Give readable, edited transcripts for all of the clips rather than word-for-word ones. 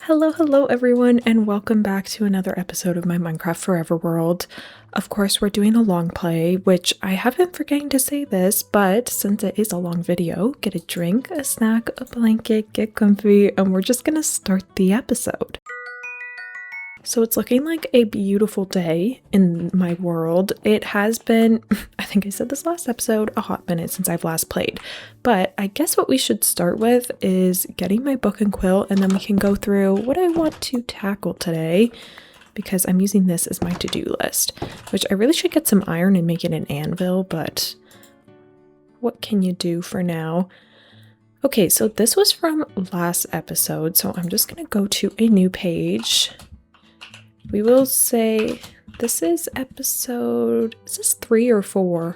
Hello everyone, and welcome back to another episode of my Minecraft Forever world. Of course, we're doing a long play, which I have been forgetting to say this, but since it is a long video, get a drink, a snack, a blanket, get comfy, and we're just gonna start the episode. So it's looking like a beautiful day in my world. It has been, I think I said this last episode, a hot minute since I've last played. But I guess what we should start with is getting my book and quill, and then we can go through what I want to tackle today, because I'm using this as my to-do list, which I really should get some iron and make it an anvil, but what can you do for now? Okay, so this was from last episode, so I'm just gonna go to a new page. We will say this is episode, is this 3 or 4?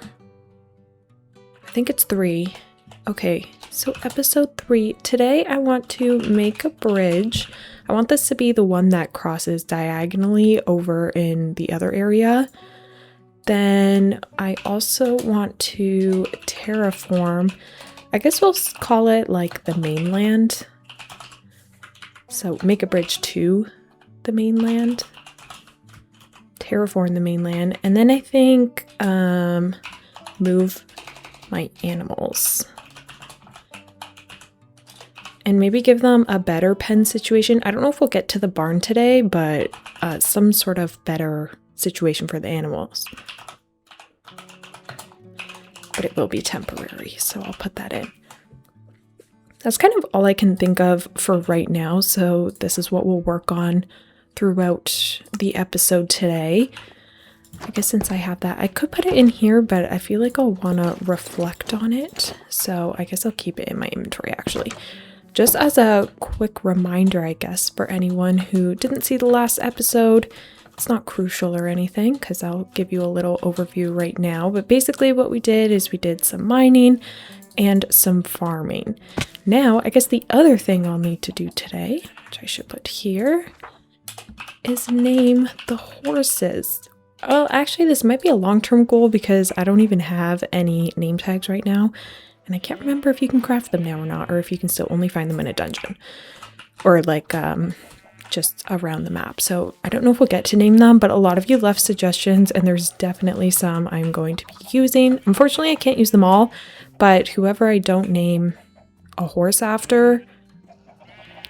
I think it's 3. Okay, so episode 3. Today I want to make a bridge. I want this to be the one that crosses diagonally over in the other area. Then I also want to terraform. I guess we'll call it like the mainland. So make a bridge to the mainland. Terraform the mainland, and then I think move my animals and maybe give them a better pen situation. I don't know if we'll get to the barn today, but some sort of better situation for the animals, but it will be temporary, so I'll put that in. That's kind of all I can think of for right now, so this is what we'll work on throughout the episode today. I guess since I have that, I could put it in here, but I feel like I'll want to reflect on it, so I guess I'll keep it in my inventory actually. Just as a quick reminder, I guess, for anyone who didn't see the last episode, it's not crucial or anything because I'll give you a little overview right now, but basically what we did is we did some mining and some farming. Now, I guess the other thing I'll need to do today, which I should put here, is name the horses. Well, actually, this might be a long-term goal because I don't even have any name tags right now, and I can't remember if you can craft them now or not, or if you can still only find them in a dungeon, or like just around the map. So I don't know if we'll get to name them, but a lot of you left suggestions, and there's definitely some I'm going to be using. Unfortunately, I can't use them all, but whoever I don't name a horse after,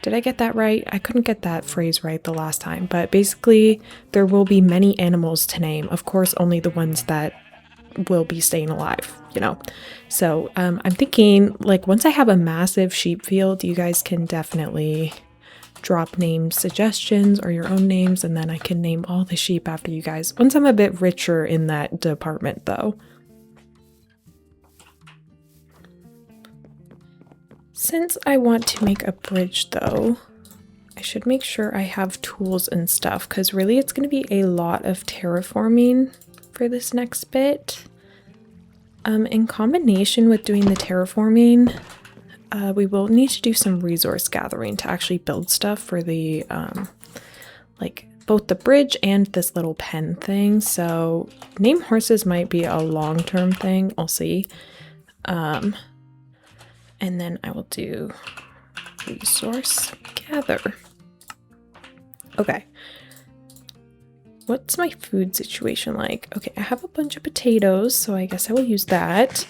did I get that right? I couldn't get that phrase right the last time, but basically there will be many animals to name. Of course, only the ones that will be staying alive, you know? So I'm thinking, like, once I have a massive sheep field, you guys can definitely drop name suggestions or your own names, and then I can name all the sheep after you guys once I'm a bit richer in that department though. Since I want to make a bridge though, I should make sure I have tools and stuff, because really it's going to be a lot of terraforming for this next bit. In combination with doing the terraforming, we will need to do some resource gathering to actually build stuff for the, like both the bridge and this little pen thing. So name horses might be a long-term thing, I'll see. And then I will do resource gather. Okay. What's my food situation like? Okay, I have a bunch of potatoes, so I guess I will use that.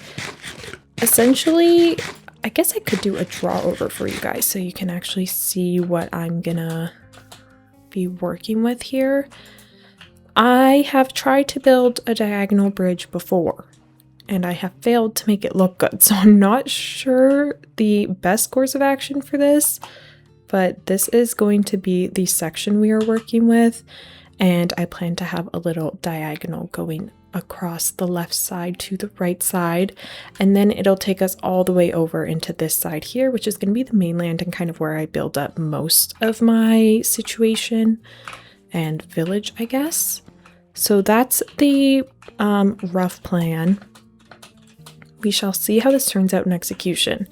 Essentially, I guess I could do a draw over for you guys so you can actually see what I'm gonna be working with here. I have tried to build a diagonal bridge before, and I have failed to make it look good. So I'm not sure the best course of action for this, but this is going to be the section we are working with. And I plan to have a little diagonal going across the left side to the right side. And then it'll take us all the way over into this side here, which is going to be the mainland and kind of where I build up most of my situation and village, I guess. So that's the rough plan. We shall see how this turns out in execution.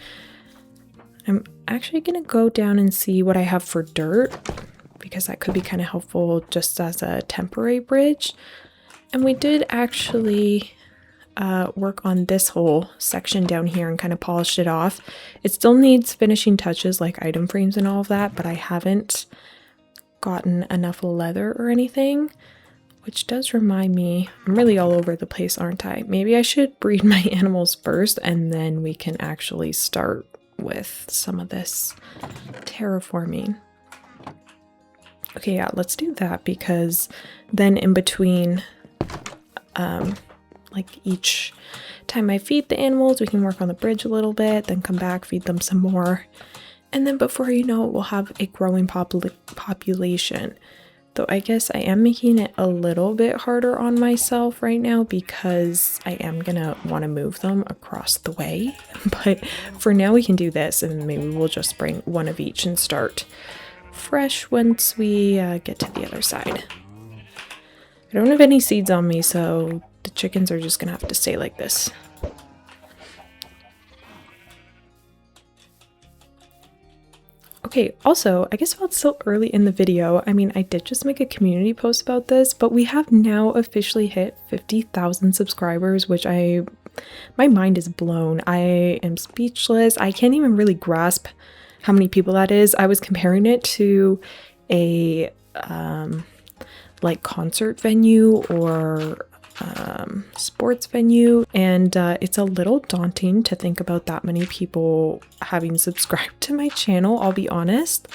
I'm actually going to go down and see what I have for dirt, because that could be kind of helpful just as a temporary bridge. And we did actually work on this whole section down here and kind of polished it off. It still needs finishing touches like item frames and all of that, but I haven't gotten enough leather or anything, which does remind me, I'm really all over the place, aren't I? Maybe I should breed my animals first and then we can actually start with some of this terraforming. Okay, yeah, let's do that, because then in between, like each time I feed the animals, we can work on the bridge a little bit, then come back, feed them some more. And then before you know it, we'll have a growing population. Though I guess I am making it a little bit harder on myself right now because I am gonna want to move them across the way. But for now we can do this, and maybe we'll just bring one of each and start fresh once we get to the other side. I don't have any seeds on me, so the chickens are just gonna have to stay like this. Okay, also, I guess while it's still early in the video, I mean, I did just make a community post about this, but we have now officially hit 50,000 subscribers, which my mind is blown. I am speechless. I can't even really grasp how many people that is. I was comparing it to a like concert venue or sports venue, and it's a little daunting to think about that many people having subscribed to my channel, I'll be honest,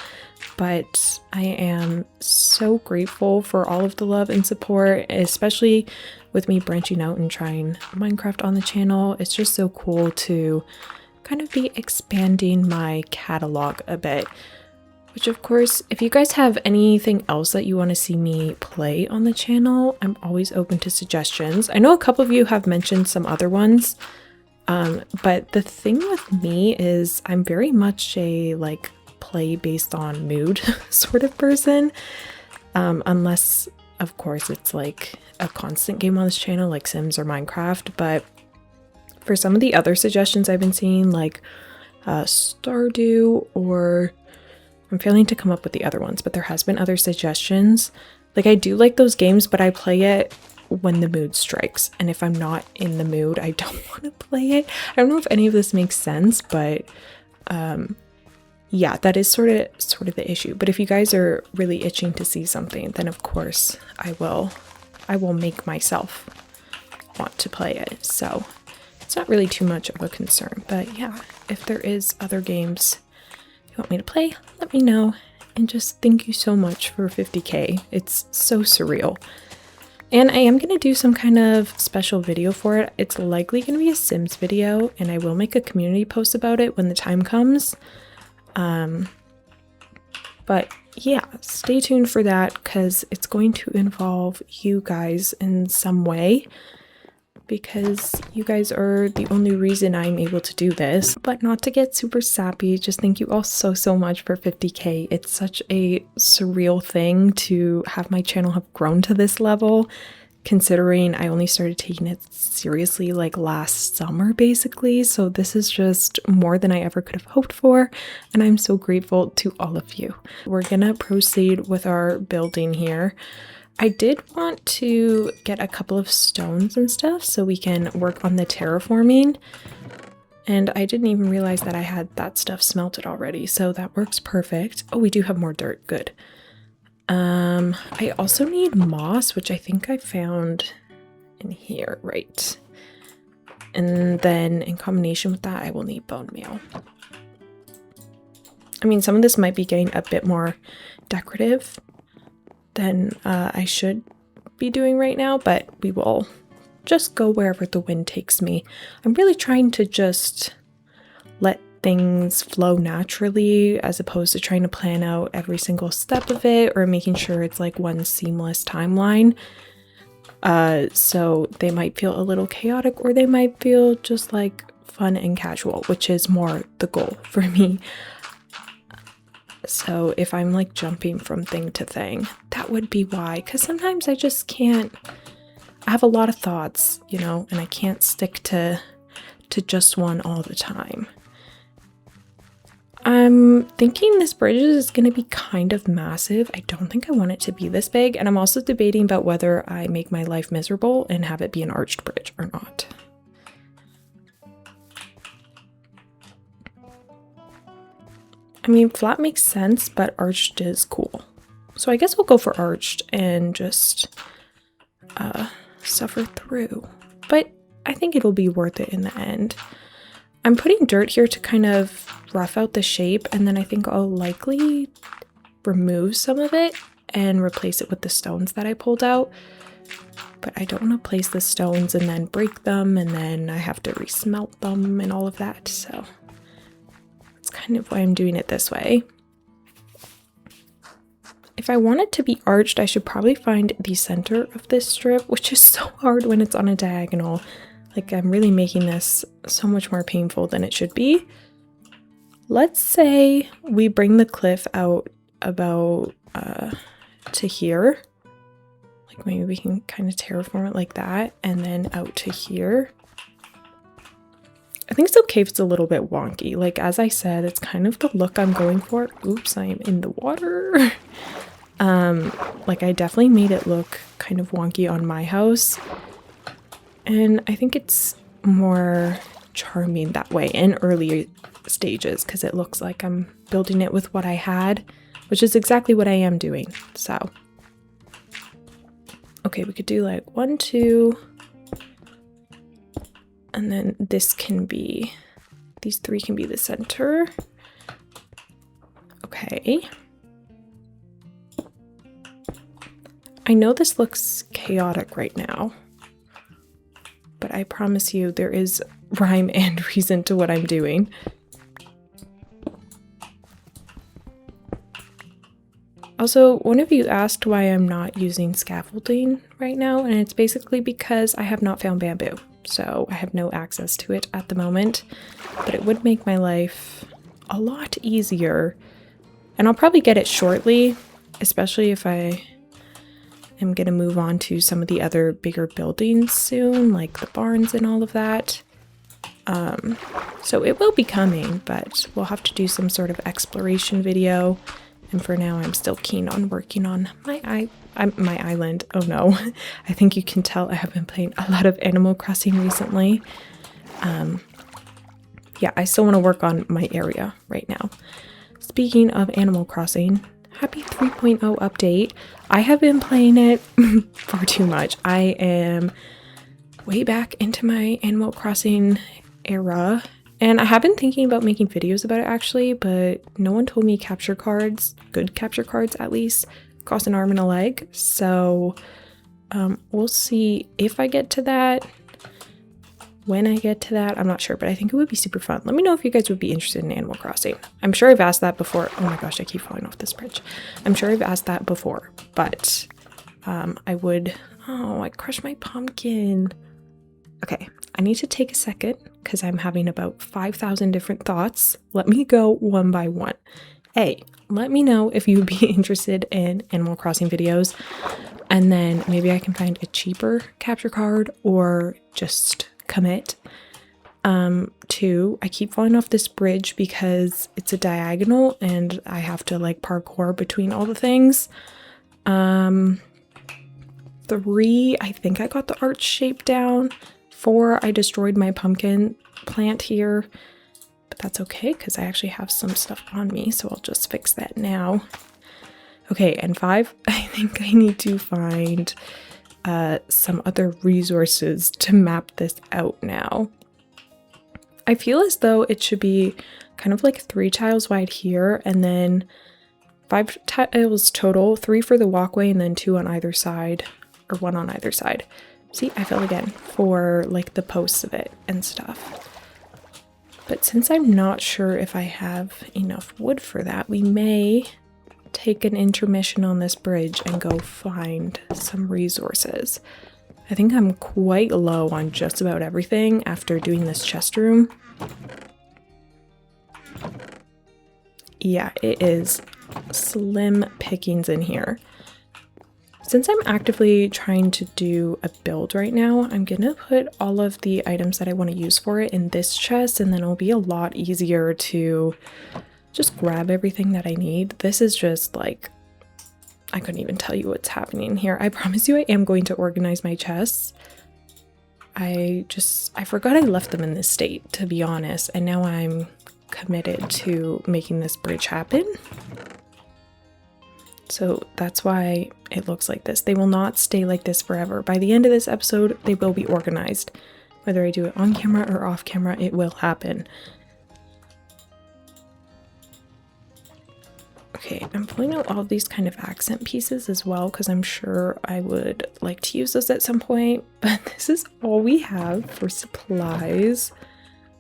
but I am so grateful for all of the love and support, especially with me branching out and trying Minecraft on the channel. It's just so cool to kind of be expanding my catalog a bit. Which, of course, if you guys have anything else that you want to see me play on the channel, I'm always open to suggestions. I know a couple of you have mentioned some other ones, but the thing with me is I'm very much a like play based on mood sort of person, unless, of course, it's like a constant game on this channel like Sims or Minecraft. But for some of the other suggestions I've been seeing, like Stardew, or I'm failing to come up with the other ones, but there has been other suggestions. Like, I do like those games, but I play it when the mood strikes. And if I'm not in the mood, I don't want to play it. I don't know if any of this makes sense, but yeah, that is sort of the issue. But if you guys are really itching to see something, then of course I will make myself want to play it. So it's not really too much of a concern. But yeah, if there is other games want me to play, let me know. And just thank you so much for 50k. It's so surreal. And I am going to do some kind of special video for it. It's likely going to be a Sims video, and I will make a community post about it when the time comes. But yeah, stay tuned for that, because it's going to involve you guys in some way, because you guys are the only reason I'm able to do this. But not to get super sappy, just thank you all so much for 50k. It's such a surreal thing to have my channel have grown to this level, considering I only started taking it seriously like last summer basically. So this is just more than I ever could have hoped for, and I'm so grateful to all of you. We're gonna proceed with our building here. I did want to get a couple of stones and stuff so we can work on the terraforming, and I didn't even realize that I had that stuff smelted already, so that works perfect. Oh, we do have more dirt, good. I also need moss, which I think I found in here, right? And then in combination with that, I will need bone meal. I mean, some of this might be getting a bit more decorative than I should be doing right now, but we will just go wherever the wind takes me. I'm really trying to just let things flow naturally, as opposed to trying to plan out every single step of it or making sure it's like one seamless timeline. So they might feel a little chaotic, or they might feel just like fun and casual, which is more the goal for me. So if I'm like jumping from thing to thing, that would be why, because sometimes I just can't. I have a lot of thoughts, you know, and I can't stick to just one all the time. I'm thinking this bridge is going to be kind of massive. I don't think I want it to be this big, and I'm also debating about whether I make my life miserable and have it be an arched bridge or not. I mean, flat makes sense, but arched is cool. So I guess we'll go for arched and just suffer through. But I think it'll be worth it in the end. I'm putting dirt here to kind of rough out the shape, and then I think I'll likely remove some of it and replace it with the stones that I pulled out. But I don't want to place the stones and then break them, and then I have to resmelt them and all of that. So that's kind of why I'm doing it this way. If I want it to be arched, I should probably find the center of this strip, which is so hard when it's on a diagonal. Like, I'm really making this so much more painful than it should be. Let's say we bring the cliff out about to here. Like, maybe we can kind of terraform it like that, and then out to here. I think it's okay if it's a little bit wonky. Like, as I said, it's kind of the look I'm going for. Oops, I am in the water. Like, I definitely made it look kind of wonky on my house. And I think it's more charming that way in earlier stages, because it looks like I'm building it with what I had, which is exactly what I am doing. So, okay, we could do like 1, 2, and then this can be, these 3 can be the center. Okay. I know this looks chaotic right now, but I promise you there is rhyme and reason to what I'm doing. Also, one of you asked why I'm not using scaffolding right now, and it's basically because I have not found bamboo, so I have no access to it at the moment, but it would make my life a lot easier, and I'll probably get it shortly, especially if I am going to move on to some of the other bigger buildings soon, like the barns and all of that. So it will be coming, but we'll have to do some sort of exploration video. And for now, I'm still keen on working on my island. Oh no, I think you can tell I have been playing a lot of Animal Crossing recently. Yeah, I still want to work on my area right now. Speaking of Animal Crossing, happy 3.0 update. I have been playing it far too much. I am way back into my Animal Crossing era, and I have been thinking about making videos about it actually, but no one told me capture cards, good capture cards at least, cost an arm and a leg. So we'll see if I get to that. When I get to that, I'm not sure, but I think it would be super fun. Let me know if you guys would be interested in Animal Crossing. I'm sure I've asked that before. Oh my gosh, I keep falling off this bridge. I'm sure I've asked that before, but I would... Oh, I crushed my pumpkin. Okay, I need to take a second because I'm having about 5,000 different thoughts. Let me go one by one. Hey, let me know if you'd be interested in Animal Crossing videos, and then maybe I can find a cheaper capture card or just commit. 2, I keep falling off this bridge because it's a diagonal and I have to like parkour between all the things. 3, I think I got the arch shape down. 4, I destroyed my pumpkin plant here, but that's okay because I actually have some stuff on me, so I'll just fix that now. Okay, and 5, I think I need to find some other resources to map this out now. I feel as though it should be kind of like 3 tiles wide here, and then 5 tiles total, 3 for the walkway, and then 2 on either side, or 1 on either side. See, I fell again for like the posts of it and stuff. But since I'm not sure if I have enough wood for that, we may take an intermission on this bridge and go find some resources. I think I'm quite low on just about everything after doing this chest room. Yeah, it is slim pickings in here. Since I'm actively trying to do a build right now, I'm gonna put all of the items that I want to use for it in this chest, and then it'll be a lot easier to just grab everything that I need. This is just like, I couldn't even tell you what's happening here. I promise you I am going to organize my chests. I forgot I left them in this state, to be honest, and now I'm committed to making this bridge happen. So that's why it looks like this. They will not stay like this forever. By the end of this episode, they will be organized. Whether I do it on camera or off camera, it will happen. Okay, I'm pulling out all of these kind of accent pieces as well because I'm sure I would like to use those at some point, but this is all we have for supplies,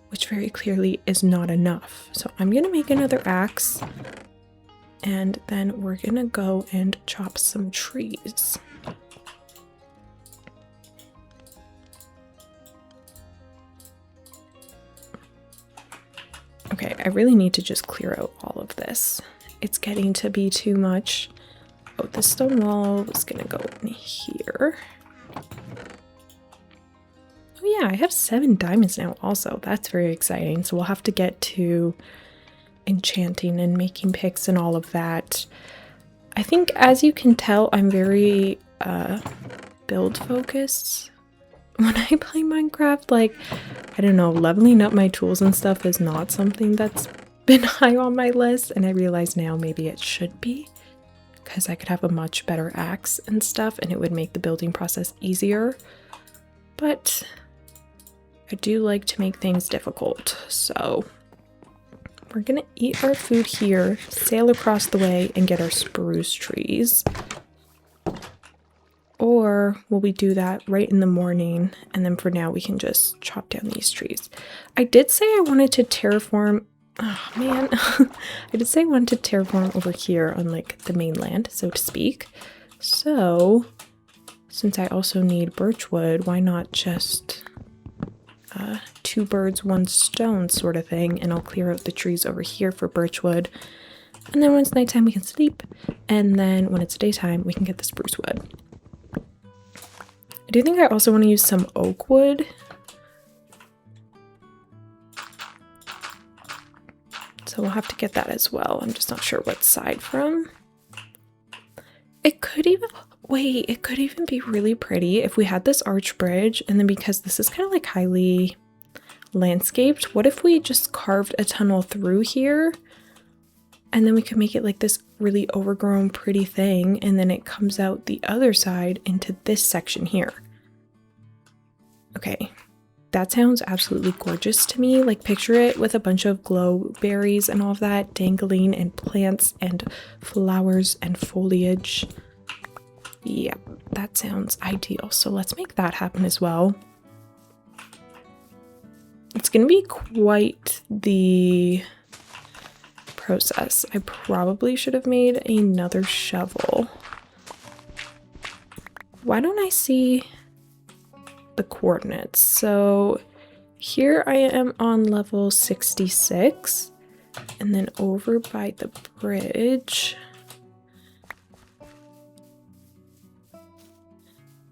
which very clearly is not enough. So I'm gonna make another axe and then we're gonna go and chop some trees. Okay, I really need to just clear out all of this. It's getting to be too much. Oh, the stone wall is gonna go in here. Oh yeah, I have 7 diamonds now also. That's very exciting. So we'll have to get to enchanting and making picks and all of that. I think, as you can tell, I'm very build focused when I play Minecraft. Like, I don't know, leveling up my tools and stuff is not something that's been high on my list, and I realize now maybe it should be, because I could have a much better axe and stuff and it would make the building process easier. But I do like to make things difficult, so we're gonna eat our food here, sail across the way, and get our spruce trees. Or will we do that right in the morning, and then for now we can just chop down these trees? I did say I wanted to terraform. Oh man, I did say I wanted to terraform over here on like the mainland, so to speak. So since I also need birch wood, why not just 2 birds, 1 stone sort of thing, and I'll clear out the trees over here for birch wood. And then when it's nighttime, we can sleep. And then when it's daytime, we can get the spruce wood. I do think I also want to use some oak wood. So we'll have to get that as well. I'm just not sure what side from. It could even, wait, it could even be really pretty if we had this arch bridge, and then because this is kind of like highly landscaped, what if we just carved a tunnel through here, and then we could make it like this really overgrown pretty thing, and then it comes out the other side into this section here. Okay. That sounds absolutely gorgeous to me. Like, picture it with a bunch of glow berries and all of that dangling, and plants and flowers and foliage. Yeah, that sounds ideal. So let's make that happen as well. It's going to be quite the process. I probably should have made another shovel. Why don't I see the coordinates? So here I am on level 66, and then over by the bridge,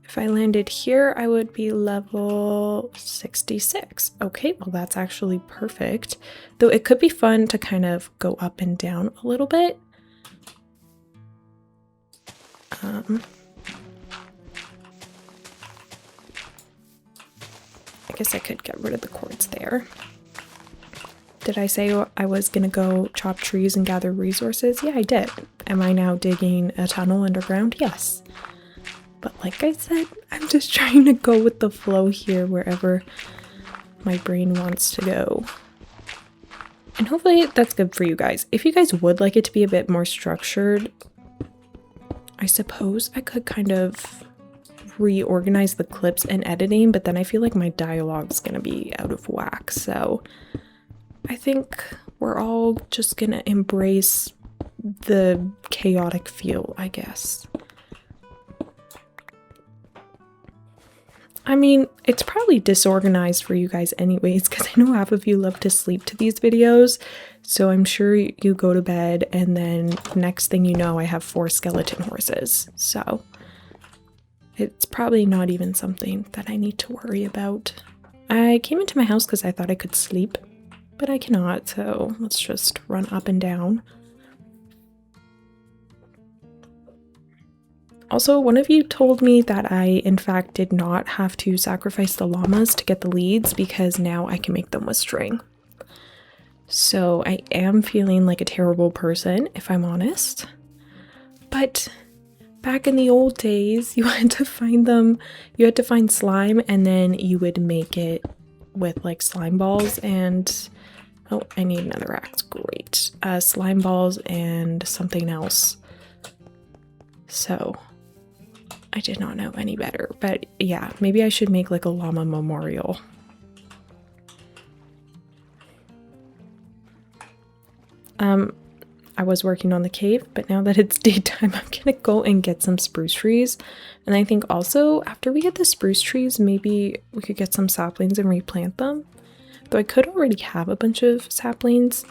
if I landed here, I would be level 66. Okay, well that's actually perfect. Though it could be fun to kind of go up and down a little bit. I guess I could get rid of the cords there. Did I say I was gonna go chop trees and gather resources? Yeah, I did. Am I now digging a tunnel underground? Yes. But like I said, I'm just trying to go with the flow here wherever my brain wants to go. And hopefully that's good for you guys. If you guys would like it to be a bit more structured, I suppose I could kind of reorganize the clips and editing, but then I feel like my dialogue's gonna be out of whack. So I think we're all just gonna embrace the chaotic feel, I guess. I mean, it's probably disorganized for you guys anyways, because I know half of you love to sleep to these videos, so I'm sure you go to bed and then next thing you know I have 4 skeleton horses. So it's probably not even something that I need to worry about. I came into my house because I thought I could sleep, but I cannot, so let's just run up and down. Also, one of you told me that I, in fact, did not have to sacrifice the llamas to get the leads because now I can make them with string. So I am feeling like a terrible person, if I'm honest. But back in the old days, you had to find them, you had to find slime, and then you would make it with like slime balls and, oh, I need another axe, great. Slime balls and something else. So I did not know any better, but yeah, maybe I should make like a llama memorial. I was working on the cave, but now that it's daytime, I'm gonna go and get some spruce trees. And I think also after we get the spruce trees, maybe we could get some saplings and replant them. Though I could already have a bunch of saplings.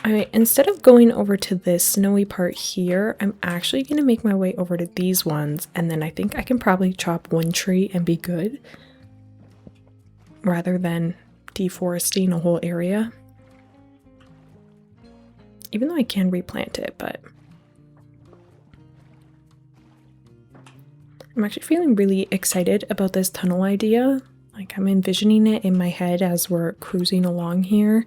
Instead of going over to this snowy part here, I'm actually gonna make my way over to these ones, and then I think I can probably chop one tree and be good, rather than deforesting a whole area. Even though I can replant it, but I'm actually feeling really excited about this tunnel idea. Like, I'm envisioning it in my head as we're cruising along here,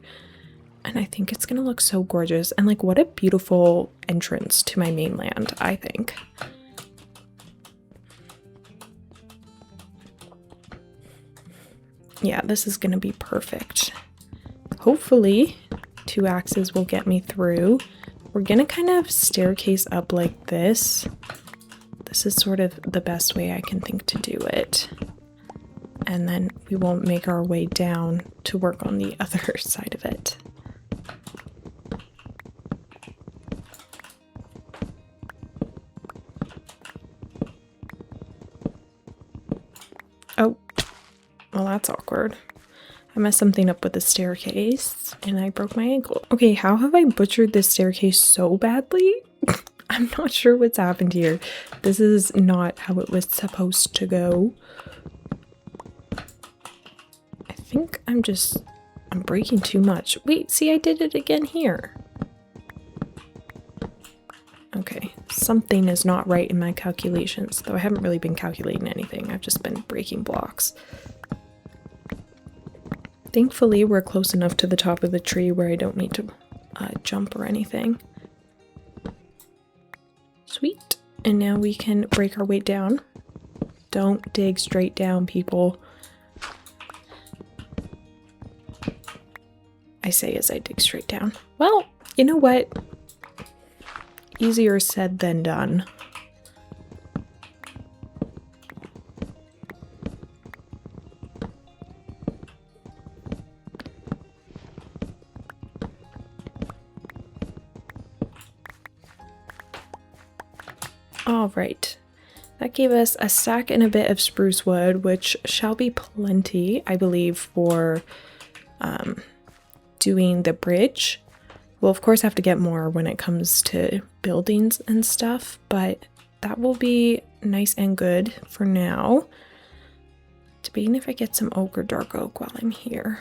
and I think it's gonna look so gorgeous. And like, what a beautiful entrance to my mainland, I think. Yeah, this is gonna be perfect. Hopefully 2 axes will get me through. We're gonna kind of staircase up like this. This is sort of the best way I can think to do it. And then we won't make our way down to work on the other side of it. Oh, well, that's awkward. I messed something up with the staircase and I broke my ankle. Okay, how have I butchered this staircase so badly? I'm not sure what's happened here. This is not how it was supposed to go. I think I'm breaking too much. Wait, see, I did it again here. Okay, something is not right in my calculations, though I haven't really been calculating anything. I've just been breaking blocks. Thankfully, we're close enough to the top of the tree where I don't need to jump or anything. Sweet. And now we can break our way down. Don't dig straight down, people. I say as I dig straight down. Well, you know what? Easier said than done. All right, that gave us a sack and a bit of spruce wood, which shall be plenty, I believe, for doing the bridge. We'll of course have to get more when it comes to buildings and stuff, but that will be nice and good for now. Debating if I get some oak or dark oak while I'm here.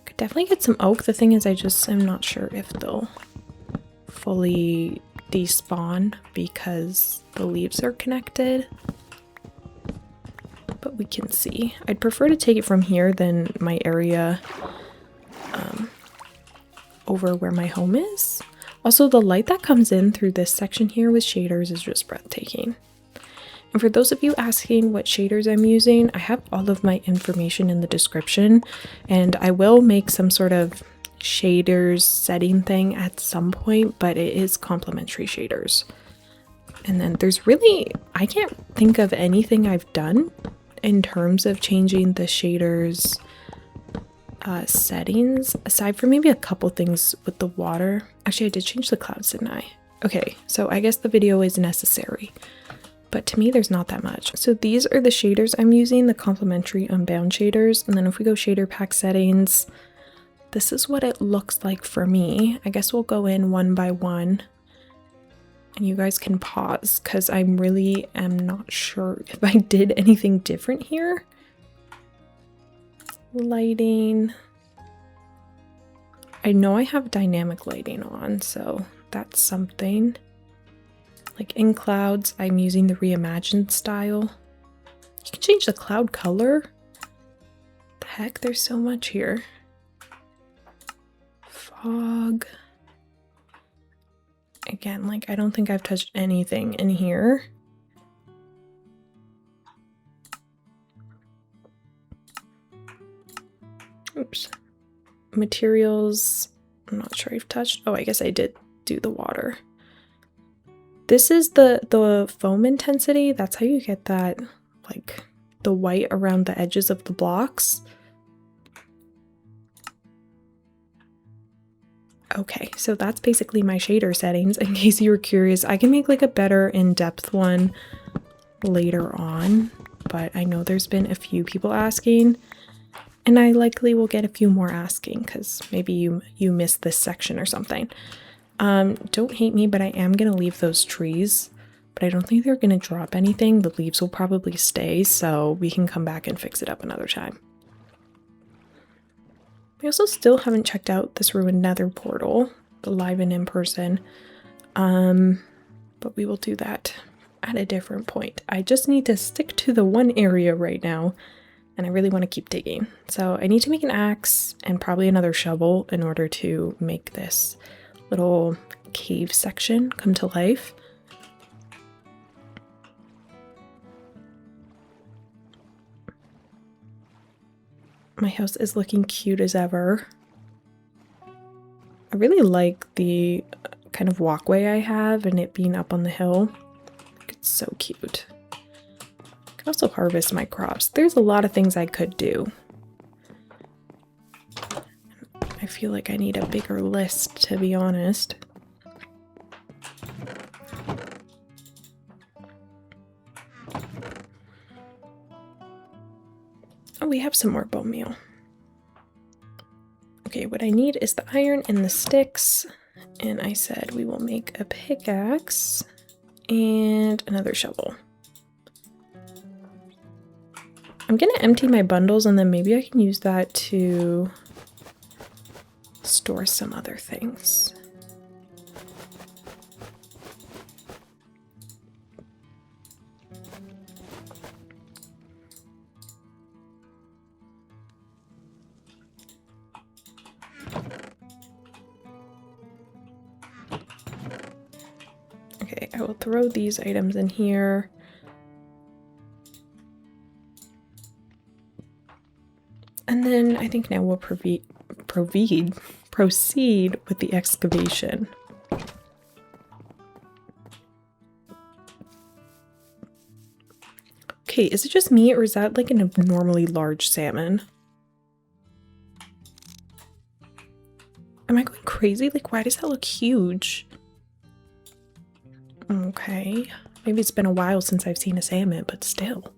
Could definitely get some oak. The thing is, I just am not sure if they'll fully despawn because the leaves are connected, but we can see. I'd prefer to take it from here than my area over where my home is. Also, the light that comes in through this section here with shaders is just breathtaking. And for those of you asking what shaders I'm using, I have all of my information in the description, and I will make some sort of shaders setting thing at some point, but it is complementary shaders. And then there's really, I can't think of anything I've done in terms of changing the shaders settings, aside from maybe a couple things with the water. Actually, I did change the clouds, didn't I? Okay, so I guess the video is necessary, but to me there's not that much. So these are the shaders I'm using, the complementary unbound shaders. And then if we go shader pack settings, this is what it looks like for me. I guess we'll go in one by one and you guys can pause because I really am not sure if I did anything different here. Lighting. I know I have dynamic lighting on, so that's something. Like in clouds, I'm using the reimagined style. You can change the cloud color. heck? There's so much here. Fog. Again, like I don't think I've touched anything in here. Oops. Materials. I'm not sure I've touched. Oh, I guess I did do the water. This is the foam intensity. That's how you get that, like, the white around the edges of the blocks. Okay, so that's basically my shader settings. In case you were curious, I can make like a better in-depth one later on, but I know there's been a few people asking, and I likely will get a few more asking because maybe you missed this section or something. Don't hate me, but I am gonna leave those trees, but I don't think they're gonna drop anything. The leaves will probably stay, so we can come back and fix it up another time. We also still haven't checked out this ruined nether portal, the live and in person, but we will do that at a different point. I just need to stick to the one area right now, and I really want to keep digging. So I need to make an axe and probably another shovel in order to make this little cave section come to life. My house is looking cute as ever. I really like the kind of walkway I have and it being up on the hill. It's so cute. I can also harvest my crops. There's a lot of things I could do. I feel like I need a bigger list, to be honest. Oh, we have some more bone meal. Okay, what I need is the iron and the sticks. And I said we will make a pickaxe and another shovel. I'm gonna empty my bundles and then maybe I can use that to store some other things. Okay, I will throw these items in here. And then I think now we'll proceed with the excavation. Okay, is it just me or is that like an abnormally large salmon? Am I going crazy? Like, why does that look huge? Okay, maybe it's been a while since I've seen a salmon, but still.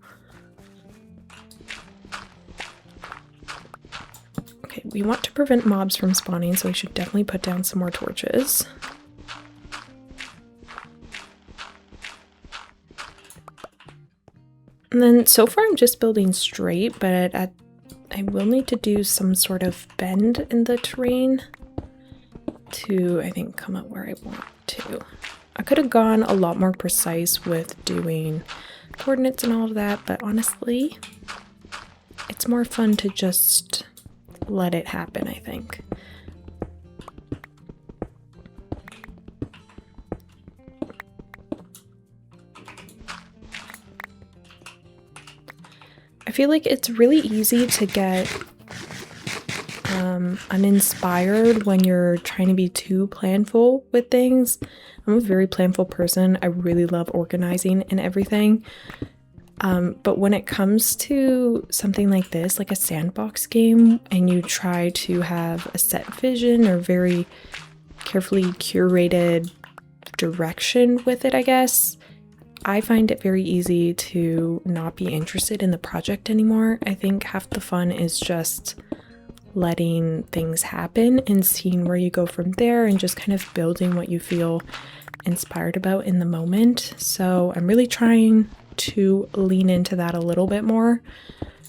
Okay, we want to prevent mobs from spawning, so we should definitely put down some more torches. And then so far I'm just building straight, but I will need to do some sort of bend in the terrain to, I think, come up where I want to. I could have gone a lot more precise with doing coordinates and all of that, but honestly, it's more fun to just let it happen, I think. I feel like it's really easy to get uninspired when you're trying to be too planful with things. I'm a very planful person. I really love organizing and everything. But when it comes to something like this, like a sandbox game, and you try to have a set vision or very carefully curated direction with it, I guess, I find it very easy to not be interested in the project anymore. I think half the fun is just letting things happen and seeing where you go from there and just kind of building what you feel inspired about in the moment. So I'm really trying to lean into that a little bit more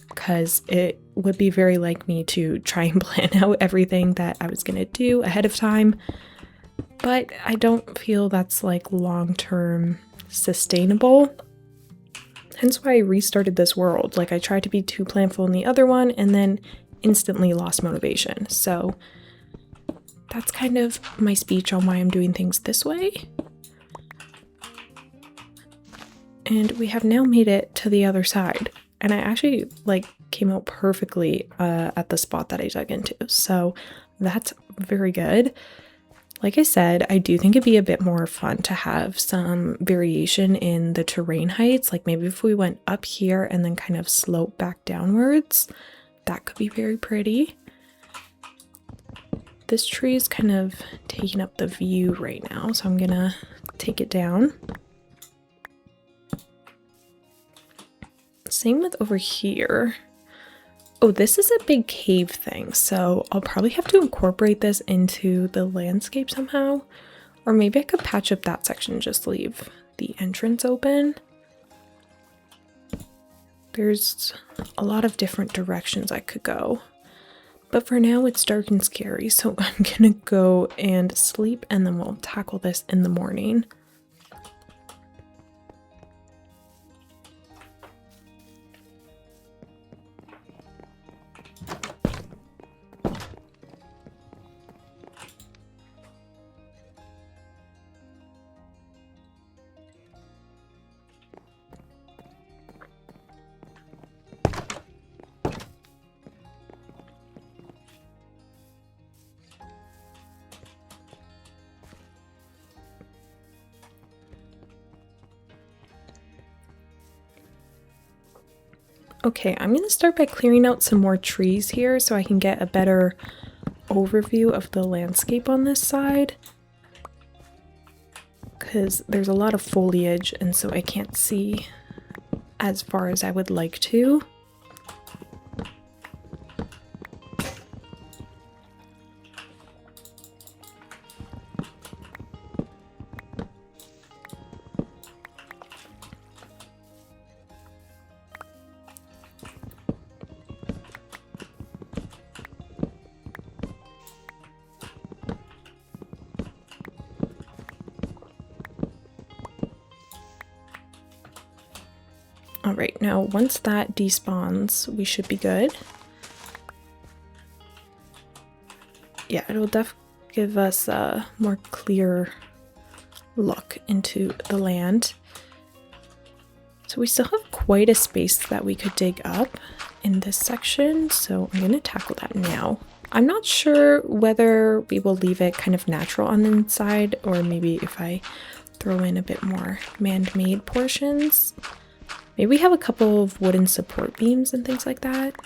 because it would be very like me to try and plan out everything that I was going to do ahead of time. But I don't feel that's like long-term sustainable. hence why I restarted this world. Like, I tried to be too planful in the other one and then instantly lost motivation. So that's kind of my speech on why I'm doing things this way. And we have now made it to the other side. And I actually like came out perfectly at the spot that I dug into. So that's very good. Like I said, I do think it'd be a bit more fun to have some variation in the terrain heights. Like maybe if we went up here and then kind of slope back downwards, that could be very pretty. This tree is kind of taking up the view right now, so I'm gonna take it down. Same with over here. Oh, this is a big cave thing, so I'll probably have to incorporate this into the landscape somehow. Or maybe I could patch up that section and just leave the entrance open. There's a lot of different directions I could go. But for now, it's dark and scary, so I'm gonna go and sleep, and then we'll tackle this in the morning. Okay, I'm going to start by clearing out some more trees here so I can get a better overview of the landscape on this side. Because there's a lot of foliage and so I can't see as far as I would like to. All right, now once that despawns, we should be good. Yeah, it'll definitely give us a more clear look into the land. So we still have quite a space that we could dig up in this section, so I'm going to tackle that now. I'm not sure whether we will leave it kind of natural on the inside, or maybe if I throw in a bit more man-made portions. Maybe we have a couple of wooden support beams and things like that.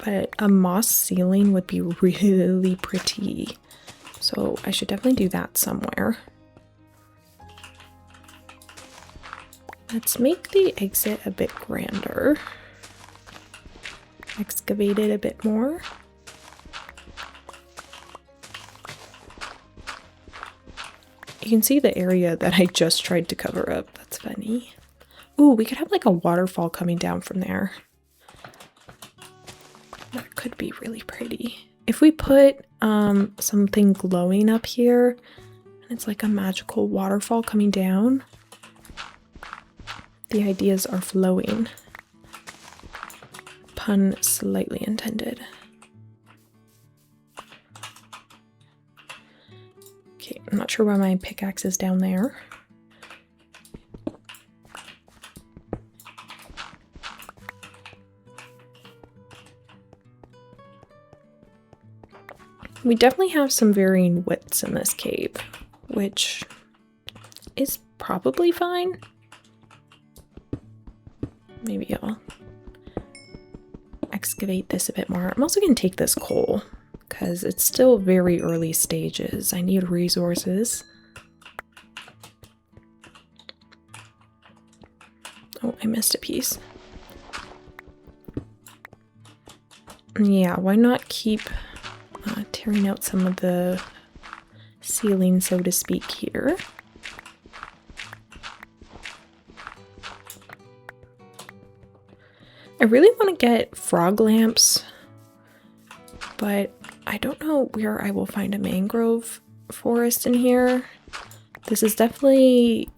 But a moss ceiling would be really pretty. So I should definitely do that somewhere. Let's make the exit a bit grander. Excavate it a bit more. You can see the area that I just tried to cover up. That's funny. Ooh, we could have like a waterfall coming down from there. That could be really pretty. If we put something glowing up here, and it's like a magical waterfall coming down, the ideas are flowing. Pun slightly intended. Okay, I'm not sure why my pickaxe is down there. We definitely have some varying widths in this cave, which is probably fine. Maybe I'll excavate this a bit more. I'm also going to take this coal, because it's still very early stages. I need resources. Oh, I missed a piece. Yeah, why not keep tearing out some of the ceiling, so to speak, here. I really want to get frog lamps, but I don't know where I will find a mangrove forest in here. This is definitely,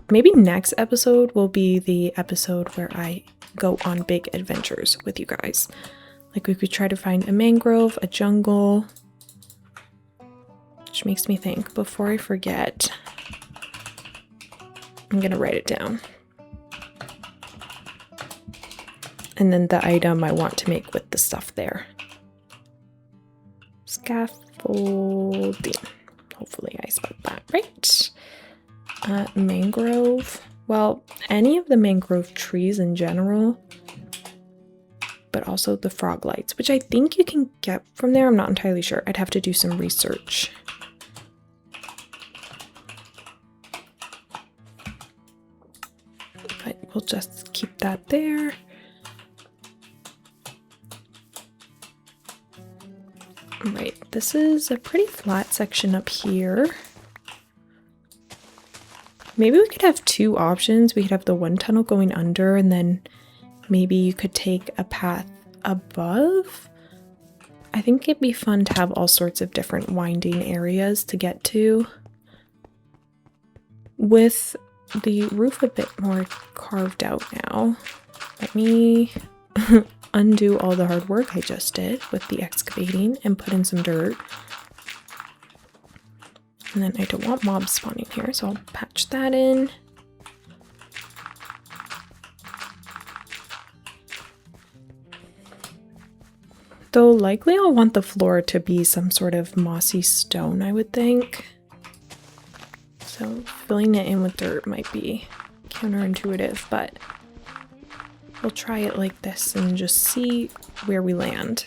maybe next episode will be the episode where I go on big adventures with you guys. Like we could try to find a mangrove, a jungle, which makes me think, before I forget, I'm gonna write it down. And then the item I want to make with the stuff there. Scaffolding. Hopefully I spelled that right. Mangrove. Well, any of the mangrove trees in general, but also the frog lights, which I think you can get from there. I'm not entirely sure. I'd have to do some research. But we'll just keep that there. Right, this is a pretty flat section up here. Maybe we could have two options. We could have the one tunnel going under, and then maybe you could take a path above. I think it'd be fun to have all sorts of different winding areas to get to. With the roof a bit more carved out now, let me undo all the hard work I just did with the excavating and put in some dirt. And then I don't want mobs spawning here, so I'll patch that in. Though likely I'll want the floor to be some sort of mossy stone, I would think. So filling it in with dirt might be counterintuitive, but we'll try it like this and just see where we land.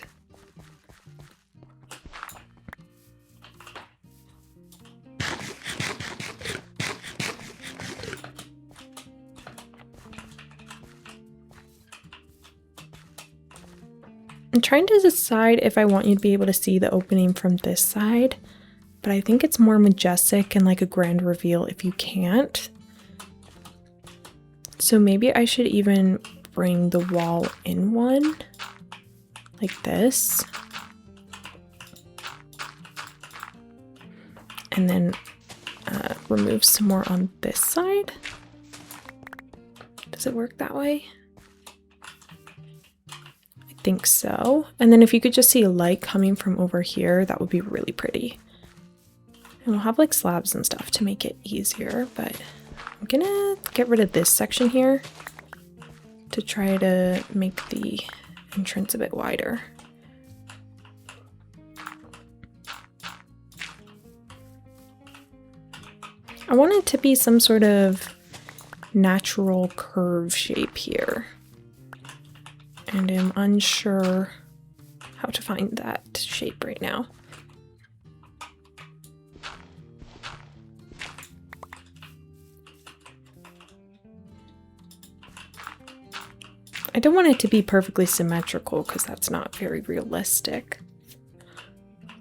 I'm trying to decide if I want you to be able to see the opening from this side, but I think it's more majestic and like a grand reveal if you can't. So maybe I should even bring the wall in one, like this. And then remove some more on this side. Does it work that way? I think so. And then if you could just see a light coming from over here, that would be really pretty. And we'll have like slabs and stuff to make it easier, but I'm gonna get rid of this section here to try to make the entrance a bit wider. I want it to be some sort of natural curve shape here, and I'm unsure how to find that shape right now. I don't want it to be perfectly symmetrical because that's not very realistic,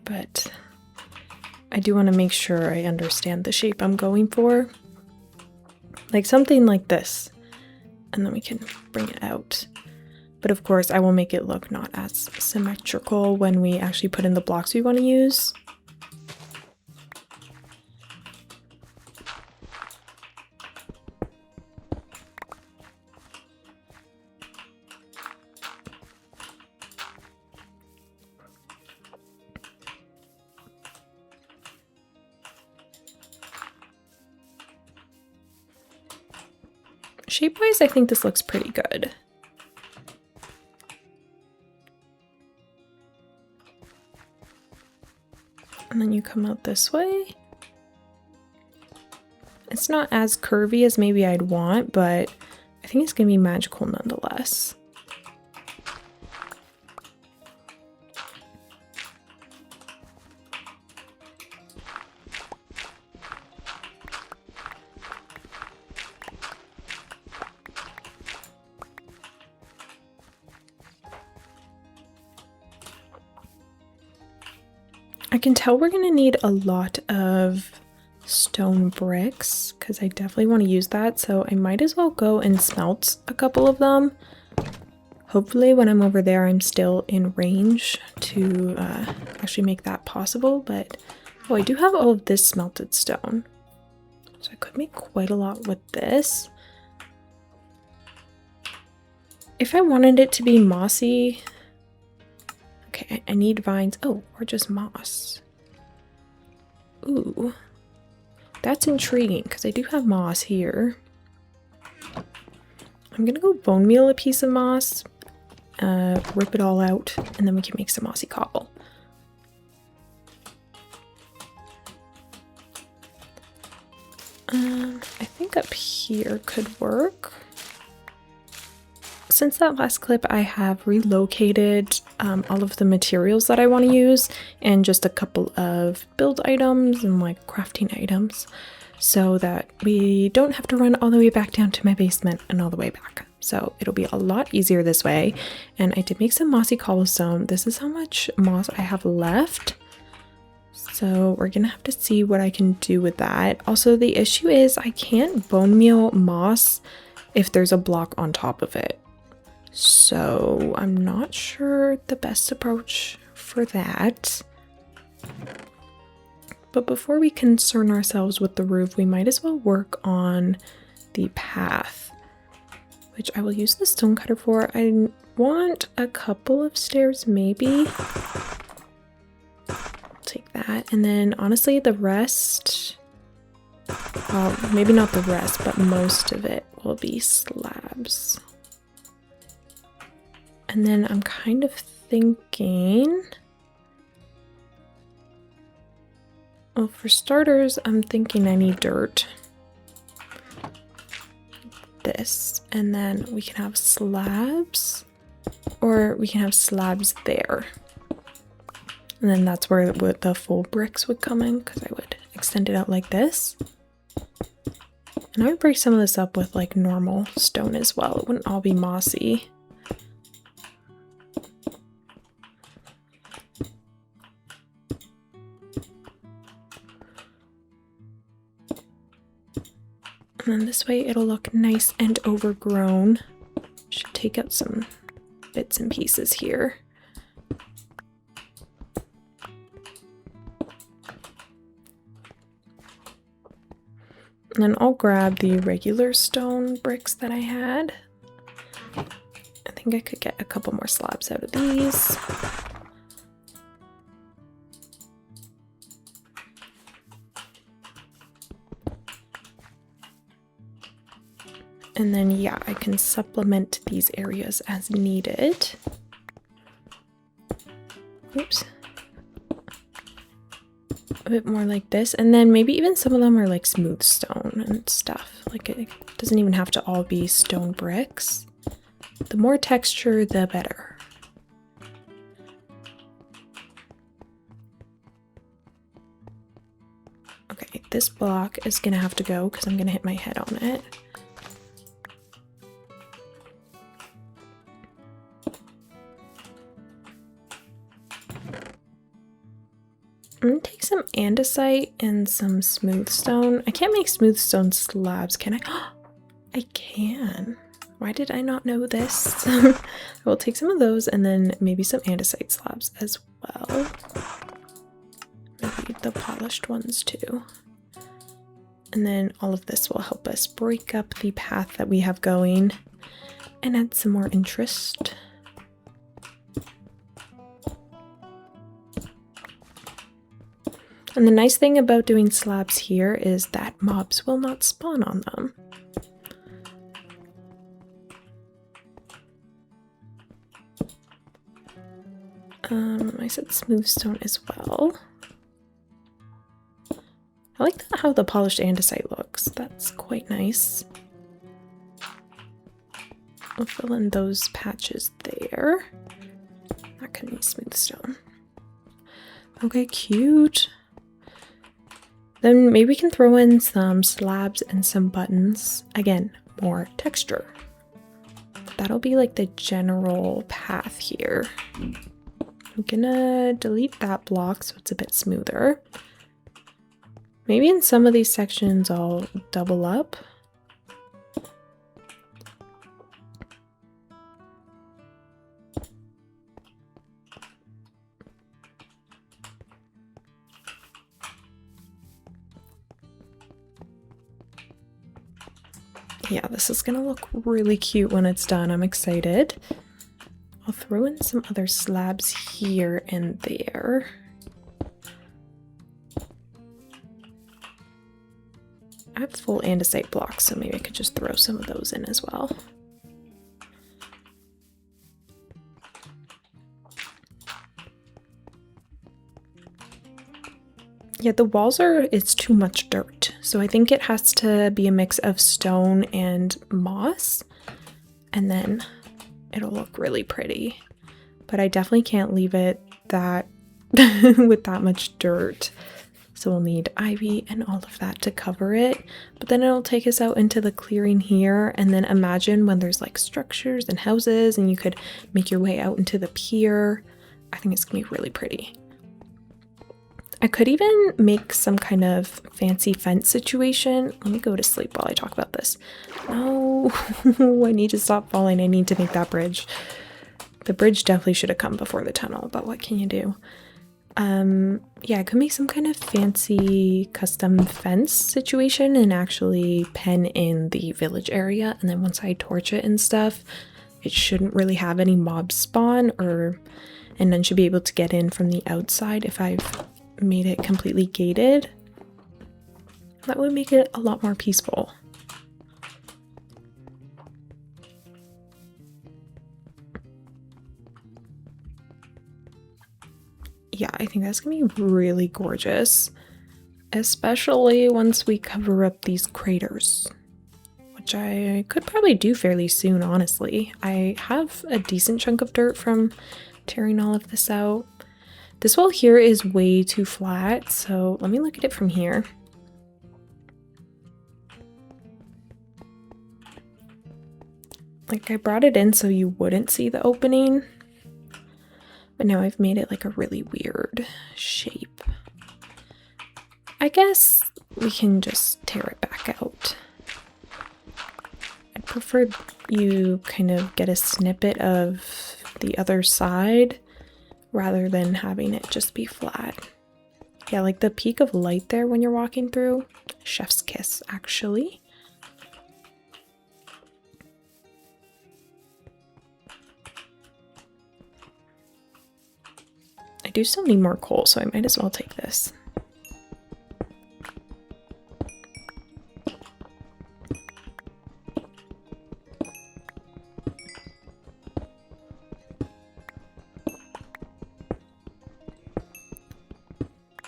but I do want to make sure I understand the shape I'm going for. Like something like this, and then we can bring it out. But of course, I will make it look not as symmetrical when we actually put in the blocks we want to use. Shape-wise, I think this looks pretty good. And then you come out this way. It's not as curvy as maybe I'd want, but I think it's gonna be magical nonetheless. I can tell we're going to need a lot of stone bricks because I definitely want to use that, so I might as well go and smelt a couple of them. Hopefully when I'm over there, I'm still in range to actually make that possible. But, oh, I do have all of this smelted stone. So I could make quite a lot with this. If I wanted it to be mossy, okay, I need vines. Oh, or just moss. Ooh, that's intriguing because I do have moss here. I'm gonna go bone meal a piece of moss, rip it all out, and then we can make some mossy cobble. I think up here could work. Since that last clip, I have relocated all of the materials that I want to use and just a couple of build items and like crafting items so that we don't have to run all the way back down to my basement and all the way back. So it'll be a lot easier this way. And I did make some mossy cobblestone. This is how much moss I have left. So we're gonna have to see what I can do with that. Also, the issue is I can't bone meal moss if there's a block on top of it. So I'm not sure the best approach for that. But before we concern ourselves with the roof, we might as well work on the path, which I will use the stone cutter for. I want a couple of stairs maybe. Take that, and then honestly the rest, well, maybe not the rest, but most of it will be slabs. And then I'm kind of thinking, well, for starters, I'm thinking I need dirt. This, and then we can have slabs, or we can have slabs there. And then that's where the full bricks would come in, because I would extend it out like this. And I would break some of this up with like normal stone as well. It wouldn't all be mossy. And then this way it'll look nice and overgrown. Should take out some bits and pieces here. And then I'll grab the regular stone bricks that I had. I think I could get a couple more slabs out of these. And then, yeah, I can supplement these areas as needed. Oops. A bit more like this, and then maybe even some of them are like smooth stone and stuff. Like it doesn't even have to all be stone bricks. The more texture, the better. Okay, this block is gonna have to go because I'm gonna hit my head on it. I'm gonna take some andesite and some smooth stone. I can't make smooth stone slabs, can I? I can. Why did I not know this? I will take some of those and then maybe some andesite slabs as well. Maybe the polished ones too. And then all of this will help us break up the path that we have going and add some more interest. And the nice thing about doing slabs here is that mobs will not spawn on them. I said smooth stone as well. I like how the polished andesite looks. That's quite nice. We'll fill in those patches there. That can be smooth stone. Okay, cute. Then maybe we can throw in some slabs and some buttons. Again, more texture. That'll be like the general path here. I'm gonna delete that block so it's a bit smoother. Maybe in some of these sections I'll double up. Yeah, this is gonna look really cute when it's done. I'm excited. I'll throw in some other slabs here and there. I have full andesite blocks, so maybe I could just throw some of those in as well. Yeah, the walls it's too much dirt. So I think it has to be a mix of stone and moss, and then it'll look really pretty. But I definitely can't leave it that with that much dirt. So we'll need ivy and all of that to cover it. But then it'll take us out into the clearing here, and then imagine when there's like structures and houses and you could make your way out into the pier. I think it's gonna be really pretty. I could even make some kind of fancy fence situation. Let me go to sleep while I talk about this. No, I need to stop falling. I need to make that bridge. The bridge definitely should have come before the tunnel, but what can you do? Yeah, I could make some kind of fancy custom fence situation and actually pen in the village area. And then once I torch it and stuff, it shouldn't really have any mobs spawn, and then should be able to get in from the outside if I've made it completely gated. That would make it a lot more peaceful. Yeah, I think that's gonna be really gorgeous, especially once we cover up these craters, which I could probably do fairly soon, honestly. I have a decent chunk of dirt from tearing all of this out. This wall here is way too flat, so let me look at it from here. Like, I brought it in so you wouldn't see the opening, but now I've made it like a really weird shape. I guess we can just tear it back out. I'd prefer you kind of get a snippet of the other side rather than having it just be flat. Yeah, like the peak of light there when you're walking through. Chef's kiss, actually. I do still need more coal, so I might as well take this.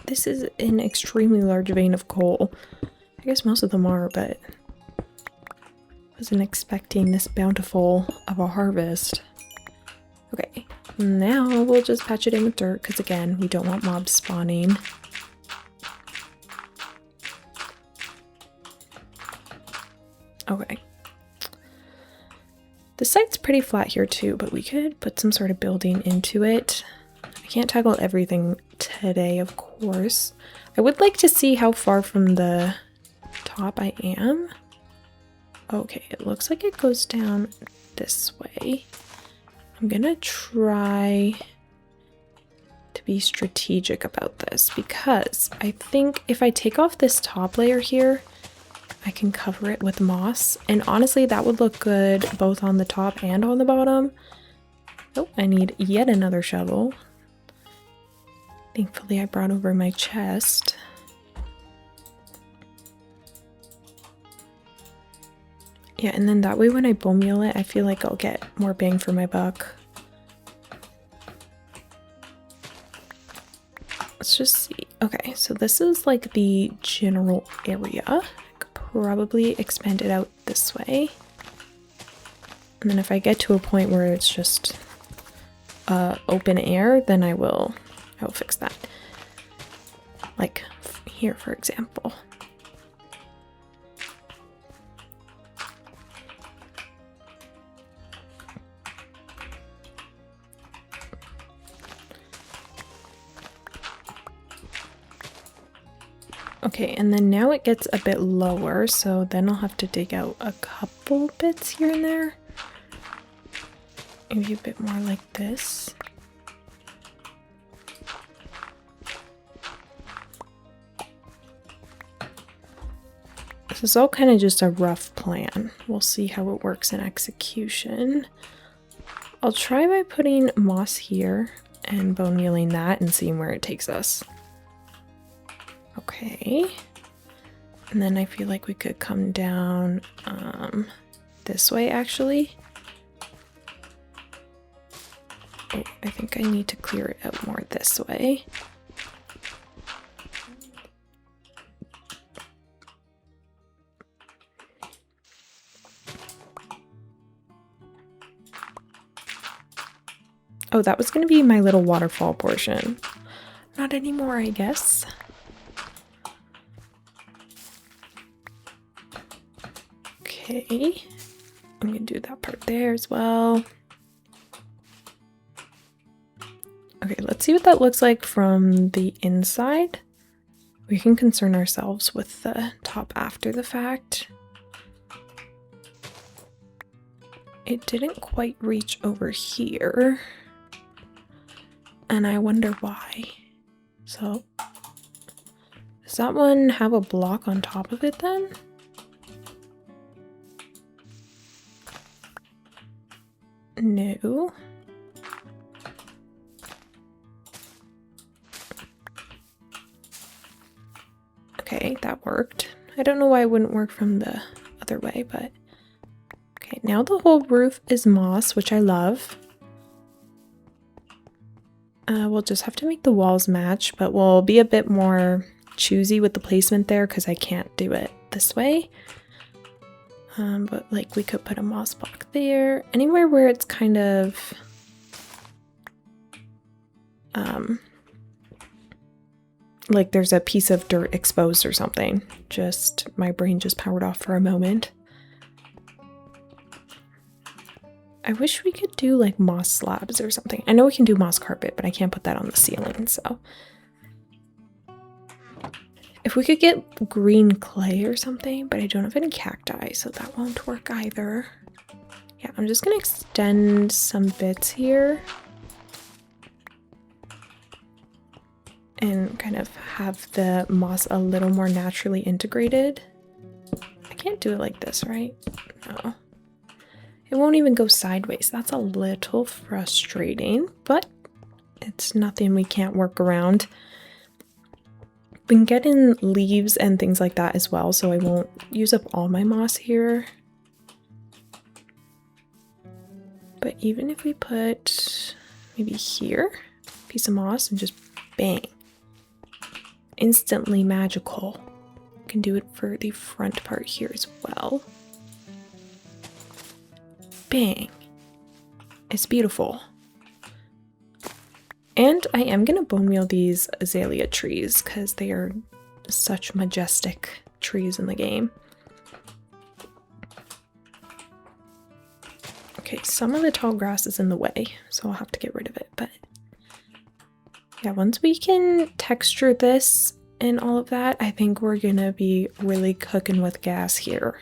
This is an extremely large vein of coal. I guess most of them are, but I wasn't expecting this bountiful of a harvest. Okay, now we'll just patch it in with dirt, because again, we don't want mobs spawning. Okay. The site's pretty flat here too, but we could put some sort of building into it. I can't tackle everything today, of course. I would like to see how far from the top I am. Okay, it looks like it goes down this way. I'm gonna try to be strategic about this, because I think if I take off this top layer here, I can cover it with moss, and honestly that would look good both on the top and on the bottom. Oh, I need yet another shovel. Thankfully I brought over my chest. Yeah, and then that way when I bone meal it, I feel like I'll get more bang for my buck. Let's just see. Okay, so this is like the general area. I could probably expand it out this way. And then if I get to a point where it's just open air, then I will fix that. Like here, for example. Okay, and then now it gets a bit lower, so then I'll have to dig out a couple bits here and there. Maybe a bit more like this. This is all kind of just a rough plan. We'll see how it works in execution. I'll try by putting moss here and bone mealing that and seeing where it takes us. Okay. And then I feel like we could come down this way actually. Oh, I think I need to clear it out more this way. Oh, that was going to be my little waterfall portion. Not anymore, I guess. Okay. I'm going to do that part there as well. Okay, let's see what that looks like from the inside. We can concern ourselves with the top after the fact. It didn't quite reach over here. And I wonder why. So, does that one have a block on top of it then? No. Okay, that worked. I don't know why it wouldn't work from the other way, but... Okay, now the whole roof is moss, which I love. We'll just have to make the walls match, but we'll be a bit more choosy with the placement there because I can't do it this way. But like we could put a moss block there, anywhere where it's kind of like there's a piece of dirt exposed or something. Just my brain just powered off for a moment. I wish we could do like moss slabs or something. I know we can do moss carpet, but I can't put that on the ceiling, so. If we could get green clay or something, but I don't have any cacti, so that won't work either. Yeah, I'm just gonna extend some bits here. And kind of have the moss a little more naturally integrated. I can't do it like this, right? No. It won't even go sideways. That's a little frustrating, but it's nothing we can't work around. We can get in leaves and things like that as well, so I won't use up all my moss here. But even if we put maybe here, a piece of moss and just bang. Instantly magical. Can do it for the front part here as well. Bang. It's beautiful. And I am going to bone meal these azalea trees because they are such majestic trees in the game. Okay, some of the tall grass is in the way, so I'll have to get rid of it. But yeah, once we can texture this and all of that, I think we're going to be really cooking with gas here.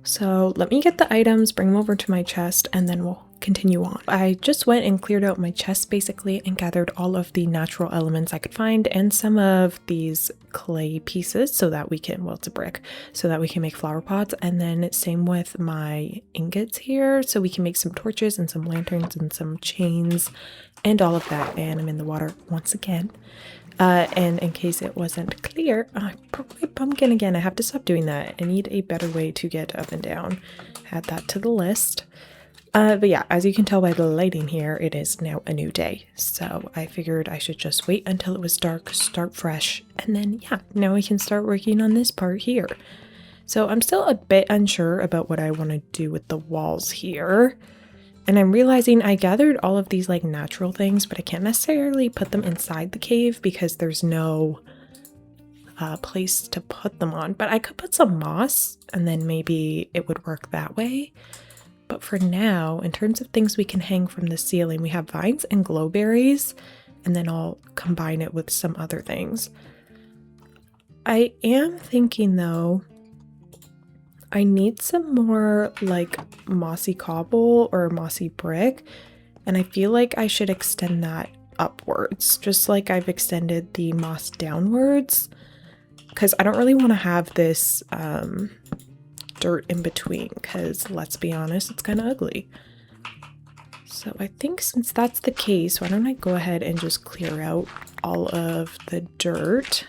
So let me get the items, bring them over to my chest, and then we'll continue on. I just went and cleared out my chest basically and gathered all of the natural elements I could find and some of these clay pieces so that we can, well, it's a brick, so that we can make flower pots. And then same with my ingots here, so we can make some torches and some lanterns and some chains and all of that. And I'm in the water once again. And in case it wasn't clear, I broke my pumpkin again. I have to stop doing that. I need a better way to get up and down. Add that to the list. But yeah, as you can tell by the lighting here, it is now a new day. So I figured I should just wait until it was dark, start fresh, and then yeah, now we can start working on this part here. So I'm still a bit unsure about what I want to do with the walls here. And I'm realizing I gathered all of these like natural things, but I can't necessarily put them inside the cave because there's no place to put them on. But I could put some moss and then maybe it would work that way. But for now, in terms of things we can hang from the ceiling, we have vines and glowberries, and then I'll combine it with some other things. I am thinking though, I need some more like mossy cobble or mossy brick, and I feel like I should extend that upwards, just like I've extended the moss downwards, because I don't really want to have this dirt in between, because let's be honest, it's kind of ugly. So I think since that's the case, why don't I go ahead and just clear out all of the dirt.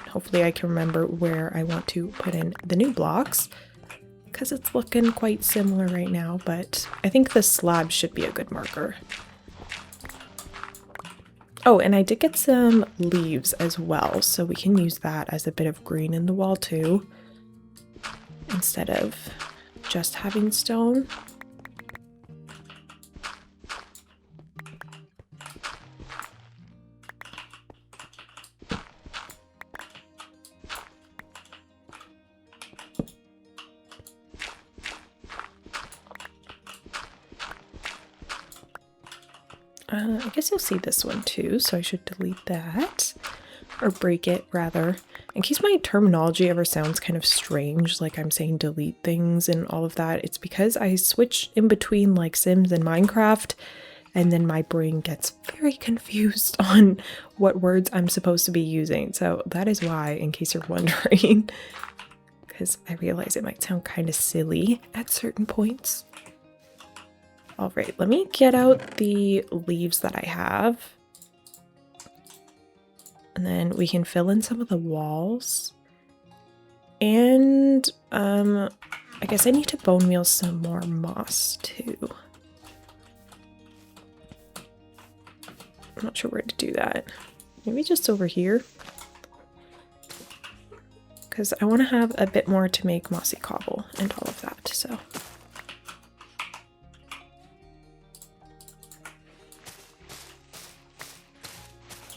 Hopefully I can remember where I want to put in the new blocks, because it's looking quite similar right now, but I think the slab should be a good marker. Oh, and I did get some leaves as well, so we can use that as a bit of green in the wall too, instead of just having stone. I guess you'll see this one too, so I should delete that, or break it rather. In case my terminology ever sounds kind of strange, like I'm saying delete things and all of that, it's because I switch in between like Sims and Minecraft, and then my brain gets very confused on what words I'm supposed to be using. So that is why, in case you're wondering, because I realize it might sound kind of silly at certain points. All right, let me get out the leaves that I have. And then we can fill in some of the walls. And I guess I need to bone meal some more moss too. I'm not sure where to do that. Maybe just over here. Because I want to have a bit more to make mossy cobble and all of that, so.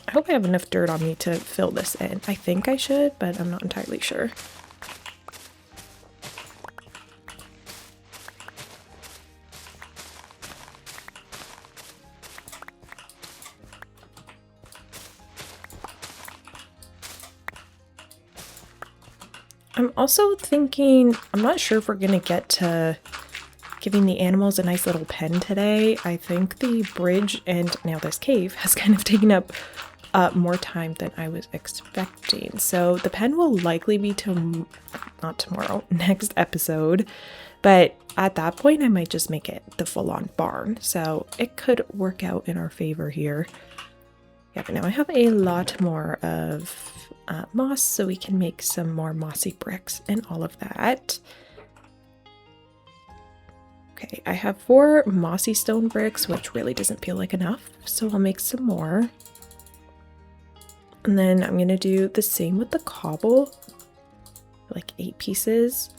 I hope I have enough dirt on me to fill this in. I think I should, but I'm not entirely sure. I'm also thinking, I'm not sure if we're gonna get to giving the animals a nice little pen today. I think the bridge and now this cave has kind of taken up more time than I was expecting. So the pen will likely be not tomorrow, next episode. But at that point, I might just make it the full-on barn. So it could work out in our favor here. Yeah, but now I have a lot more of moss, so we can make some more mossy bricks and all of that. Okay, I have 4 mossy stone bricks, which really doesn't feel like enough. So I'll make some more. And then I'm going to do the same with the cobble, like 8 pieces.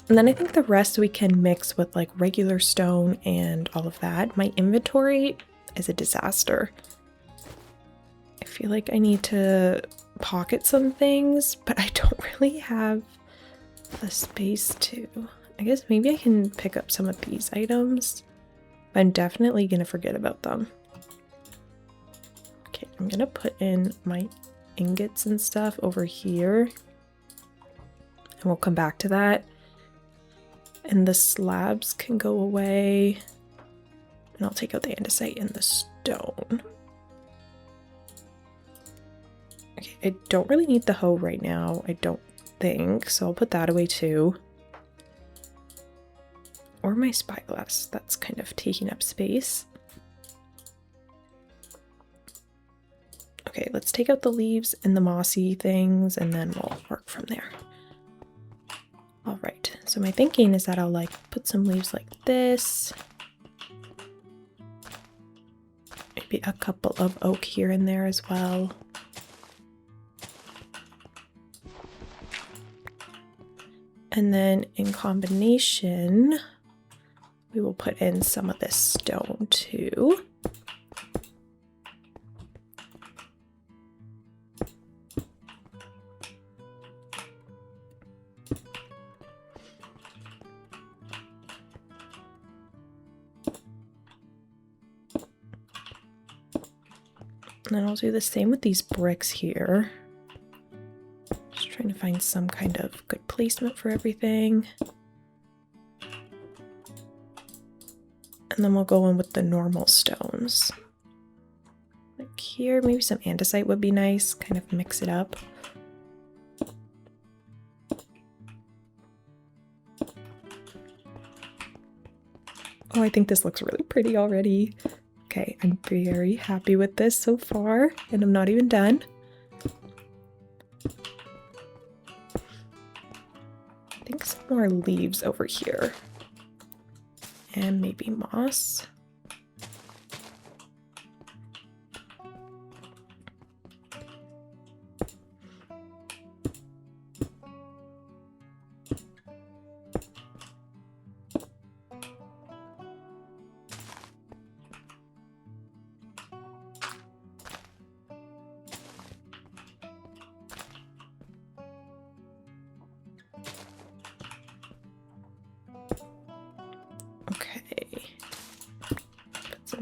And then I think the rest we can mix with like regular stone and all of that. My inventory is a disaster. I feel like I need to pocket some things, but I don't really have the space to. I guess maybe I can pick up some of these items, but I'm definitely going to forget about them. Okay, I'm gonna put in my ingots and stuff over here, and we'll come back to that. And the slabs can go away, and I'll take out the andesite and the stone. Okay, I don't really need the hoe right now, I don't think, so I'll put that away too. Or my spyglass, that's kind of taking up space. Okay, let's take out the leaves and the mossy things, and then we'll work from there. All right, so my thinking is that I'll like put some leaves like this. Maybe a couple of oak here and there as well. And then in combination, we will put in some of this stone too. And then I'll do the same with these bricks here. Just trying to find some kind of good placement for everything. And then we'll go in with the normal stones. Like here, maybe some andesite would be nice, kind of mix it up. I think this looks really pretty already. Okay, I'm very happy with this so far, and I'm not even done. I think some more leaves over here. And maybe moss.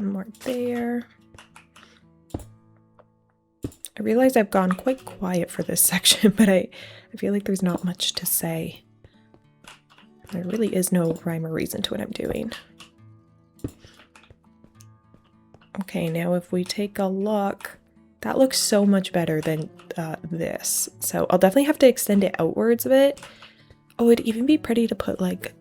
More there. I realize I've gone quite quiet for this section, but I feel like there's not much to say. There really is no rhyme or reason to what I'm doing. Okay, now if we take a look, that looks so much better than this. So I'll definitely have to extend it outwards a bit. Oh, it'd even be pretty to put like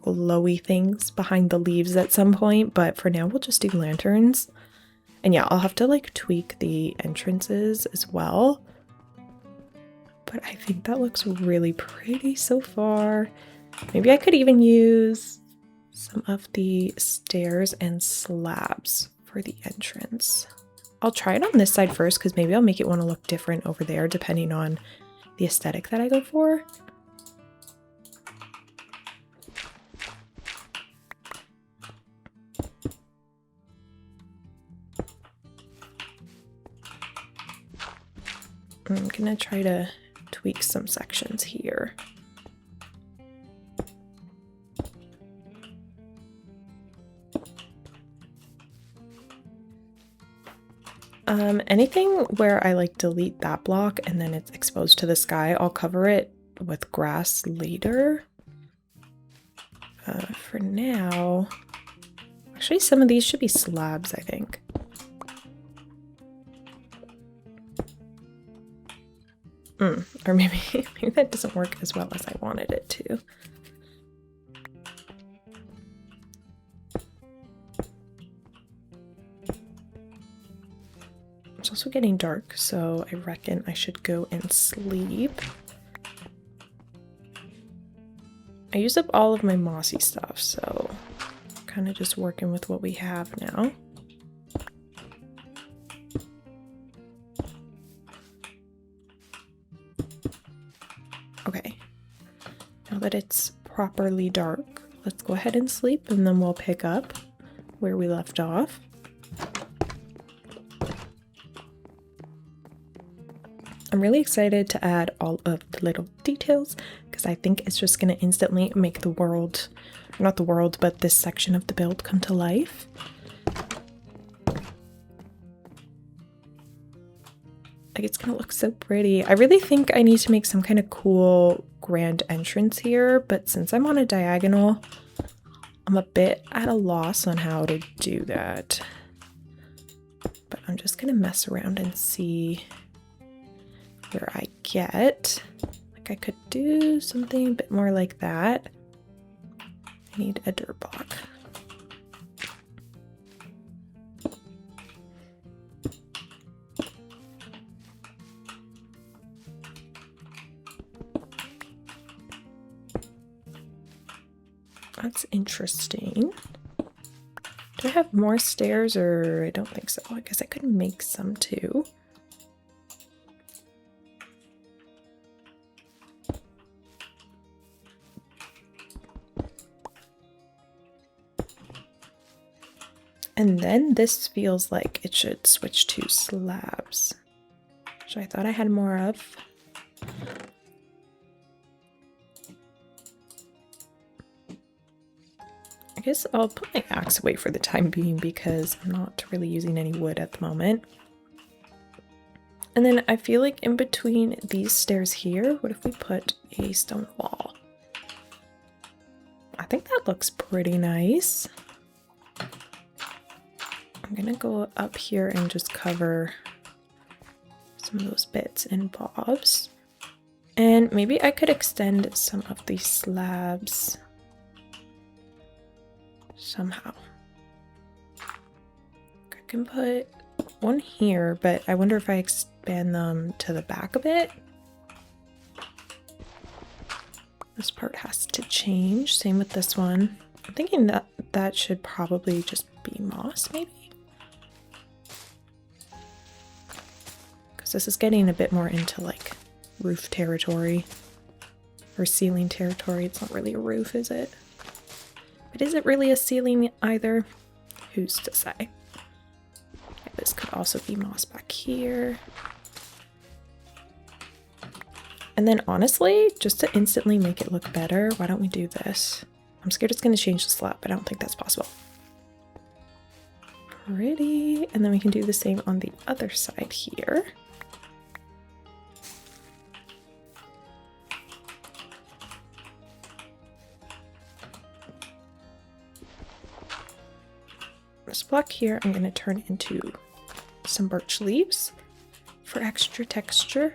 glowy things behind the leaves at some point, but for now we'll just do lanterns. And yeah, I'll have to like tweak the entrances as well. But I think that looks really pretty so far. Maybe I could even use some of the stairs and slabs for the entrance. I'll try it on this side first because maybe I'll make it want to look different over there depending on the aesthetic that I go for. I'm gonna try to tweak some sections here. Anything where I like delete that block and then it's exposed to the sky, I'll cover it with grass later. For now, actually some of these should be slabs, I think. Or maybe that doesn't work as well as I wanted it to. It's also getting dark, so I reckon I should go and sleep. I used up all of my mossy stuff, so I'm kind of just working with what we have now. Okay, now that it's properly dark, let's go ahead and sleep and then we'll pick up where we left off. I'm really excited to add all of the little details because I think it's just going to instantly make the world, not the world, but this section of the build come to life. Like, it's going to look so pretty. I really think I need to make some kind of cool grand entrance here, but since I'm on a diagonal, I'm a bit at a loss on how to do that. But I'm just going to mess around and see where I get. Like, I could do something a bit more like that. I need a dirt block. That's interesting. Do I have more stairs, or I don't think so? I guess I could make some too. And then this feels like it should switch to slabs, which I thought I had more of. I guess I'll put my axe away for the time being because I'm not really using any wood at the moment. And then I feel like in between these stairs here, what if we put a stone wall? I think that looks pretty nice. I'm gonna go up here and just cover some of those bits and bobs. And maybe I could extend some of these slabs somehow. I can put one here, but I wonder if I expand them to the back a bit. This part has to change. Same with this one. I'm thinking that that should probably just be moss, maybe? Because this is getting a bit more into like roof territory or ceiling territory. It's not really a roof, is it? But is it really a ceiling either? Who's to say? Okay, this could also be moss back here. And then honestly, just to instantly make it look better, why don't we do this? I'm scared it's going to change the slab, but I don't think that's possible. Pretty. And then we can do the same on the other side here. This block here, I'm going to turn into some birch leaves for extra texture.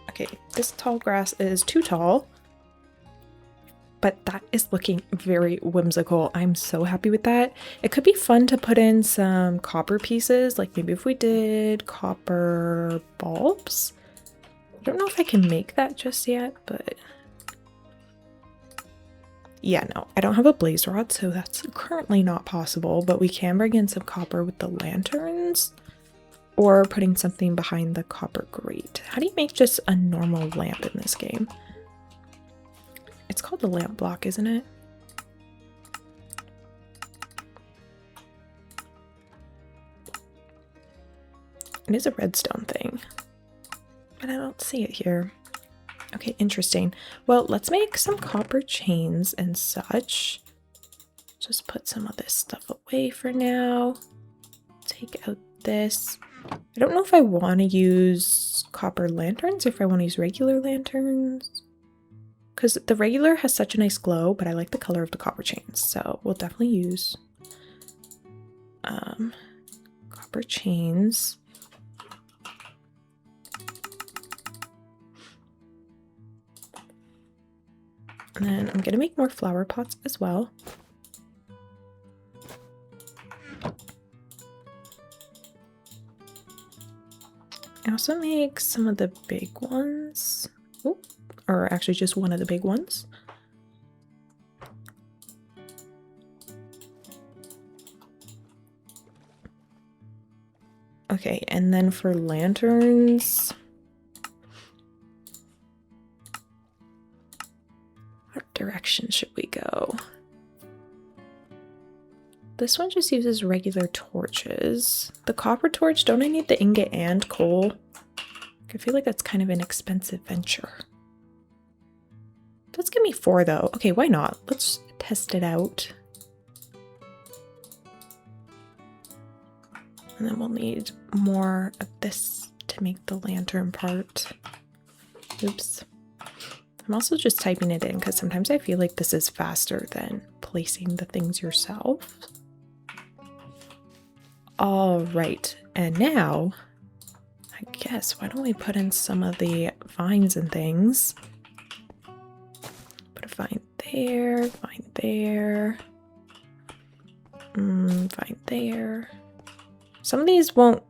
Okay, this tall grass is too tall, but that is looking very whimsical. I'm so happy with that. It could be fun to put in some copper pieces, like maybe if we did copper bulbs. I don't know if I can make that just yet, but yeah, no, I don't have a blaze rod, so that's currently not possible, but we can bring in some copper with the lanterns. Or putting something behind the copper grate. How do you make just a normal lamp in this game? It's called the lamp block, isn't it? It is a redstone thing, but I don't see it here. Okay, interesting. Well, let's make some copper chains and such. Just put some of this stuff away for now. Take out this. I don't know if I want to use copper lanterns or if I want to use regular lanterns. Because the regular has such a nice glow, but I like the color of the copper chains. So we'll definitely use copper chains. And then I'm going to make more flower pots as well. I also make some of the big ones. Ooh, or actually just one of the big ones. Okay, and then for lanterns, what direction should we go? This one just uses regular torches. The copper torch, don't I need the ingot and coal? I feel like that's kind of an expensive venture. Let's give me 4 though. Okay, why not? Let's test it out. And then we'll need more of this to make the lantern part. Oops. I'm also just typing it in because sometimes I feel like this is faster than placing the things yourself. All right, and now, I guess, why don't we put in some of the vines and things? Put a vine there, vine there, vine there. Some of these won't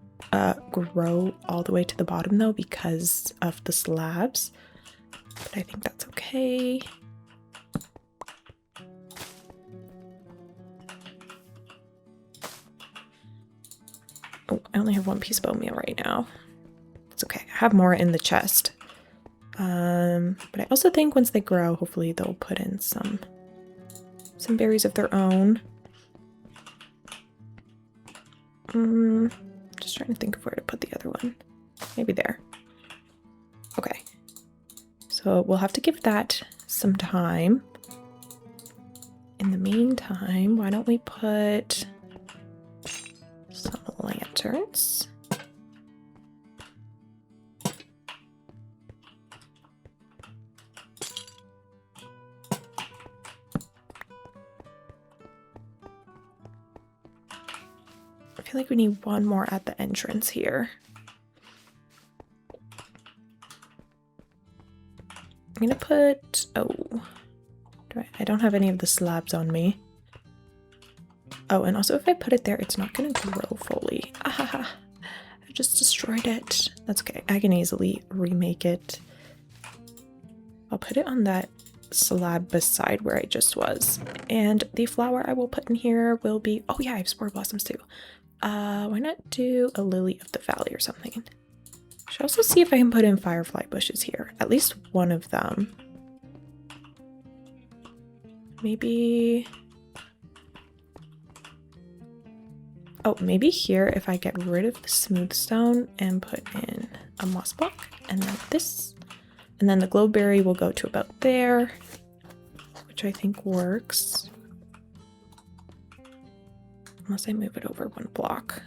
grow all the way to the bottom though because of the slabs, but I think that's okay. Oh, I only have 1 piece of bone meal right now. It's okay. I have more in the chest. But I also think once they grow, hopefully they'll put in some berries of their own. Just trying to think of where to put the other one. Maybe there. Okay. So we'll have to give that some time. In the meantime, why don't we put some lanterns? I feel like we need one more at the entrance here. I'm gonna put, oh, I don't have any of the slabs on me. Oh, and also if I put it there, it's not gonna grow fully. Ahaha, I just destroyed it. That's okay, I can easily remake it. I'll put it on that slab beside where I just was. And the flower I will put in here will be, oh yeah, I have spore blossoms too. Why not do a lily of the valley or something? Should also see if I can put in firefly bushes here. At least one of them. Maybe... oh, maybe here if I get rid of the smooth stone and put in a moss block and then this. And then the glowberry will go to about there, which I think works. Unless I move it over one block.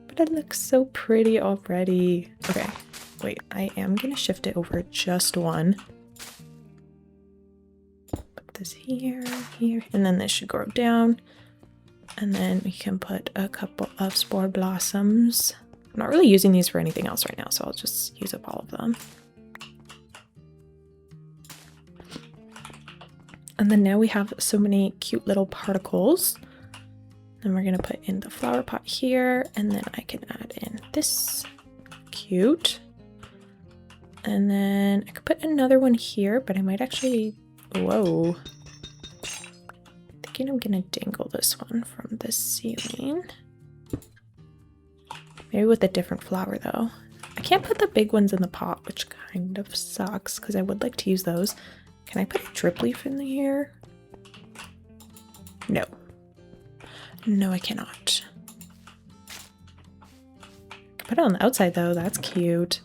But it looks so pretty already. Okay, wait, I am gonna shift it over just one. Put this here, here, and then this should grow down. And then we can put a couple of spore blossoms. I'm not really using these for anything else right now, so I'll just use up all of them. And then now we have so many cute little particles. Then we're gonna put in the flower pot here, and then I can add in this. Cute. And then I could put another one here, but I might actually, whoa. Thinking I'm gonna dangle this one from the ceiling. Maybe with a different flower though. I can't put the big ones in the pot, which kind of sucks because I would like to use those. Can I put a drip leaf in here? No. No, I cannot. I can put it on the outside though, that's cute.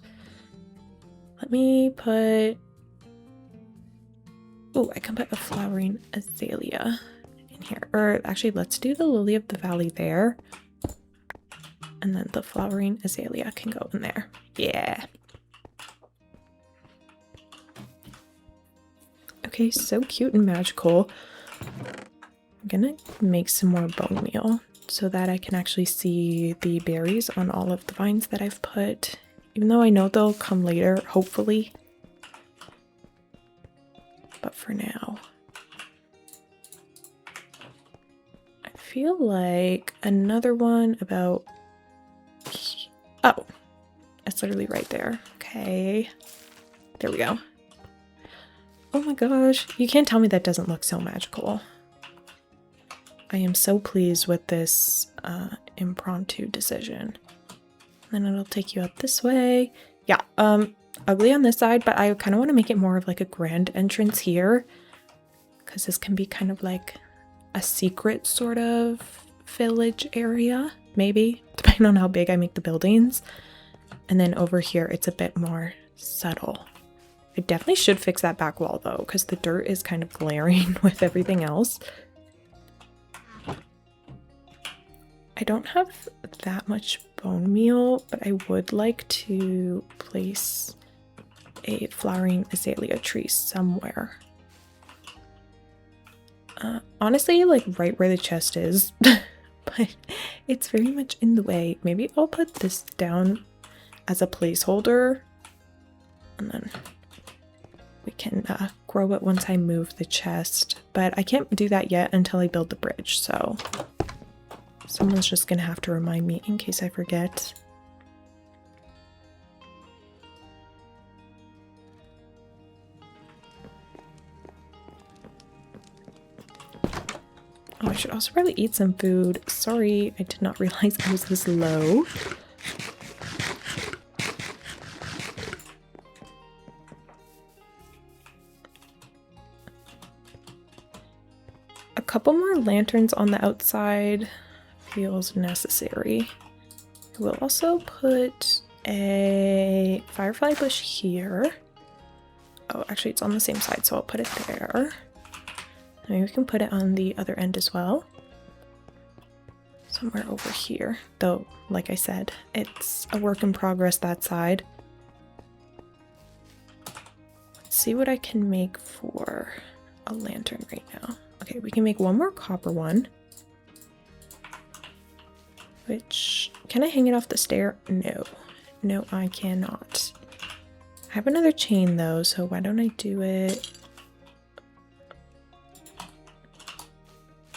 Let me put... oh, I can put a flowering azalea in here. Or actually, let's do the lily of the valley there. And then the flowering azalea can go in there. Yeah. Okay, so cute and magical. I'm gonna make some more bone meal so that I can actually see the berries on all of the vines that I've put. Even though I know they'll come later, hopefully. But for now, I feel like another one about... oh, it's literally right there. Okay, there we go. Oh my gosh, you can't tell me that doesn't look so magical. I am so pleased with this impromptu decision. And then it'll take you up this way. Yeah, ugly on this side, but I kind of want to make it more of like a grand entrance here. Because this can be kind of like a secret sort of village area, maybe, depending on how big I make the buildings. And then over here, it's a bit more subtle. I definitely should fix that back wall though, because the dirt is kind of glaring with everything else. I don't have that much bone meal, but I would like to place a flowering azalea tree somewhere. Honestly, like right where the chest is, but it's very much in the way. Maybe I'll put this down as a placeholder, and then we can grow it once I move the chest. But I can't do that yet until I build the bridge, so someone's just gonna have to remind me in case I forget. Oh, I should also probably eat some food. Sorry, I did not realize I was this low. A couple more lanterns on the outside feels necessary. We'll also put a firefly bush here. Oh, actually it's on the same side, so I'll put it there. Maybe we can put it on the other end as well. Somewhere over here. Though, like I said, it's a work in progress that side. Let's see what I can make for a lantern right now. Okay, we can make one more copper one. which, can I hang it off the stair? No. No, I cannot. I have another chain though, so why don't I do it?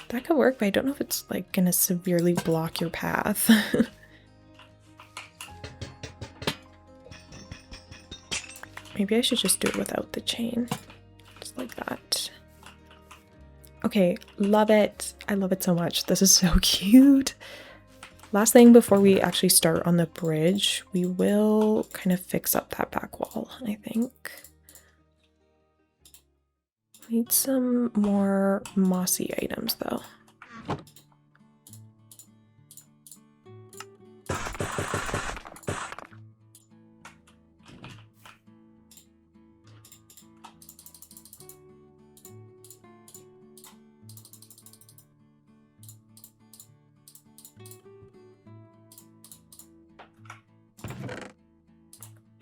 That could work, but I don't know if it's like gonna severely block your path. Maybe I should just do it without the chain. Just like that. Okay, love it. I love it so much. This is so cute. Last thing before we actually start on the bridge, we will kind of fix up that back wall, I think. Need some more mossy items though.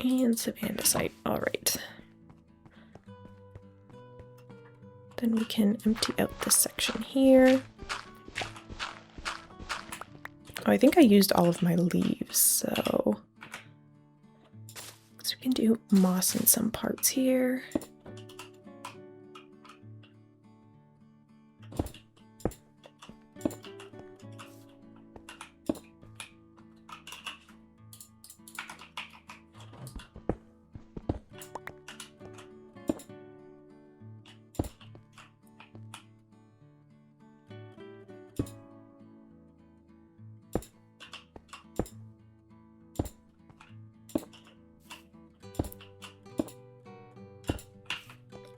And some andesite. All right. Then we can empty out this section here. Oh, I think I used all of my leaves, so we can do moss in some parts here.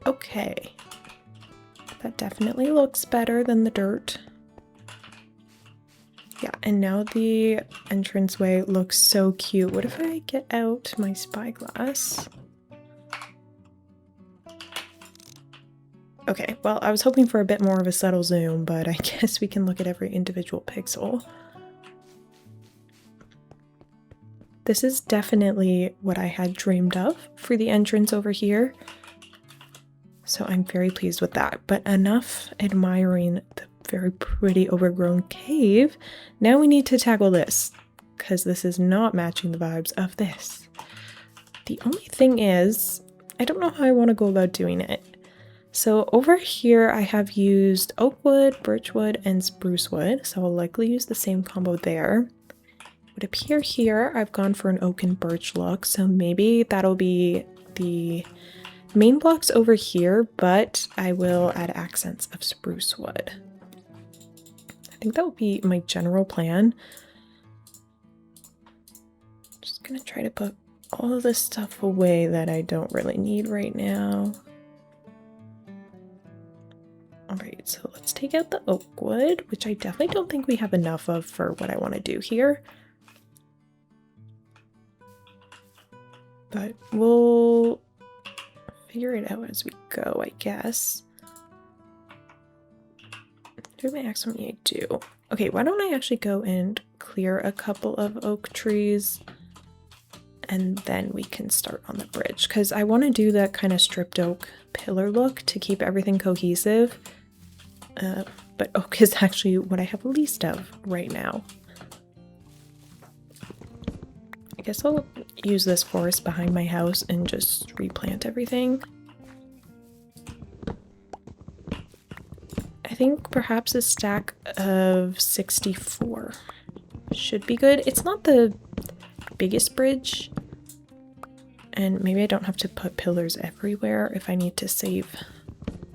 Okay, that definitely looks better than the dirt. Yeah, and now the entranceway looks so cute. What if I get out my spyglass? Okay, well, I was hoping for a bit more of a subtle zoom, but I guess we can look at every individual pixel. This is definitely what I had dreamed of for the entrance over here. So I'm very pleased with that, but enough admiring the very pretty overgrown cave. Now we need to tackle this, because this is not matching the vibes of this. The only thing is, I don't know how I want to go about doing it. So over here I have used oak wood, birch wood, and spruce wood, so I'll likely use the same combo there. But up here I've gone for an oak and birch look, so maybe that'll be the main blocks over here, but I will add accents of spruce wood. I think that would be my general plan. Just gonna try to put all of this stuff away that I don't really need right now. Alright, so let's take out the oak wood, which I definitely don't think we have enough of for what I want to do here. But we'll figure it out as we go, I guess. Do my maximum I do. Okay, why don't I actually go and clear a couple of oak trees and then we can start on the bridge, because I want to do that kind of stripped oak pillar look to keep everything cohesive. But oak is actually what I have least of right now. I guess I'll use this forest behind my house and just replant everything. I think perhaps a stack of 64 should be good. It's not the biggest bridge, and maybe I don't have to put pillars everywhere if I need to save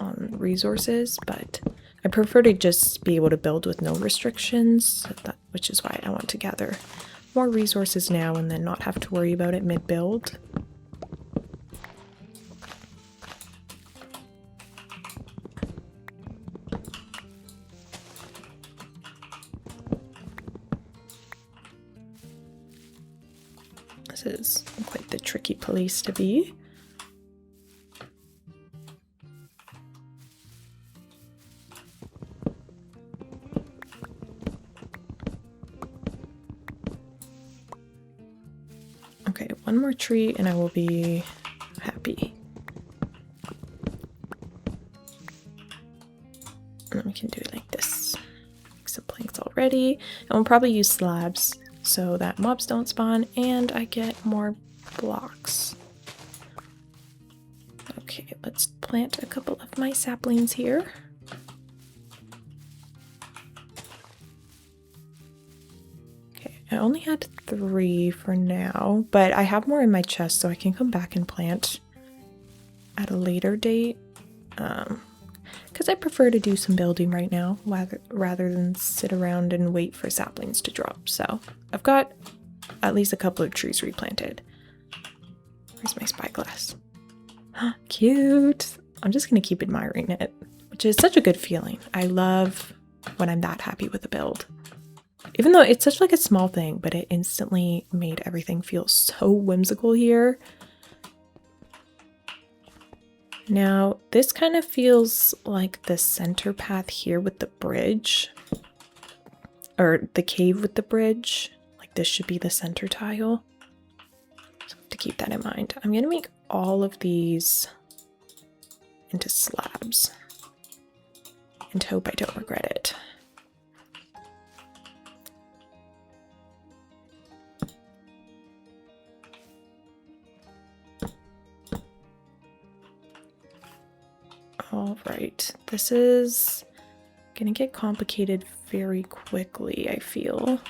on resources, but I prefer to just be able to build with no restrictions, which is why I want to gather more resources now and then not have to worry about it mid-build. This is quite the tricky place to be. Okay, one more tree and I will be happy. And then we can do it like this. Make some planks all ready. And we'll probably use slabs so that mobs don't spawn and I get more blocks. Okay, let's plant a couple of my saplings here. Okay, I only had 3 for now, but I have more in my chest so I can come back and plant at a later date. Because I prefer to do some building right now rather than sit around and wait for saplings to drop. So I've got at least a couple of trees replanted. Where's my spyglass? Cute! I'm just going to keep admiring it, which is such a good feeling. I love when I'm that happy with a build. Even though it's such like a small thing, but it instantly made everything feel so whimsical here. Now, this kind of feels like the center path here with the bridge, or the cave with the bridge. Like this should be the center tile. So I have to keep that in mind. I'm going to make all of these into slabs and hope I don't regret it. All right, this is gonna get complicated very quickly, I feel.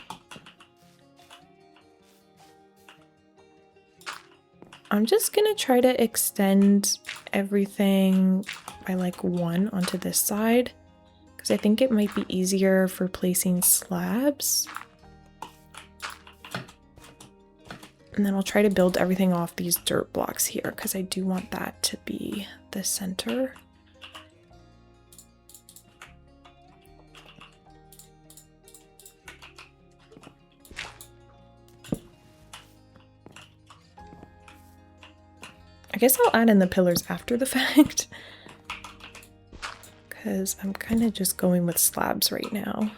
I'm just gonna try to extend everything by like 1 onto this side, because I think it might be easier for placing slabs. And then I'll try to build everything off these dirt blocks here, because I do want that to be the center. I guess I'll add in the pillars after the fact, because I'm kind of just going with slabs right now.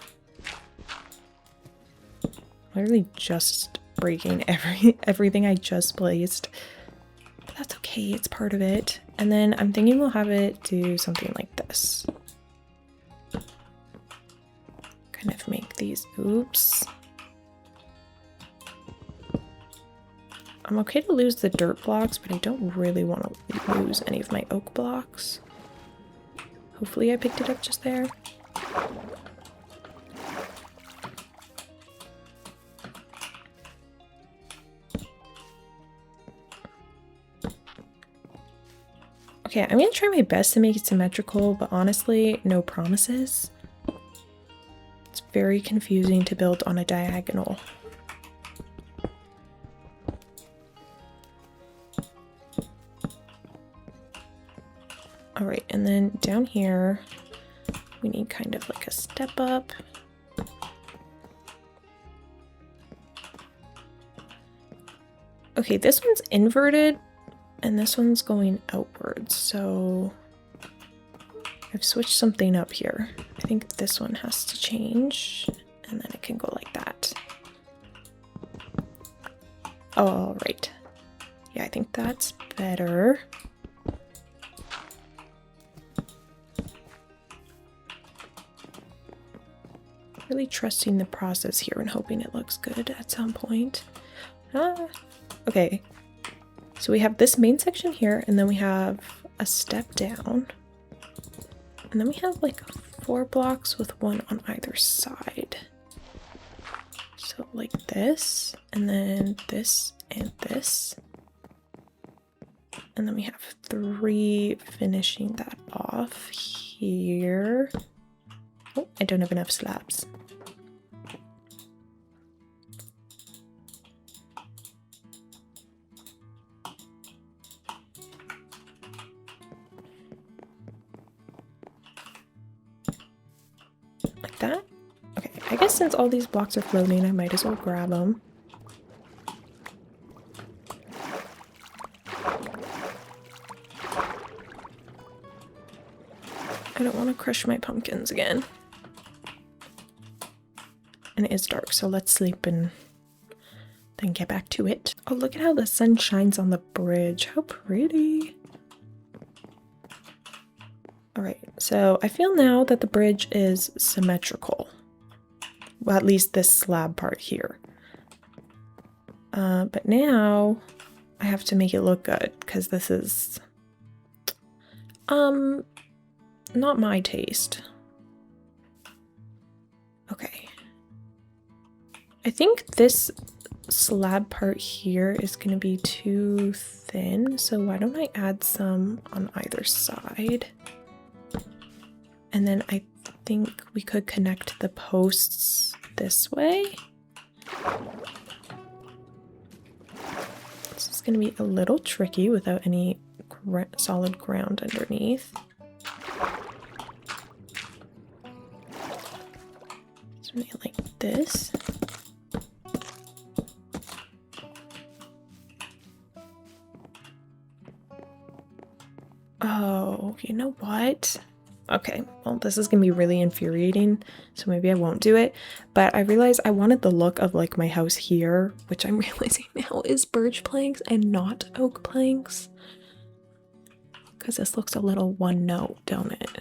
Literally just breaking everything I just placed. But that's okay, it's part of it. And then I'm thinking we'll have it do something like this. Kind of make these, oops. I'm okay to lose the dirt blocks, but I don't really want to lose any of my oak blocks. Hopefully I picked it up just there. Okay, I'm gonna try my best to make it symmetrical, but honestly, no promises. It's very confusing to build on a diagonal. All right, and then down here, we need kind of like a step up. Okay, this one's inverted and this one's going outwards, so I've switched something up here. I think this one has to change and then it can go like that. Oh, all right. Yeah, I think that's better. Really trusting the process here and hoping it looks good at some point. Okay, so we have this main section here, and then we have a step down, and then we have like 4 blocks with 1 on either side. So like this, and then this and this, and then we have 3 finishing that off here. Oh, I don't have enough slabs. Like that? Okay, I guess since all these blocks are floating, I might as well grab them. I don't want to crush my pumpkins again. And it is dark, so let's sleep and then get back to it. Oh, look at how the sun shines on the bridge. How pretty. All right, so I feel now that the bridge is symmetrical, Well, at least this slab part here. But now I have to make it look good because this is not my taste. Okay. I think this slab part here is going to be too thin, so why don't I add some on either side? And then I think we could connect the posts this way. This is going to be a little tricky without any solid ground underneath. So maybe like this. Oh, you know what? Okay, well, this is gonna be really infuriating, so maybe I won't do it. But I realized I wanted the look of like my house here, which I'm realizing now is birch planks and not oak planks. Because this looks a little one note, don't it?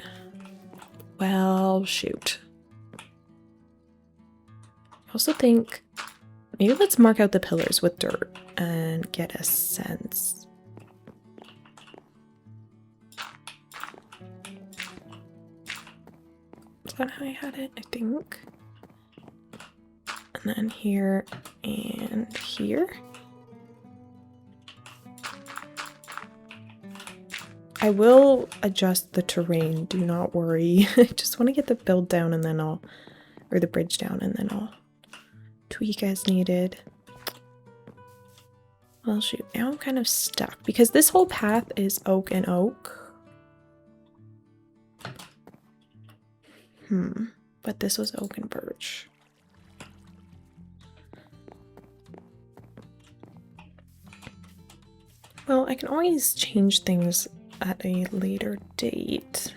Well, shoot. I also think maybe let's mark out the pillars with dirt and get a sense. Is that how I had it? I think. And then here and here. I will adjust the terrain, do not worry. I just want to get the build down and then or the bridge down, and then I'll tweak as needed. Well, shoot, now I'm kind of stuck because this whole path is oak and oak. But this was oak and birch. Well, I can always change things at a later date.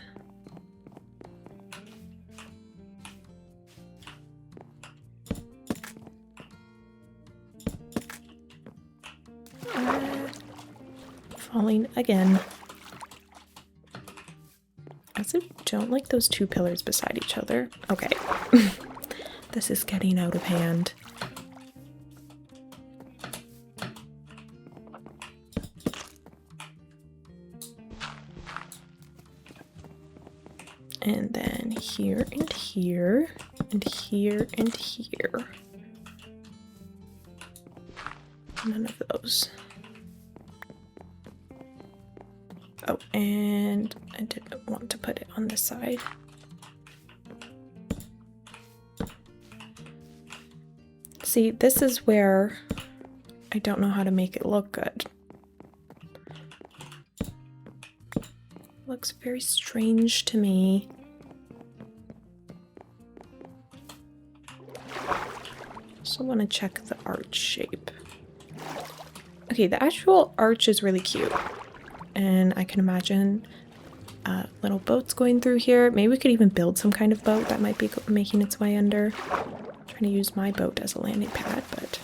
Falling again. I also don't like those two pillars beside each other. Okay. This is getting out of hand. And then here and here and here and here. None of those. Oh, and I didn't want to put it on this side. See, this is where I don't know how to make it look good. Looks very strange to me. Also want to check the arch shape. Okay, the actual arch is really cute. And I can imagine little boats going through here. Maybe we could even build some kind of boat that might be making its way under. I'm trying to use my boat as a landing pad, but...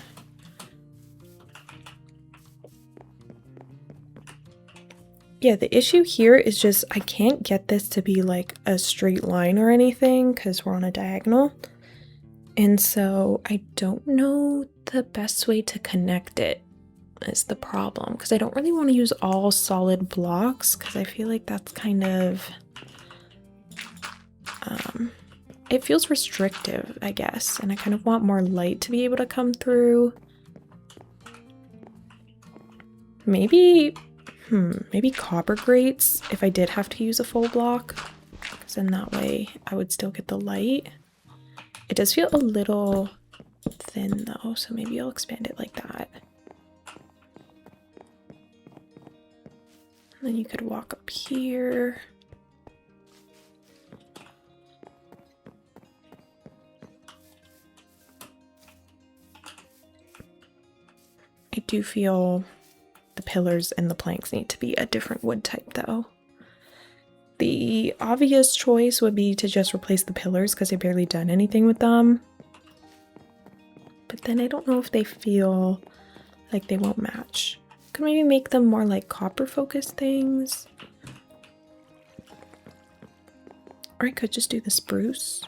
yeah, the issue here is just I can't get this to be like a straight line or anything because we're on a diagonal. And so I don't know the best way to connect it is the problem, because I don't really want to use all solid blocks because I feel like that's kind of it feels restrictive, I guess, and I kind of want more light to be able to come through. Maybe copper grates if I did have to use a full block, because in that way I would still get the light. It does feel a little thin though, so maybe I'll expand it like that. And then you could walk up here. I do feel the pillars and the planks need to be a different wood type though. The obvious choice would be to just replace the pillars because I've barely done anything with them. But then I don't know if they feel like they won't match. Could maybe make them more like copper focused things. Or I could just do the spruce.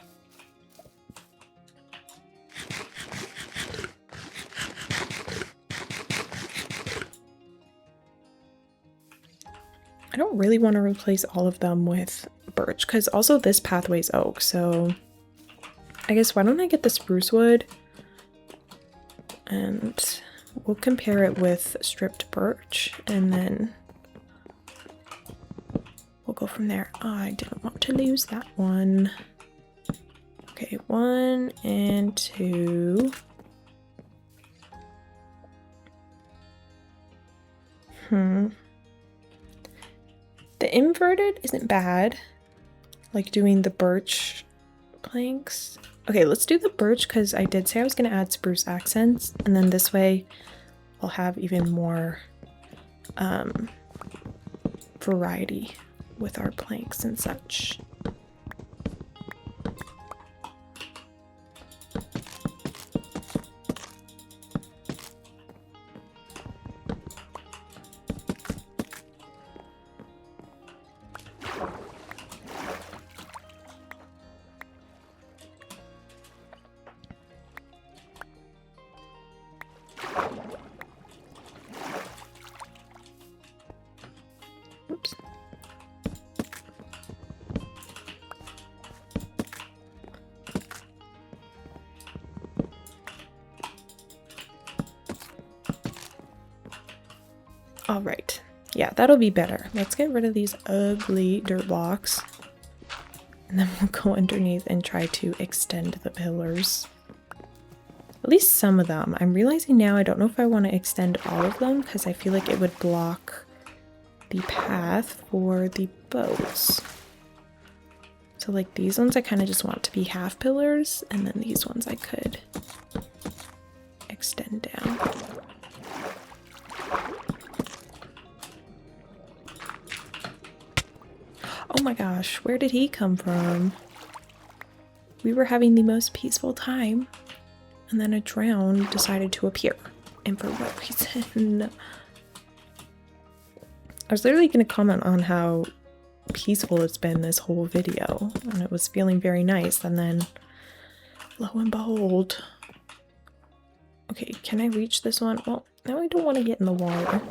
really want to replace all of them with birch, because also this pathway is oak, so I guess why don't I get the spruce wood and we'll compare it with stripped birch and then we'll go from there. Oh, I didn't want to lose that one. Okay, 1 and 2. The inverted isn't bad, like doing the birch planks. Okay, let's do the birch because I did say I was going to add spruce accents, and then this way I'll have even more variety with our planks and such. Oops. All right. Yeah, that'll be better. Let's get rid of these ugly dirt blocks. And then we'll go underneath and try to extend the pillars. At least some of them. I'm realizing now I don't know if I want to extend all of them because I feel like it would block the path for the boats. So like these ones I kind of just want to be half pillars, and then these ones I could extend down. Oh my gosh, where did he come from? We were having the most peaceful time, and then a drown decided to appear. And for what reason? I was literally going to comment on how peaceful it's been this whole video, and it was feeling very nice, and then lo and behold. Okay, can I reach this one? Well, now I don't want to get in the water.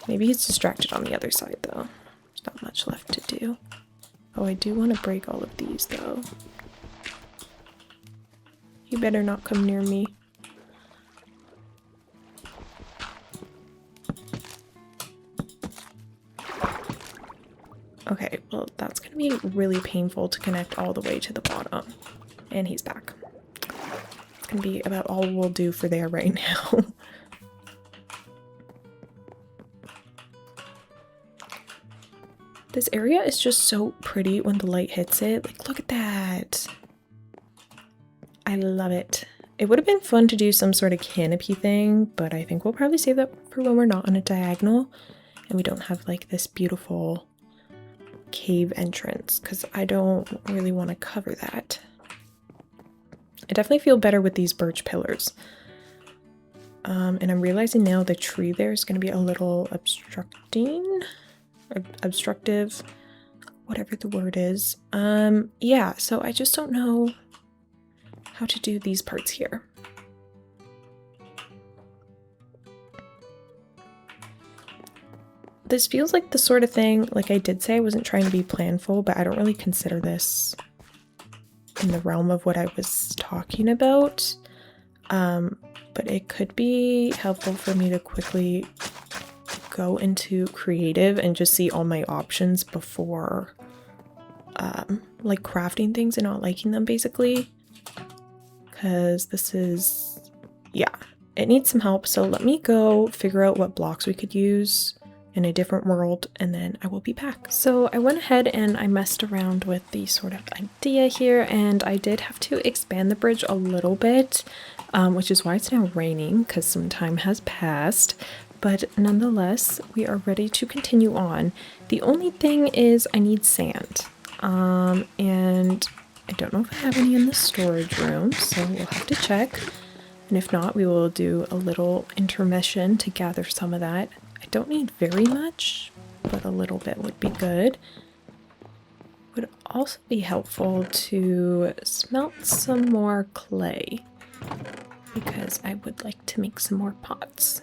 Maybe he's distracted on the other side though. There's not much left to do. Oh, I do want to break all of these though. You better not come near me. Okay, well, that's going to be really painful to connect all the way to the bottom. And he's back. It's going to be about all we'll do for there right now. This area is just so pretty when the light hits it. Like, look at that. I love it. It would have been fun to do some sort of canopy thing, but I think we'll probably save that for when we're not on a diagonal and we don't have like this beautiful cave entrance, because I don't really want to cover that. I definitely feel better with these birch pillars. And I'm realizing now the tree there is going to be a little obstructive, whatever the word is. Yeah, so I just don't know how to do these parts here. This feels like the sort of thing, like I did say I wasn't trying to be planful, but I don't really consider this in the realm of what I was talking about. But it could be helpful for me to quickly go into creative and just see all my options before like crafting things and not liking them, basically. Because this is, yeah, it needs some help. So let me go figure out what blocks we could use in a different world, and then I will be back. So I went ahead and I messed around with the sort of idea here, and I did have to expand the bridge a little bit, which is why it's now raining, because some time has passed. But nonetheless, we are ready to continue on. The only thing is I need sand, and I don't know if I have any in the storage room, so we'll have to check. And if not, we will do a little intermission to gather some of that. I don't need very much, but a little bit would be good. Would also be helpful to smelt some more clay, because I would like to make some more pots.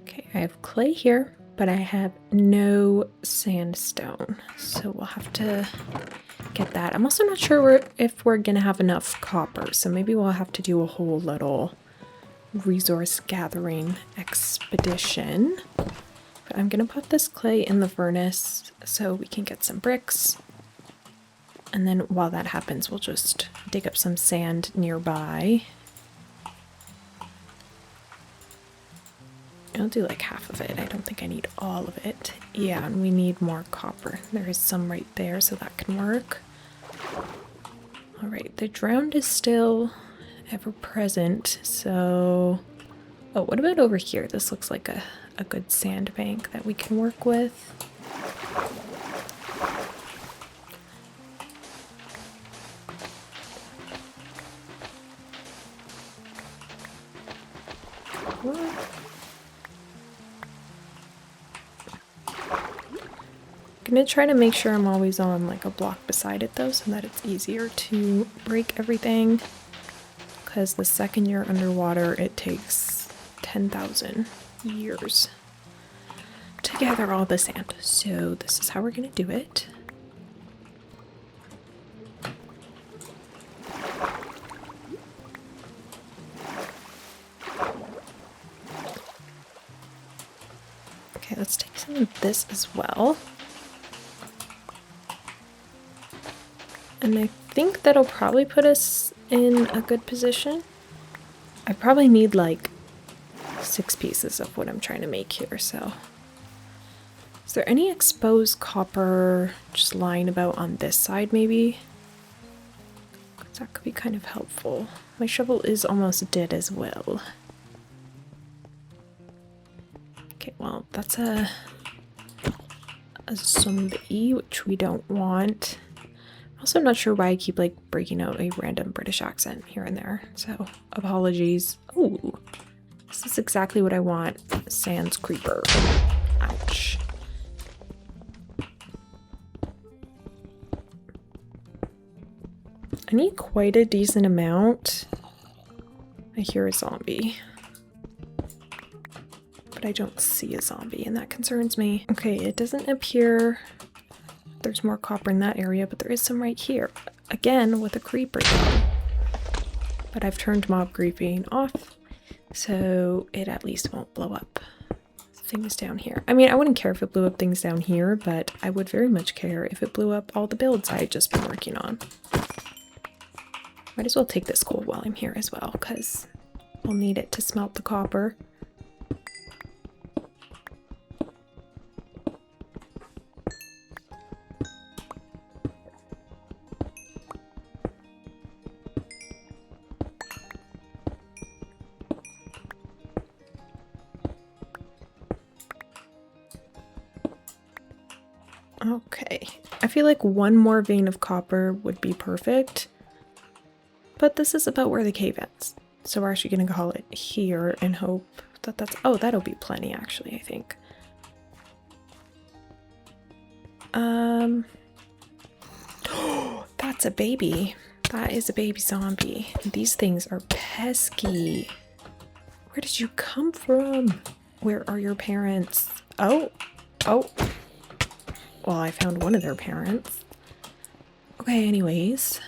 Okay, I have clay here, but I have no sandstone, so we'll have to get that. I'm also not sure if we're gonna have enough copper, so maybe we'll have to do a whole little resource gathering expedition. But I'm gonna put this clay in the furnace so we can get some bricks. And then while that happens, we'll just dig up some sand nearby. I'll do like half of it. I don't think I need all of it. Yeah, and we need more copper. There is some right there, so that can work. All right, the drowned is still ever present, so... Oh, what about over here? This looks like a good sandbank that we can work with. I'm gonna try to make sure I'm always on like a block beside it though, so that it's easier to break everything. Because the second you're underwater, it takes 10,000 years to gather all the sand. So this is how we're gonna do it. Okay, let's take some of this as well. And I think that'll probably put us in a good position. I probably need like 6 pieces of what I'm trying to make here, so. Is there any exposed copper just lying about on this side maybe? That could be kind of helpful. My shovel is almost dead as well. Okay, well, that's a zombie, which we don't want. Also not sure why I keep like breaking out a random British accent here and there, so apologies. Ooh, this is exactly what I want. Sans creeper. Ouch. I need quite a decent amount. I hear a zombie, but I don't see a zombie, and that concerns me. Okay, it doesn't appear there's more copper in that area, but there is some right here. Again, with a creeper though. But I've turned mob griefing off, so it at least won't blow up things down here. I mean, I wouldn't care if it blew up things down here, but I would very much care if it blew up all the builds I had just been working on. Might as well take this coal while I'm here as well, because we'll need it to smelt the copper. Okay, I feel like one more vein of copper would be perfect, but this is about where the cave ends, so we're actually going to call it here and hope that that's... Oh, that'll be plenty actually, I think. That's a baby. That is a baby zombie. These things are pesky. Where did you come from? Where are your parents? Oh. Well, I found one of their parents. Okay, anyways.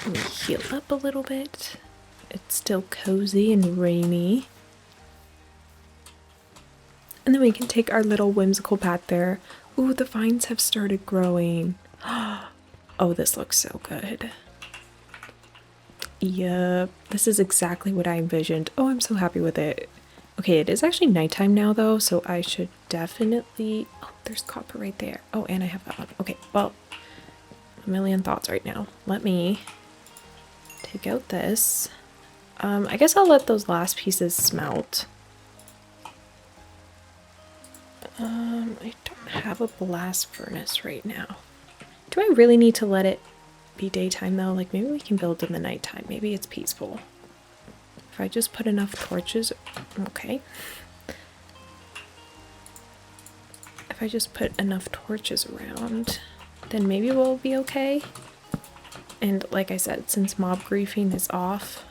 Let me heal up a little bit. It's still cozy and rainy. And then we can take our little whimsical path there. Ooh, the vines have started growing. Oh, this looks so good. Yep, this is exactly what I envisioned. Oh, I'm so happy with it. Okay, it is actually nighttime now though, so I should definitely... Oh, there's copper right there. Oh, and I have that one. Okay, well, a million thoughts right now. Let me take out this. I guess I'll let those last pieces smelt. I don't have a blast furnace right now. Do I really need to let it be daytime though? Like maybe we can build in the nighttime. Maybe it's peaceful. If I just put enough torches, okay. If I just put enough torches around, then maybe we'll be okay. And like I said, since mob griefing is off,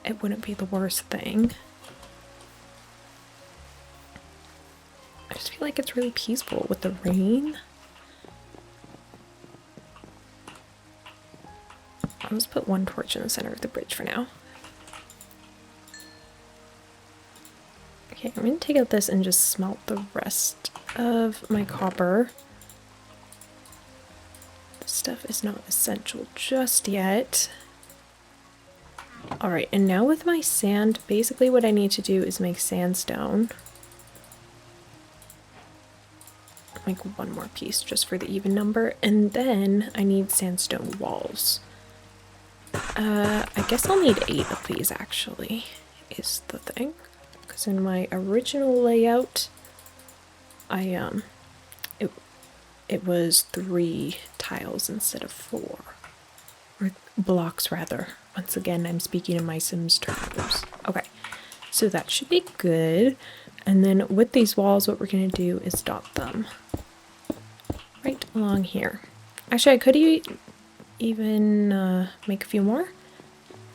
it wouldn't be the worst thing. I just feel like it's really peaceful with the rain. I'll just put one torch in the center of the bridge for now. Okay, I'm going to take out this and just smelt the rest of my copper. This stuff is not essential just yet. Alright, and now with my sand, basically what I need to do is make sandstone. Make one more piece just for the even number, and then I need sandstone walls. I guess I'll need 8 of these actually, is the thing. Because in my original layout, it was 3 tiles instead of 4. Or blocks rather. Once again, I'm speaking in my Sims terms. Okay, so that should be good. And then with these walls, what we're going to do is dot them right along here. Actually, I could even make a few more,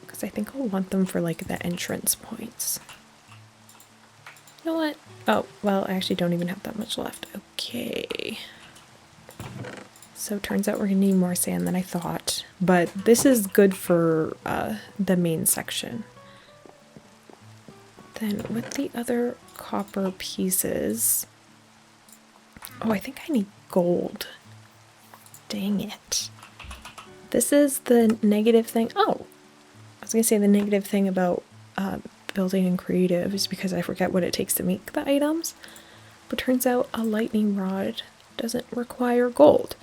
because I think I'll want them for like the entrance points. You know what? Oh, well, I actually don't even have that much left. Okay. So it turns out we're going to need more sand than I thought, but this is good for the main section. Then with the other copper pieces, oh, I think I need gold. Dang it. This is the negative thing. Oh, I was going to say the negative thing about building in creative is because I forget what it takes to make the items, but turns out a lightning rod doesn't require gold.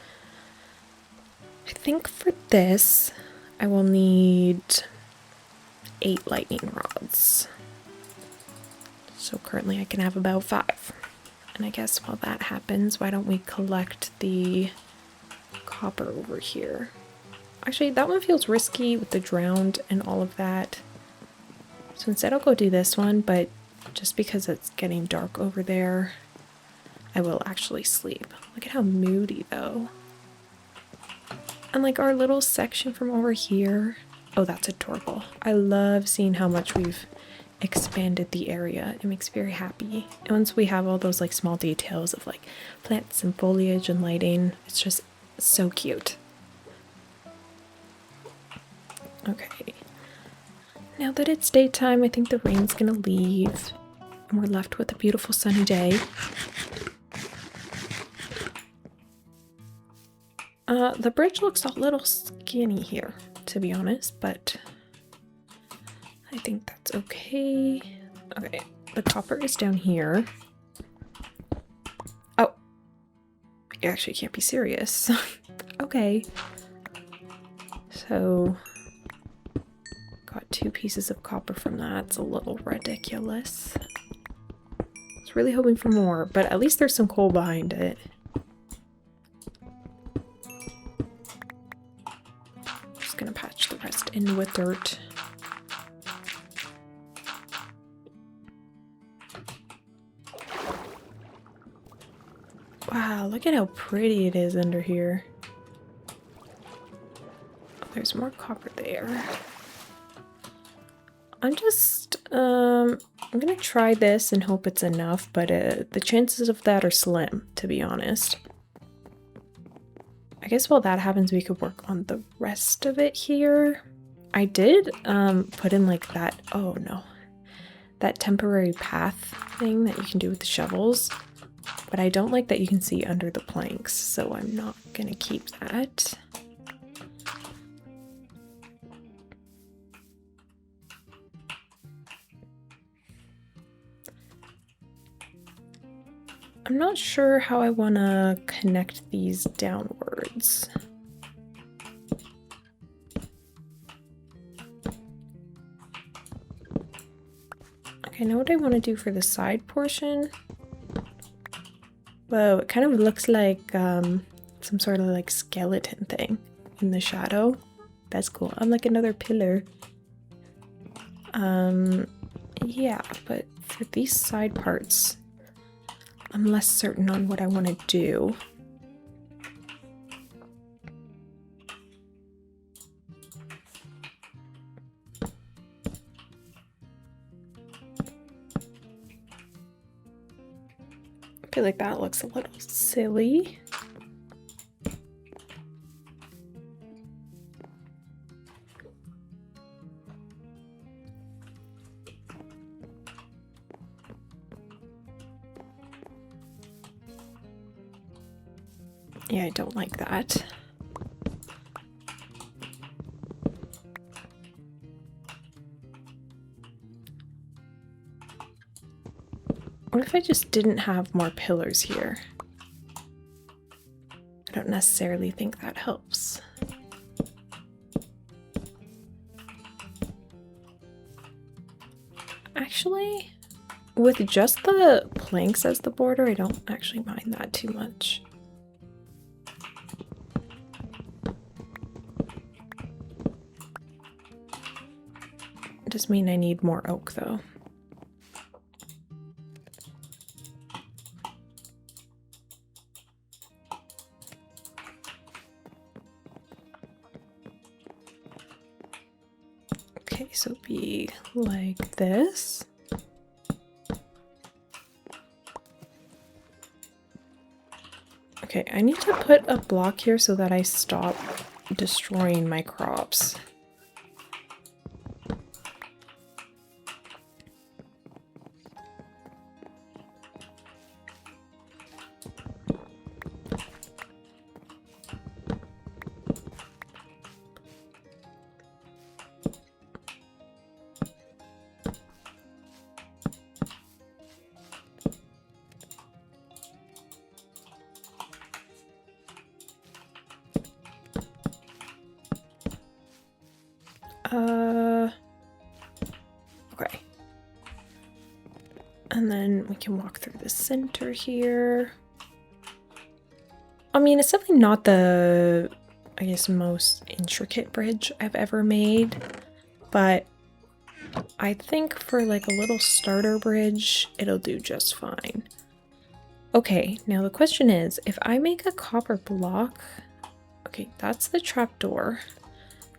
I think for this, I will need 8 lightning rods. So currently I can have about 5. And I guess while that happens, why don't we collect the copper over here? Actually, that one feels risky with the drowned and all of that. So instead I'll go do this one, but just because it's getting dark over there, I will actually sleep. Look at how moody though. And like our little section from over here. Oh, that's adorable. I love seeing how much we've expanded the area. It makes me very happy. And once we have all those like small details of like plants and foliage and lighting, it's just so cute. Okay. Now that it's daytime, I think the rain's gonna leave and we're left with a beautiful sunny day. The bridge looks a little skinny here, to be honest, but I think that's okay. Okay, the copper is down here. Oh, you actually can't be serious. Okay. So, got 2 pieces of copper from that. It's a little ridiculous. I was really hoping for more, but at least there's some coal behind it. Just gonna patch the rest in with dirt. Wow, look at how pretty it is under here. Oh, there's more copper there. I'm gonna try this and hope it's enough, but the chances of that are slim, to be honest. I guess while that happens, we could work on the rest of it here. I did put in like that, oh no, that temporary path thing that you can do with the shovels, but I don't like that you can see under the planks, so I'm not gonna keep that. I'm not sure how I want to connect these downwards. Okay, I know what I want to do for the side portion. Whoa, it kind of looks like some sort of like skeleton thing in the shadow. That's cool. I'm like another pillar. Yeah, but for these side parts, I'm less certain on what I want to do. feel like that looks a little silly. Yeah, I don't like that. What if I just didn't have more pillars here? I don't necessarily think that helps. Actually, with just the planks as the border, I don't actually mind that too much. It does mean I need more oak though. Okay, so it'd be like this. Okay, I need to put a block here so that I stop destroying my crops. Okay. And then we can walk through the center here. I mean, it's definitely not the, I guess, most intricate bridge I've ever made, but I think for like a little starter bridge, it'll do just fine. Okay, now the question is, if I make a copper block, okay, that's the trapdoor.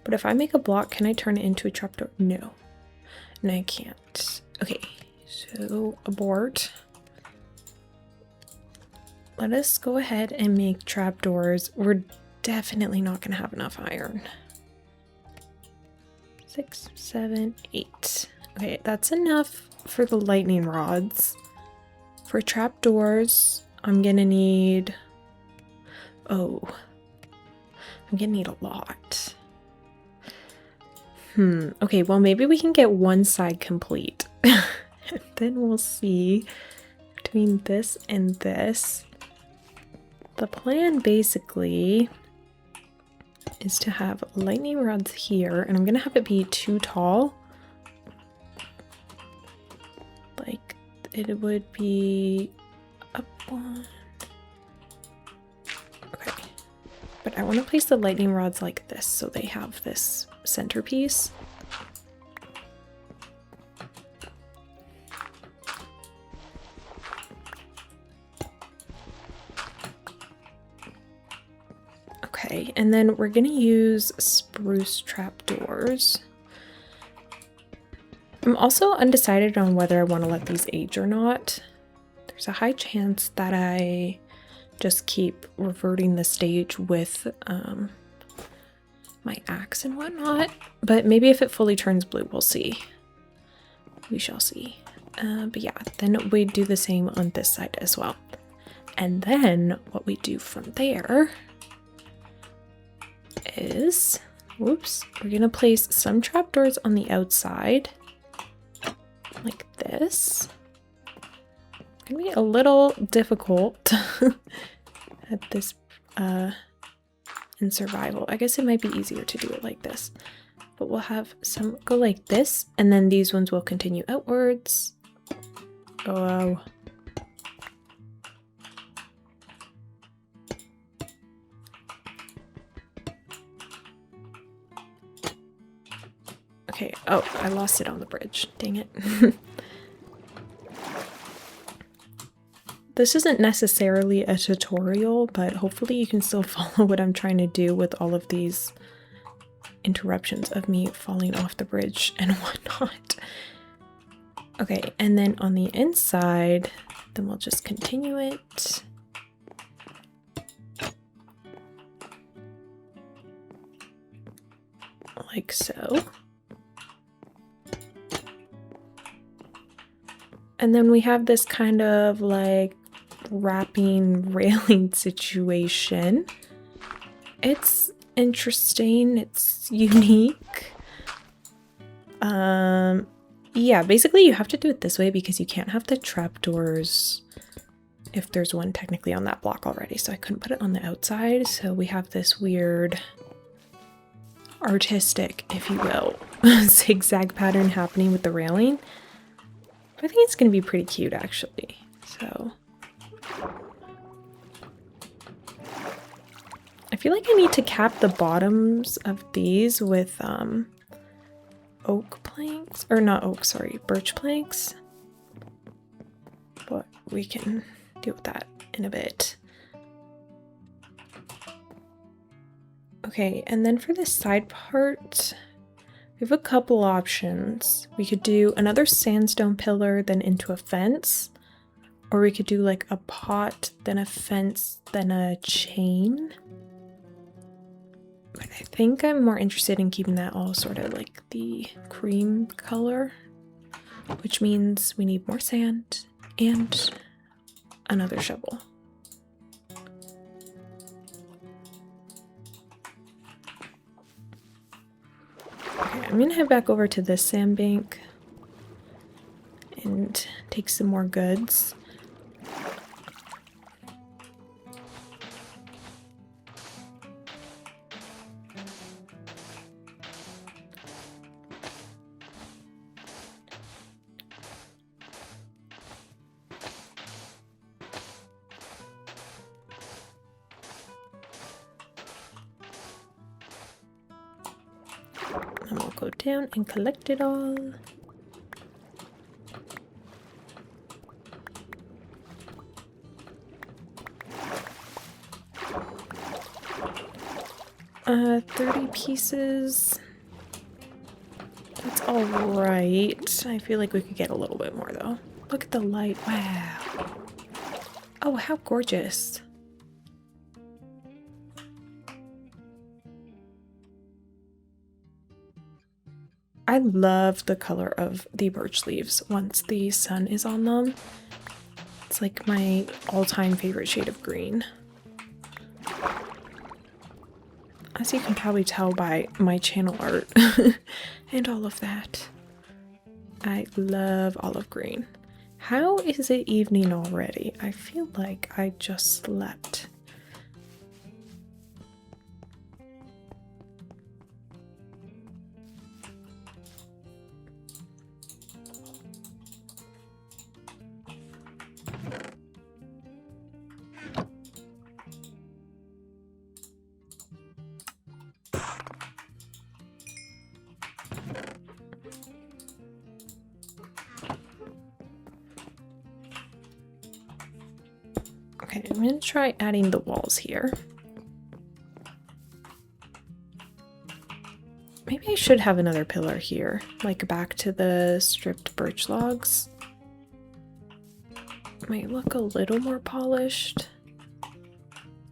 But if I make a block, can I turn it into a trapdoor? No. No, I can't. Okay, so abort. Let us go ahead and make trapdoors. We're definitely not going to have enough iron. 6, 7, 8. Okay, that's enough for the lightning rods. For trapdoors, I'm going to need... Oh. I'm going to need a lot. Okay, well maybe we can get one side complete. Then we'll see between this and this. The plan basically is to have lightning rods here, and I'm gonna have it be too tall. Like it would be up one. Okay. But I want to place the lightning rods like this so they have this centerpiece. Okay, and then we're gonna use spruce trapdoors. I'm also undecided on whether I want to let these age or not. There's a high chance that I just keep reverting the stage with my axe and whatnot, but maybe if it fully turns blue, we'll see. We shall see. But yeah, then we do the same on this side as well. And then what we do from there is, whoops, we're gonna place some trapdoors on the outside, like this. It's gonna be a little difficult at this in survival. I guess it might be easier to do it like this, but we'll have some go like this, and then these ones will continue outwards. Oh. Okay, oh, I lost it on the bridge. Dang it. This isn't necessarily a tutorial, but hopefully you can still follow what I'm trying to do with all of these interruptions of me falling off the bridge and whatnot. Okay, and then on the inside, then we'll just continue it. Like so. And then we have this kind of like wrapping railing situation. It's interesting, it's unique. Yeah, basically you have to do it this way because you can't have the trapdoors if there's one technically on that block already, so I couldn't put it on the outside. So we have this weird artistic, if you will, zigzag pattern happening with the railing. I think it's going to be pretty cute actually. So I feel like I need to cap the bottoms of these with oak planks, or not oak, sorry, birch planks. But we can deal with that in a bit. Okay, and then for this side part, we have a couple options. We could do another sandstone pillar, then into a fence, or we could do like a pot, then a fence, then a chain. But I think I'm more interested in keeping that all sort of like the cream color, which means we need more sand and another shovel. Okay, I'm gonna head back over to this sandbank and take some more goods. And we'll go down and collect it all. Uh, 30 pieces. That's all right. I feel like we could get a little bit more though. Look at the light. Wow. Oh, how gorgeous. I love the color of the birch leaves once the sun is on them. It's like my all-time favorite shade of green. As you can probably tell by my channel art and all of that, I love olive green. How is it evening already? I feel like I just slept. Okay, I'm gonna try adding the walls here. Maybe I should have another pillar here, like back to the stripped birch logs. Might look a little more polished.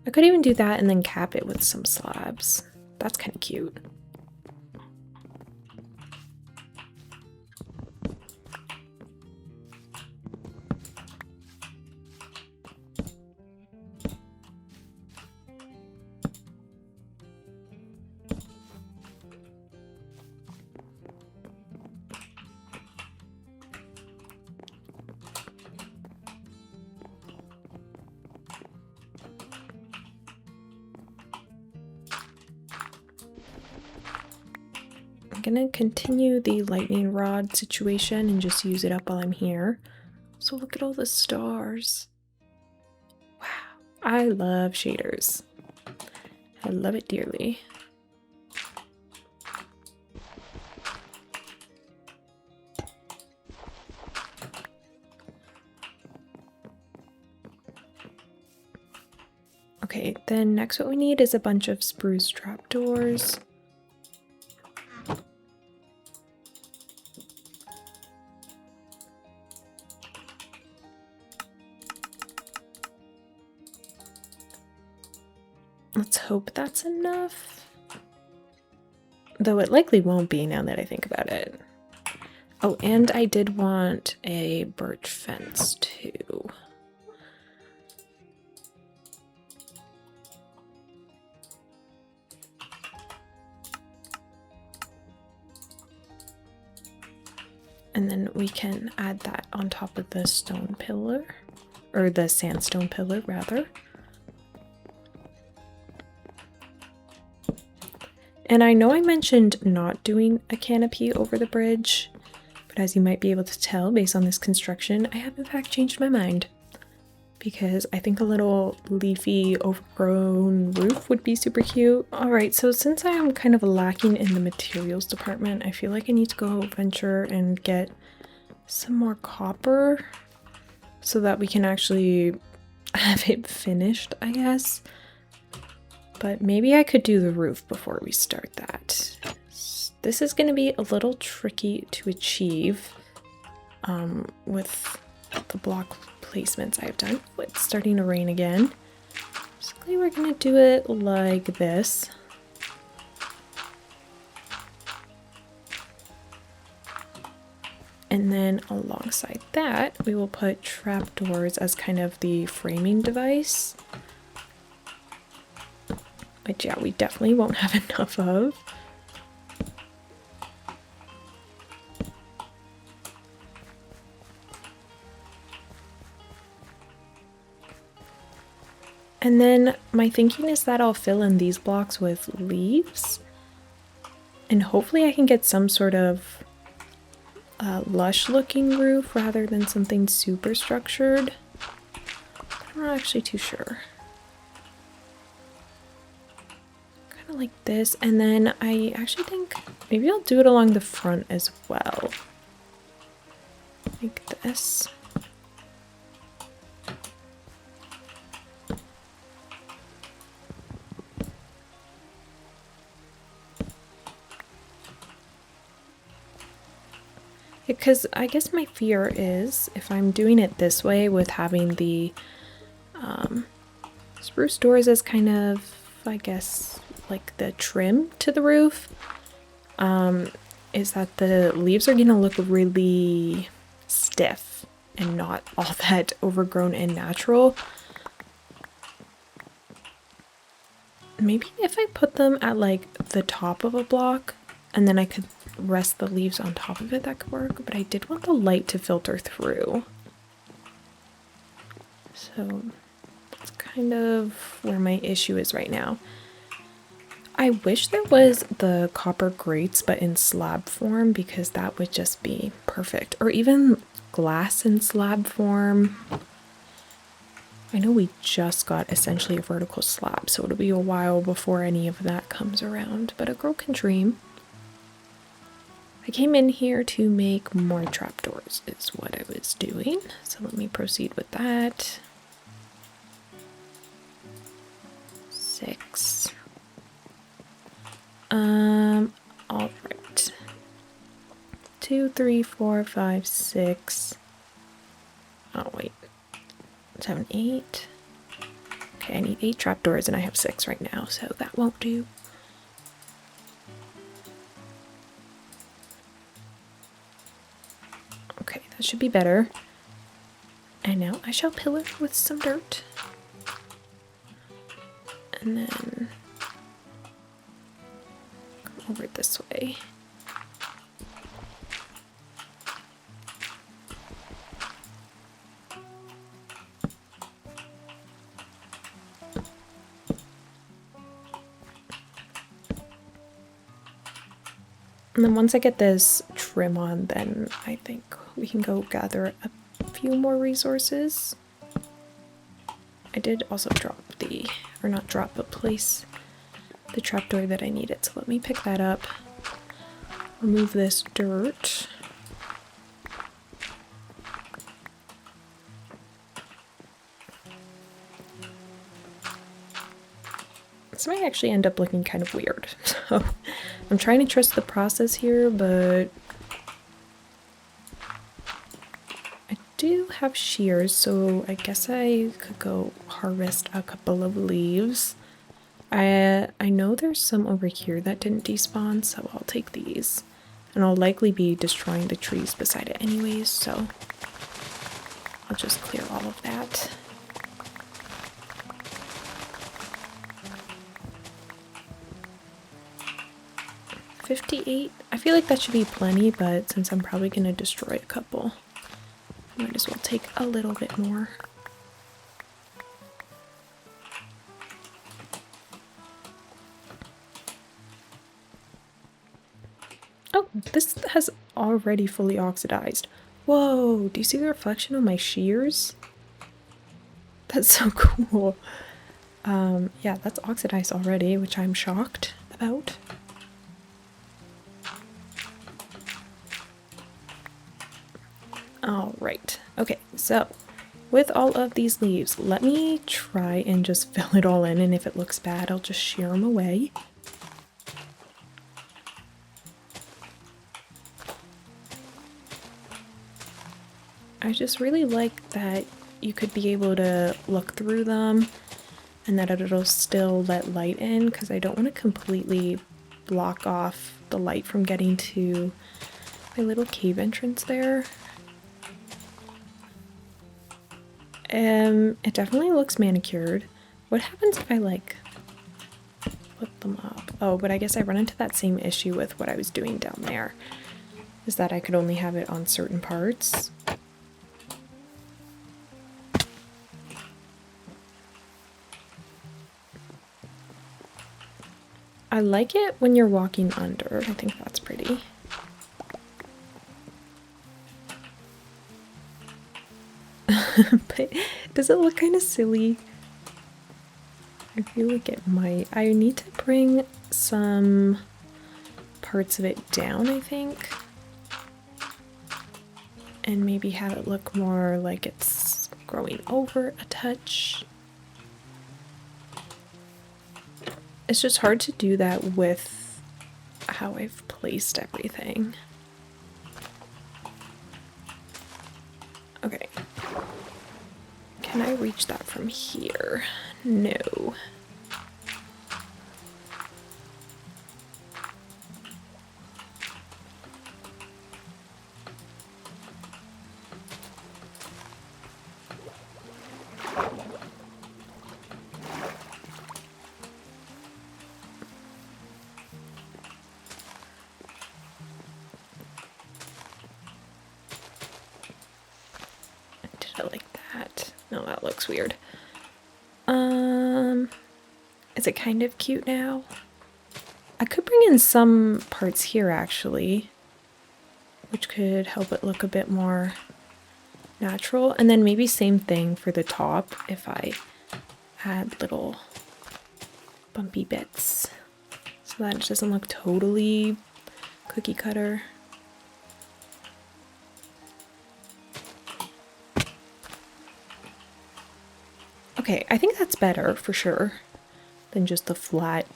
I could even do that and then cap it with some slabs. That's kind of cute. I'm gonna continue the lightning rod situation and just use it up while I'm here. So look at all the stars. Wow, I love shaders. I love it dearly. Okay, then next what we need is a bunch of spruce trapdoors. Let's hope that's enough. Though it likely won't be now that I think about it. Oh, and I did want a birch fence too. And then we can add that on top of the stone pillar, or the sandstone pillar rather. And I know I mentioned not doing a canopy over the bridge, but as you might be able to tell based on this construction, I have in fact changed my mind. Because I think a little leafy, overgrown roof would be super cute. Alright, so since I am kind of lacking in the materials department, I feel like I need to go venture and get some more copper so that we can actually have it finished, I guess. But maybe I could do the roof before we start that. This is going to be a little tricky to achieve with the block placements I've done. Oh, it's starting to rain again. Basically, we're going to do it like this. And then alongside that, we will put trapdoors as kind of the framing device. Which, yeah, we definitely won't have enough of. And then my thinking is that I'll fill in these blocks with leaves. And hopefully I can get some sort of lush looking roof rather than something super structured. I'm not actually too sure. Kind of like this. And then I actually think maybe I'll do it along the front as well. Like this. Because I guess my fear is if I'm doing it this way with having the spruce doors as kind of, I guess, like the trim to the roof, is that the leaves are going to look really stiff and not all that overgrown and natural. Maybe if I put them at like the top of a block and then I could rest the leaves on top of it, that could work, but I did want the light to filter through. So that's kind of where my issue is right now. I wish there was the copper grates but in slab form, because that would just be perfect. Or even glass in slab form. I know we just got essentially a vertical slab, so it'll be a while before any of that comes around, but a girl can dream. I came in here to make more trapdoors is what I was doing. So let me proceed with that. 6. All right. 2, 3, 4, 5, 6. Oh, wait. 7, 8. Okay, I need 8 trapdoors and I have 6 right now, so that won't do. Okay, that should be better. And now I shall pillar with some dirt. And then come over this way. And then once I get this trim on, then I think we can go gather a few more resources. I did also drop the, or not drop, but place the trapdoor that I needed. So let me pick that up, remove this dirt. This might actually end up looking kind of weird. So I'm trying to trust the process here, but I do have shears, so I guess I could go harvest a couple of leaves. I know there's some over here that didn't despawn, so I'll take these. And I'll likely be destroying the trees beside it anyways, so I'll just clear all of that. $58. I feel like that should be plenty, but since I'm probably going to destroy a couple, I might as well take a little bit more. Oh, this has already fully oxidized. Whoa, do you see the reflection on my shears? That's so cool. Yeah, that's oxidized already, which I'm shocked about. All right. Okay, so with all of these leaves, let me try and just fill it all in, and if it looks bad, I'll just shear them away. I just really like that you could be able to look through them and that it'll still let light in, because I don't want to completely block off the light from getting to my little cave entrance there. It definitely looks manicured. What happens if I like flip them up? Oh, but I guess I run into that same issue with what I was doing down there, is that I could only have it on certain parts. I like it when you're walking under. I think that's pretty. But does it look kind of silly? I feel like it might. I need to bring some parts of it down, I think. And maybe have it look more like it's growing over a touch. It's just hard to do that with how I've placed everything. Okay. Can I reach that from here? No. Weird. Is it kind of cute now? I could bring in some parts here actually, which could help it look a bit more natural. And then maybe same thing for the top if I add little bumpy bits so that it doesn't look totally cookie cutter. Okay, I think that's better for sure than just the flat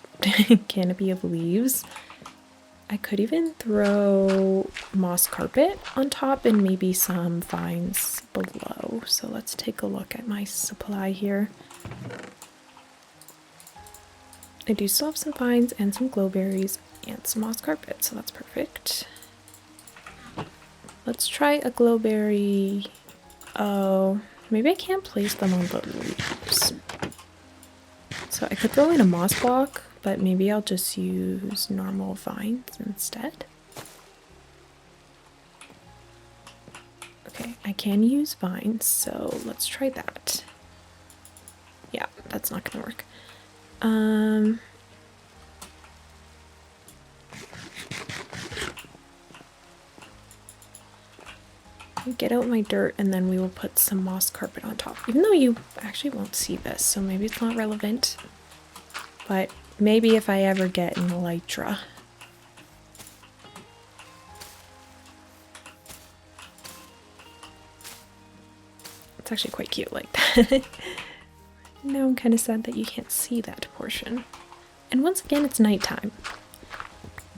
canopy of leaves. I could even throw moss carpet on top and maybe some vines below. So let's take a look at my supply here. I do still have some vines and some glowberries and some moss carpet, so that's perfect. Let's try a glowberry. Oh, maybe I can't place them on the leaves. So I could throw in a moss block, but maybe I'll just use normal vines instead. Okay, I can use vines, so let's try that. Yeah, that's not gonna work. Get out my dirt and then we will put some moss carpet on top, even though you actually won't see this, so maybe it's not relevant, but maybe if I ever get an elytra. It's actually quite cute like that. Now I'm kind of sad that you can't see that portion. And once again, it's nighttime.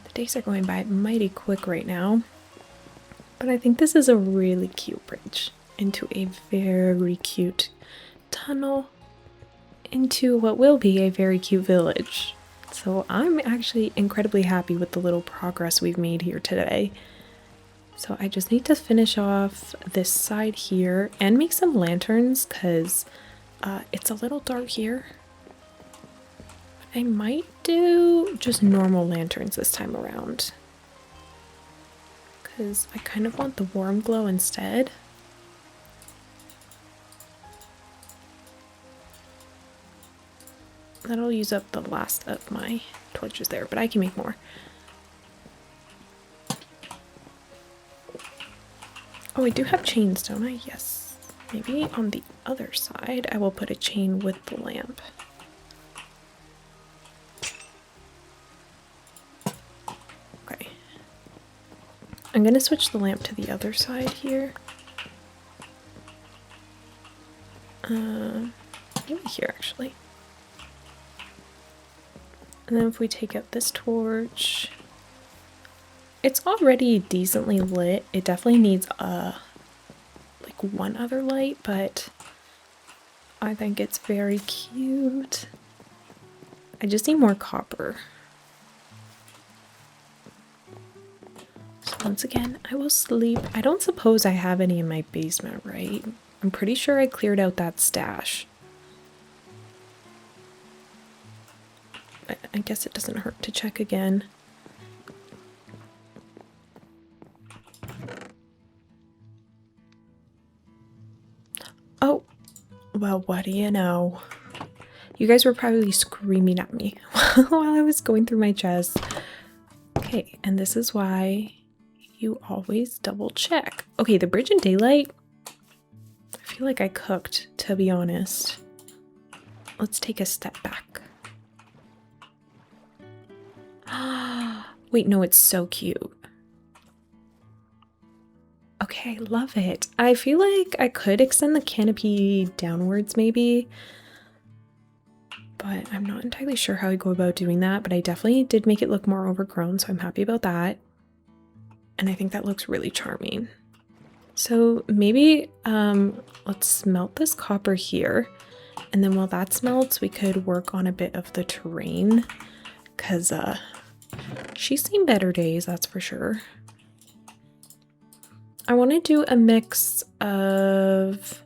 The days are going by mighty quick right now. But I think this is a really cute bridge into a very cute tunnel into what will be a very cute village. So I'm actually incredibly happy with the little progress we've made here today. So I just need to finish off this side here and make some lanterns because it's a little dark here. I might do just normal lanterns this time around because I kind of want the warm glow instead. That'll use up the last of my torches there, but I can make more. Oh, I do have chains, don't I? Yes. Maybe on the other side, I will put a chain with the lamp. Okay. I'm going to switch the lamp to the other side here. Maybe here, actually. And then if we take out this torch... It's already decently lit. It definitely needs like one other light, but I think it's very cute. I just need more copper. So once again, I will sleep. I don't suppose I have any in my basement, right? I'm pretty sure I cleared out that stash. I guess it doesn't hurt to check again. Oh, well, what do you know? You guys were probably screaming at me while I was going through my chest. Okay, and this is why you always double check. Okay, the bridge in daylight. I feel like I cooked, to be honest. Let's take a step back. Wait, no, it's so cute. Okay, love it. I feel like I could extend the canopy downwards maybe, but I'm not entirely sure how I go about doing that, but I definitely did make it look more overgrown, so I'm happy about that. And I think that looks really charming. So maybe let's smelt this copper here, and then while that smelts, we could work on a bit of the terrain, because she's seen better days, that's for sure. I want to do a mix of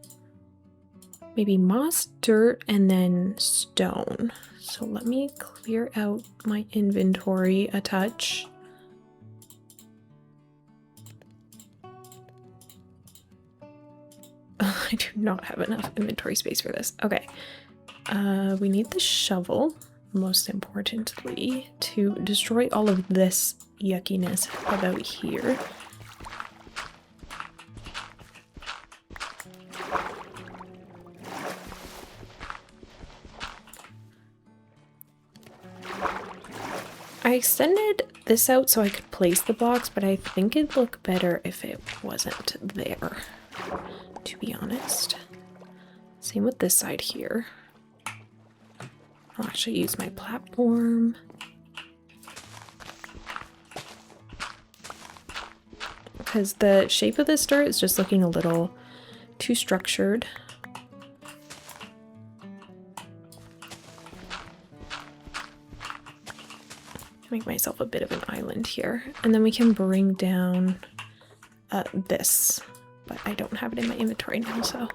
maybe moss, dirt, and then stone. So let me clear out my inventory a touch. I do not have enough inventory space for this. Okay. We need the shovel, most importantly, to destroy all of this yuckiness about here. I extended this out so I could place the blocks, but I think it'd look better if it wasn't there, to be honest. Same with this side here. I'll actually use my platform. Because the shape of this dirt is just looking a little too structured. Make myself a bit of an island here, and then we can bring down this, but I don't have it in my inventory now, so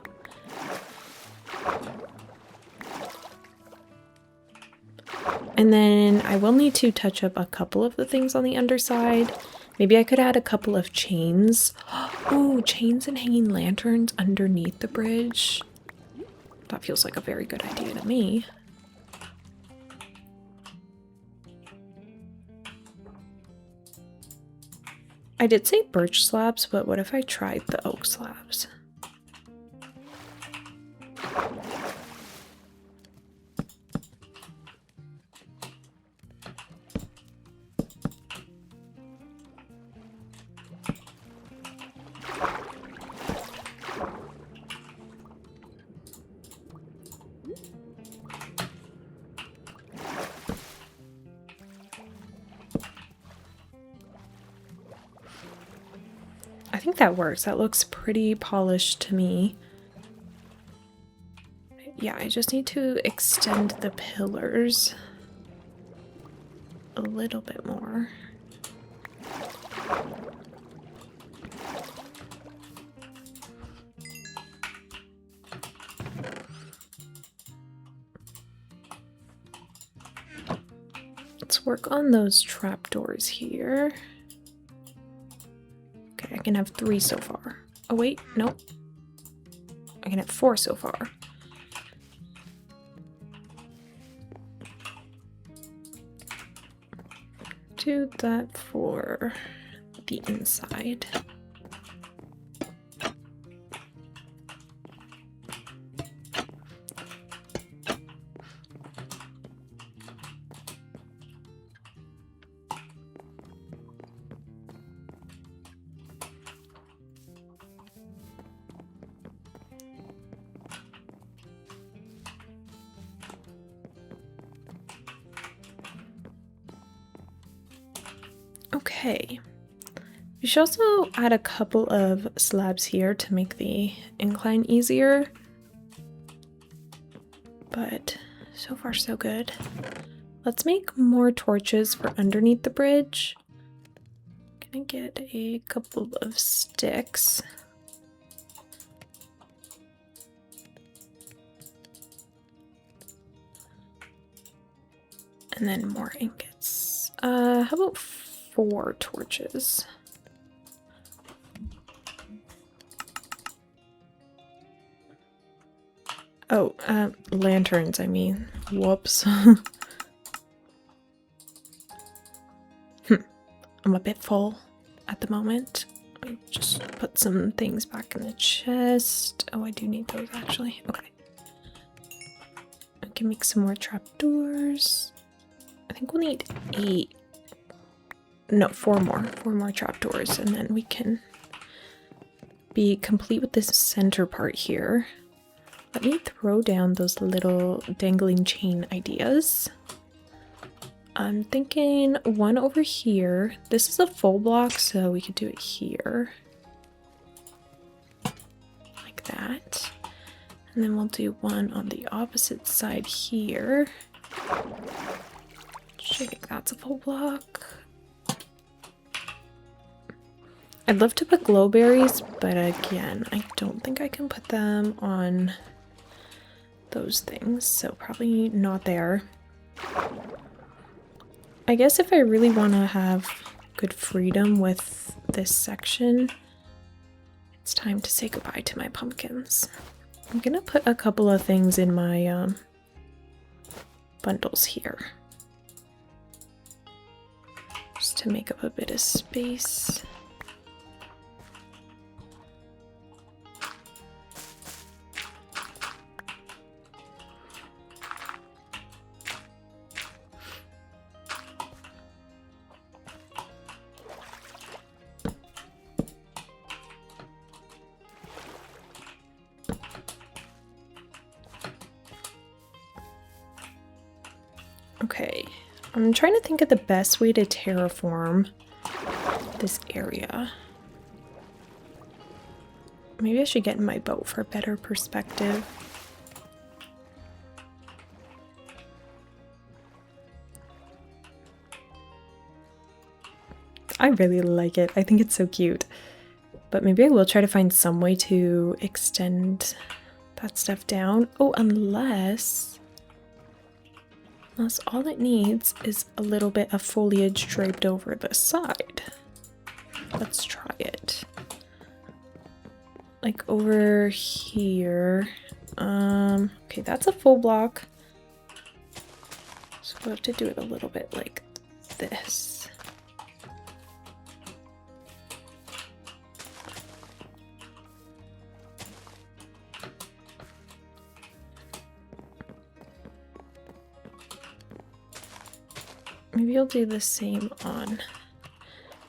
and then I will need to touch up a couple of the things on the underside. Maybe I could add a couple of chains. Oh, chains and hanging lanterns underneath the bridge. That feels like a very good idea to me. I did say birch slabs, but what if I tried the oak slabs? I think that works. That looks pretty polished to me. Yeah, I just need to extend the pillars a little bit more. Let's work on those trapdoors here. Okay, I can have 3 so far. Oh wait, no. I can have 4 so far. Do that for the inside. Okay. You should also add a couple of slabs here to make the incline easier. But so far so good. Let's make more torches for underneath the bridge. Gonna get a couple of sticks. And then more ingots. How about 4 torches? Oh, lanterns, I mean. Whoops. I'm a bit full at the moment. I just put some things back in the chest. Oh, I do need those actually. Okay. I can make some more trapdoors. I think we'll need 8. No, 4 more. 4 more trapdoors, and then we can be complete with this center part here. Let me throw down those little dangling chain ideas. I'm thinking 1 over here. This is a full block, so we could do it here. Like that. And then we'll do 1 on the opposite side here. I think that's a full block. I'd love to put glowberries, but again, I don't think I can put them on those things, so probably not there. I guess if I really want to have good freedom with this section, it's time to say goodbye to my pumpkins. I'm gonna put a couple of things in my bundles here, just to make up a bit of space. Okay, I'm trying to think of the best way to terraform this area. Maybe I should get in my boat for a better perspective. I really like it. I think it's so cute. But maybe I will try to find some way to extend that stuff down. Oh, unless all it needs is a little bit of foliage draped over the side. Let's try it. Like over here. Okay, that's a full block. So we'll have to do it a little bit like this. Maybe I'll do the same on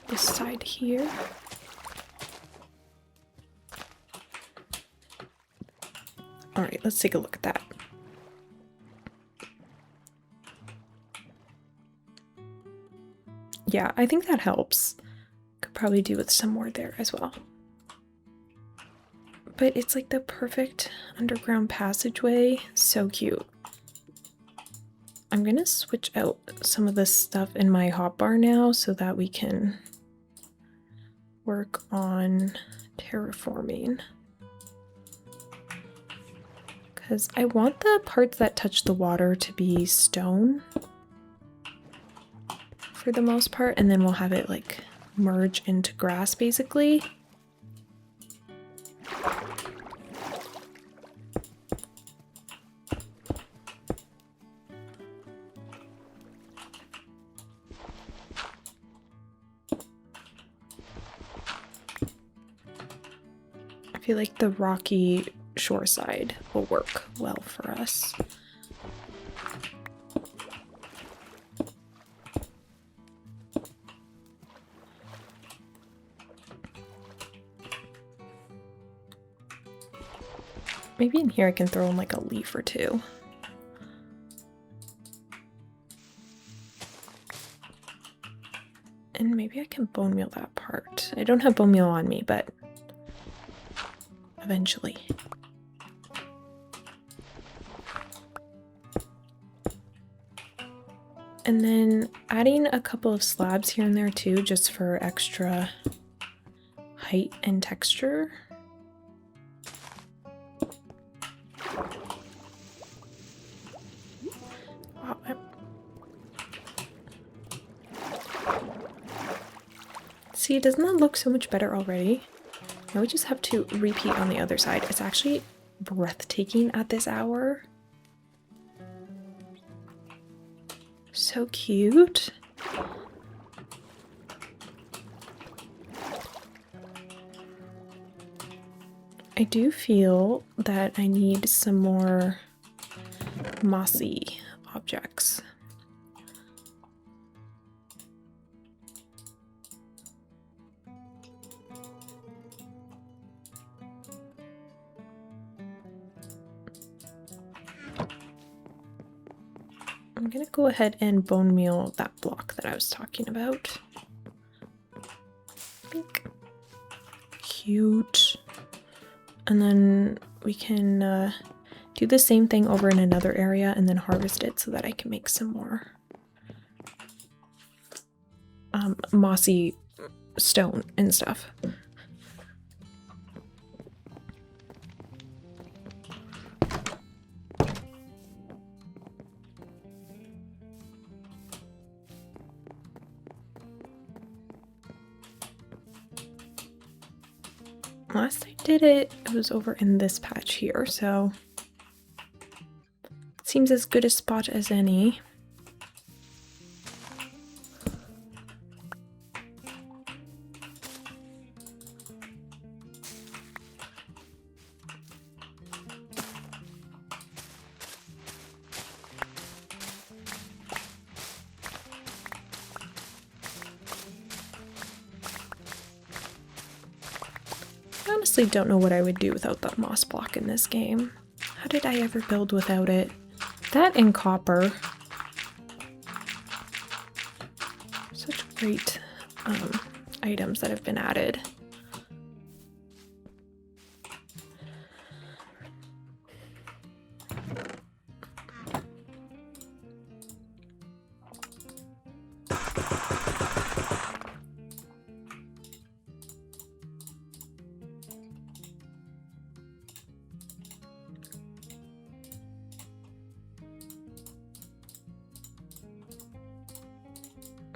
this side here. All right, let's take a look at that. Yeah, I think that helps. Could probably do with some more there as well. But it's like the perfect underground passageway. So cute. I'm gonna switch out some of this stuff in my hotbar now so that we can work on terraforming. Because I want the parts that touch the water to be stone for the most part, and then we'll have it like merge into grass basically. I feel like the rocky shore side will work well for us. Maybe in here I can throw in like a leaf or two. And maybe I can bone meal that part. I don't have bone meal on me, but eventually. And then adding a couple of slabs here and there too, just for extra height and texture. Wow. See, doesn't that look so much better already? Now we just have to repeat on the other side. It's actually breathtaking at this hour. So cute. I do feel that I need some more mossy objects. I'm gonna go ahead and bone meal that block that I was talking about. Pink. Cute. And then we can do the same thing over in another area and then harvest it so that I can make some more mossy stone and stuff. Last I did it, it was over in this patch here, so it seems as good a spot as any. I honestly don't know what I would do without that moss block in this game. How did I ever build without it? That and copper. Such great items that have been added.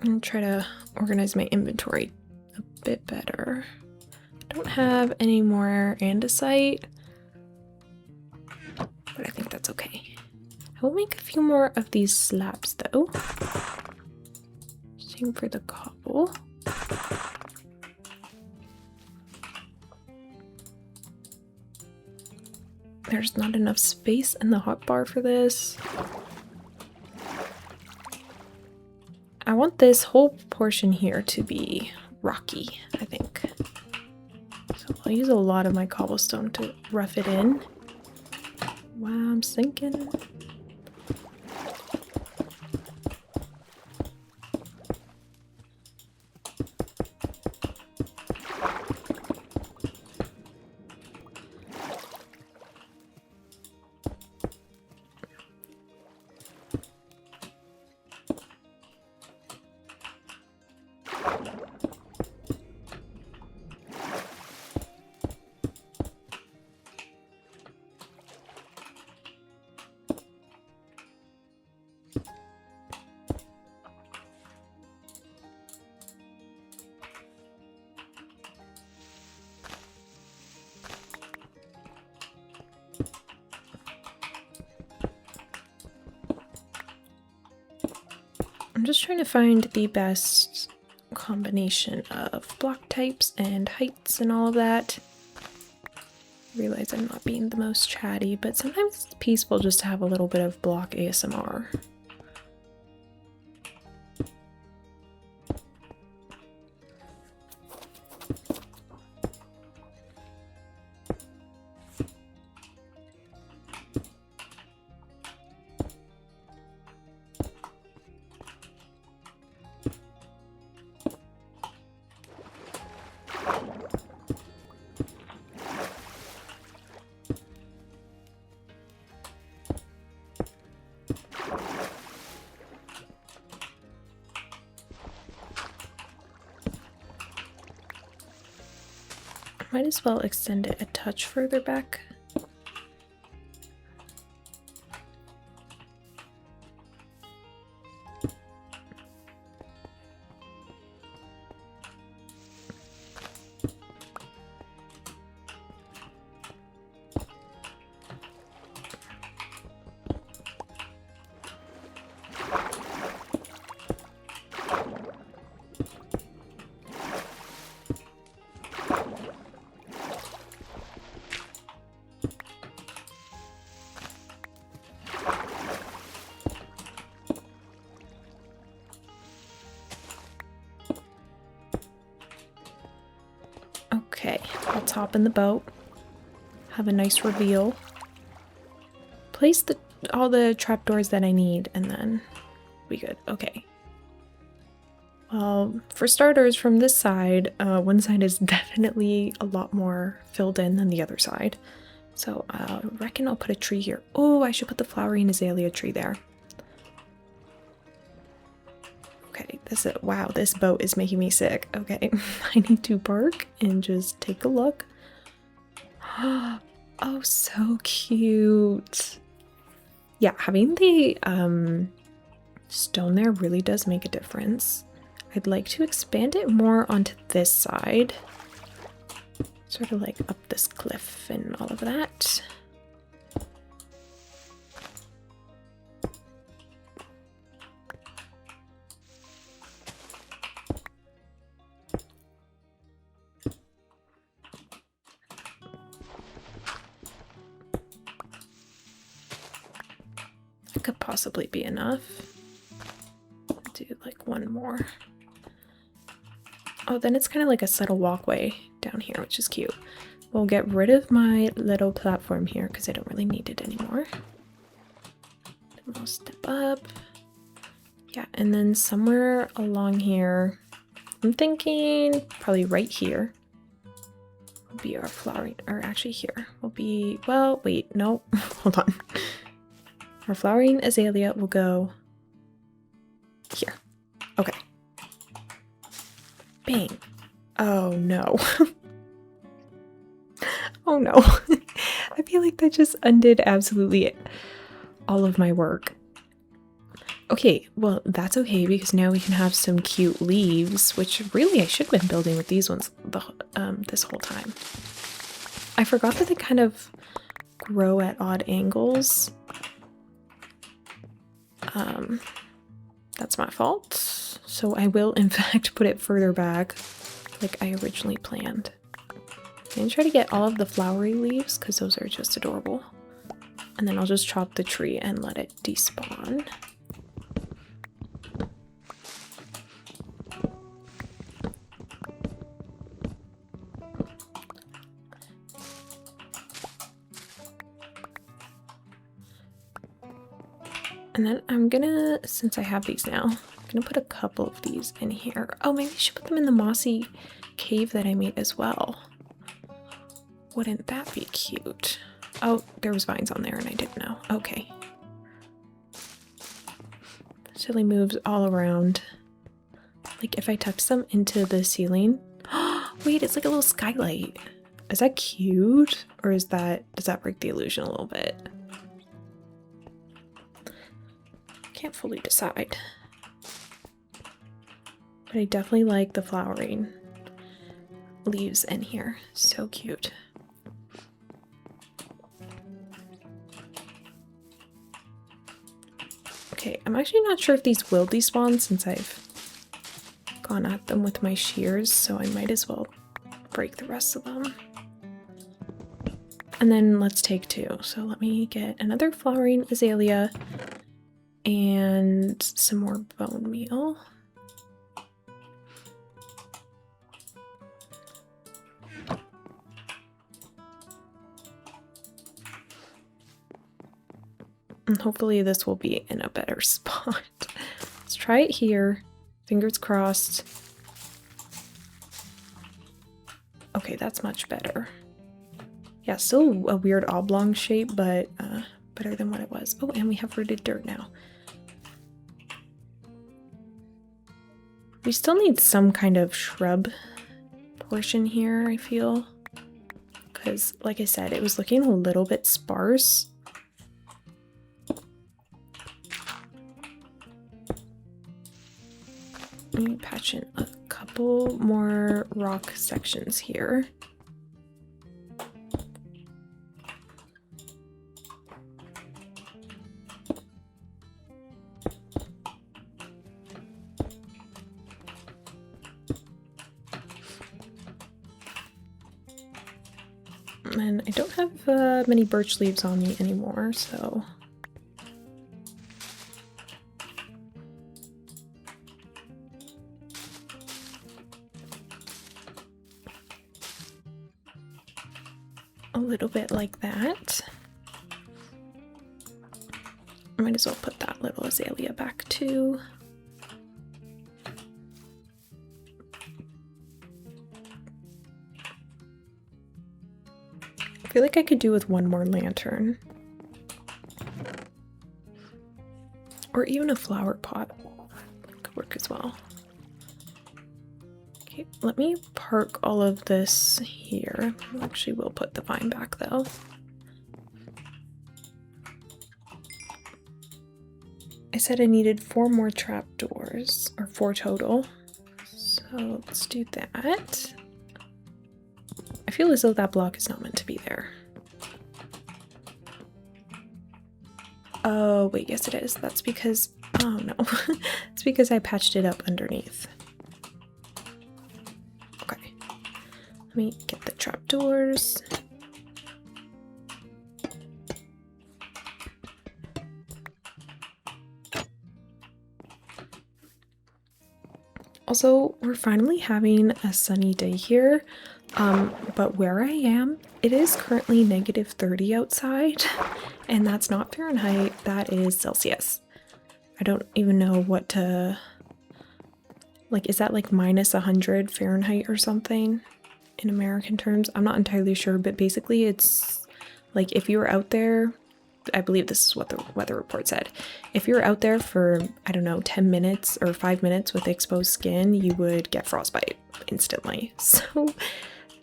And try to organize my inventory a bit better. I don't have any more andesite, but I think that's okay. I will make a few more of these slabs though. Same for the cobble. There's not enough space in the hotbar for this. I want this whole portion here to be rocky, I think. So I'll use a lot of my cobblestone to rough it in. Wow, I'm sinking. I'm just trying to find the best combination of block types and heights and all of that. I realize I'm not being the most chatty, but sometimes it's peaceful just to have a little bit of block ASMR. Might as well extend it a touch further back. Okay, let's hop in the boat. Have a nice reveal. Place all the trapdoors that I need, and then we good. Okay. Well, for starters, from this side, one side is definitely a lot more filled in than the other side. So I reckon I'll put a tree here. Oh, I should put the flowering azalea tree there. Okay, wow, this boat is making me sick. Okay, I need to park and just take a look. Oh, so cute. Yeah, having the stone there really does make a difference. I'd like to expand it more onto this side. Sort of like up this cliff and all of that. That could possibly be enough. Do like one more. Oh, then it's kind of like a subtle walkway down here, which is cute. We'll get rid of my little platform here because I don't really need it anymore. Then we'll step up. Yeah, and then somewhere along here, I'm thinking probably right here will be our flowering, or actually here will be, well, wait, no, hold on. Our flowering azalea will go here. Okay. Bang. Oh no. Oh no. I feel like that just undid absolutely all of my work. Okay, well that's okay because now we can have some cute leaves, which really I should have been building with these ones this whole time. I forgot that they kind of grow at odd angles. That's my fault. So I will in fact put it further back like I originally planned. I'm gonna try to get all of the flowery leaves because those are just adorable. And then I'll just chop the tree and let it despawn. And then I'm gonna, since I have these now, I'm gonna put a couple of these in here. Oh, maybe I should put them in the mossy cave that I made as well. Wouldn't that be cute? Oh, there was vines on there and I didn't know. Okay. Silly moves all around. Like if I touch them into the ceiling. Wait, it's like a little skylight. Is that cute? Or does that break the illusion a little bit? Can't fully decide. But I definitely like the flowering leaves in here. So cute. Okay, I'm actually not sure if these will despawn since I've gone at them with my shears, so I might as well break the rest of them. And then let's take 2. So let me get another flowering azalea and some more bone meal. And hopefully this will be in a better spot. Let's try it here. Fingers crossed. Okay, that's much better. Yeah, still a weird oblong shape, but better than what it was. Oh, and we have rooted dirt now. We still need some kind of shrub portion here, I feel. Because, like I said, it was looking a little bit sparse. Let me patch in a couple more rock sections here. And I don't have many birch leaves on me anymore, so... a little bit like that. I might as well put that little azalea back too. I feel like I could do with one more lantern. Or even a flower pot could work as well. Okay, let me park all of this here. Actually, we'll put the vine back though. I said I needed 4 more trapdoors, or 4 total. So let's do that. I feel as though that block is not meant to be there. Oh, wait, yes it is. That's because, oh no. It's because I patched it up underneath. Okay. Let me get the trapdoors. Also, we're finally having a sunny day here, but where I am, it is currently -30 outside, and that's not Fahrenheit, that is Celsius. I don't even know what to, like, is that like -100 Fahrenheit or something in American terms? I'm not entirely sure, but basically it's like if you were out there, I believe this is what the weather report said. If you're out there for, I don't know, 10 minutes or 5 minutes with exposed skin, you would get frostbite instantly. So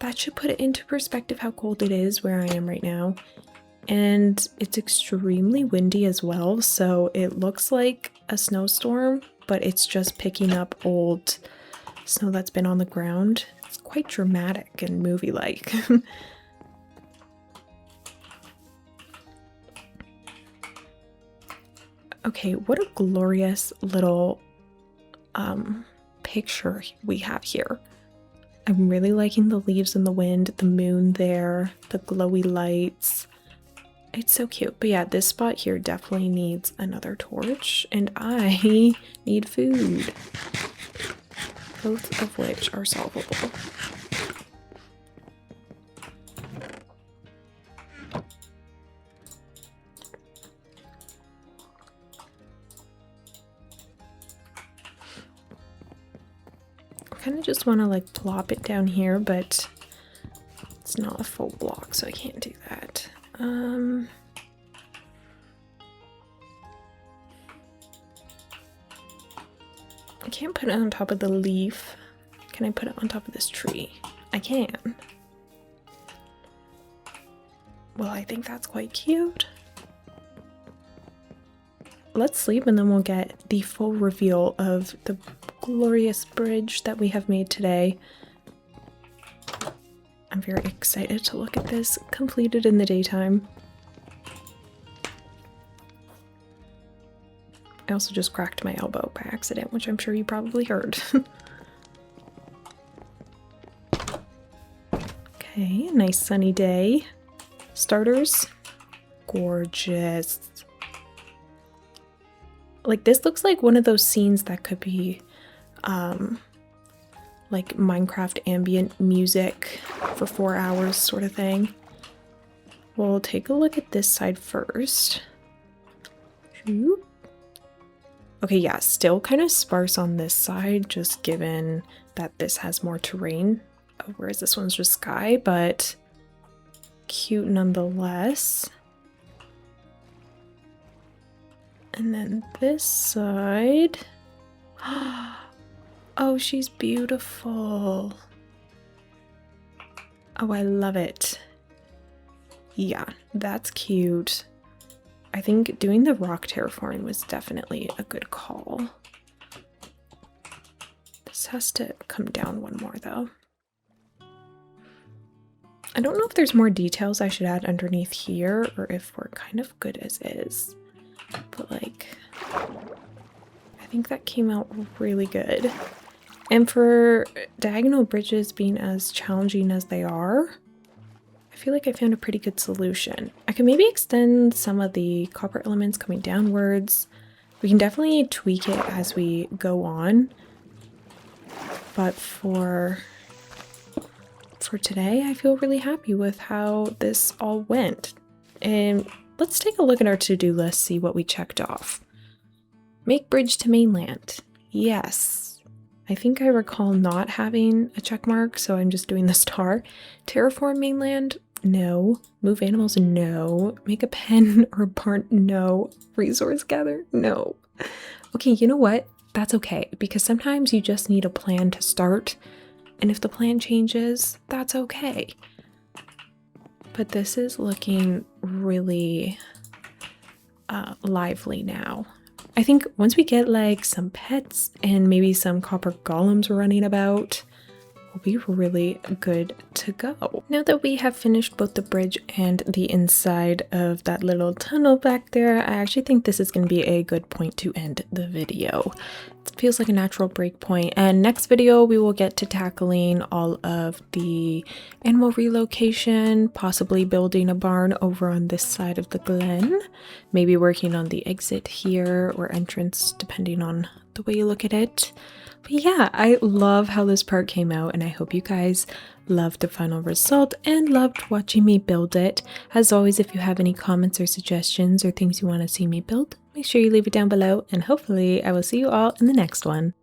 that should put it into perspective how cold it is where I am right now. And it's extremely windy as well, so it looks like a snowstorm, but it's just picking up old snow that's been on the ground. It's quite dramatic and movie-like. Okay, what a glorious little picture we have here. I'm really liking the leaves in the wind, the moon there, the glowy lights. It's so cute. But yeah, this spot here definitely needs another torch, and I need food. Both of which are solvable. Kind of just want to like plop it down here, but it's not a full block, so I can't do that. I can't put it on top of the leaf. Can I put it on top of this tree? I can. Well, I think that's quite cute. Let's sleep and then we'll get the full reveal of the glorious bridge that we have made today. I'm very excited to look at this completed in the daytime. I also just cracked my elbow by accident, which I'm sure you probably heard. Okay, nice sunny day. Starters, gorgeous. Like, this looks like one of those scenes that could be like Minecraft ambient music for 4 hours sort of thing. We'll take a look at this side first. Okay, yeah, still kind of sparse on this side, just given that this has more terrain, whereas this one's just sky, but cute nonetheless. And then this side. Oh, she's beautiful. Oh, I love it. Yeah, that's cute. I think doing the rock terraforming was definitely a good call. This has to come down one more though. I don't know if there's more details I should add underneath here or if we're kind of good as is. But like, I think that came out really good. And for diagonal bridges being as challenging as they are, I feel like I found a pretty good solution. I can maybe extend some of the copper elements coming downwards. We can definitely tweak it as we go on. But for today, I feel really happy with how this all went. And let's take a look at our to-do list, see what we checked off. Make bridge to mainland. Yes. I think I recall not having a check mark, so I'm just doing the star. Terraform mainland? No. Move animals? No. Make a pen or a barn? No. Resource gather? No. Okay, you know what? That's okay, because sometimes you just need a plan to start, and if the plan changes, that's okay. But this is looking really lively now. I think once we get like some pets and maybe some copper golems running about, we'll be really good to go. Now that we have finished both the bridge and the inside of that little tunnel back there, I actually think this is going to be a good point to end the video. It feels like a natural break point, and next video we will get to tackling all of the animal relocation, possibly building a barn over on this side of the glen, maybe working on the exit here or entrance depending on the way you look at it. But yeah, I love how this part came out, and I hope you guys loved the final result and loved watching me build it. As always, if you have any comments or suggestions or things you want to see me build, make sure you leave it down below, and hopefully I will see you all in the next one.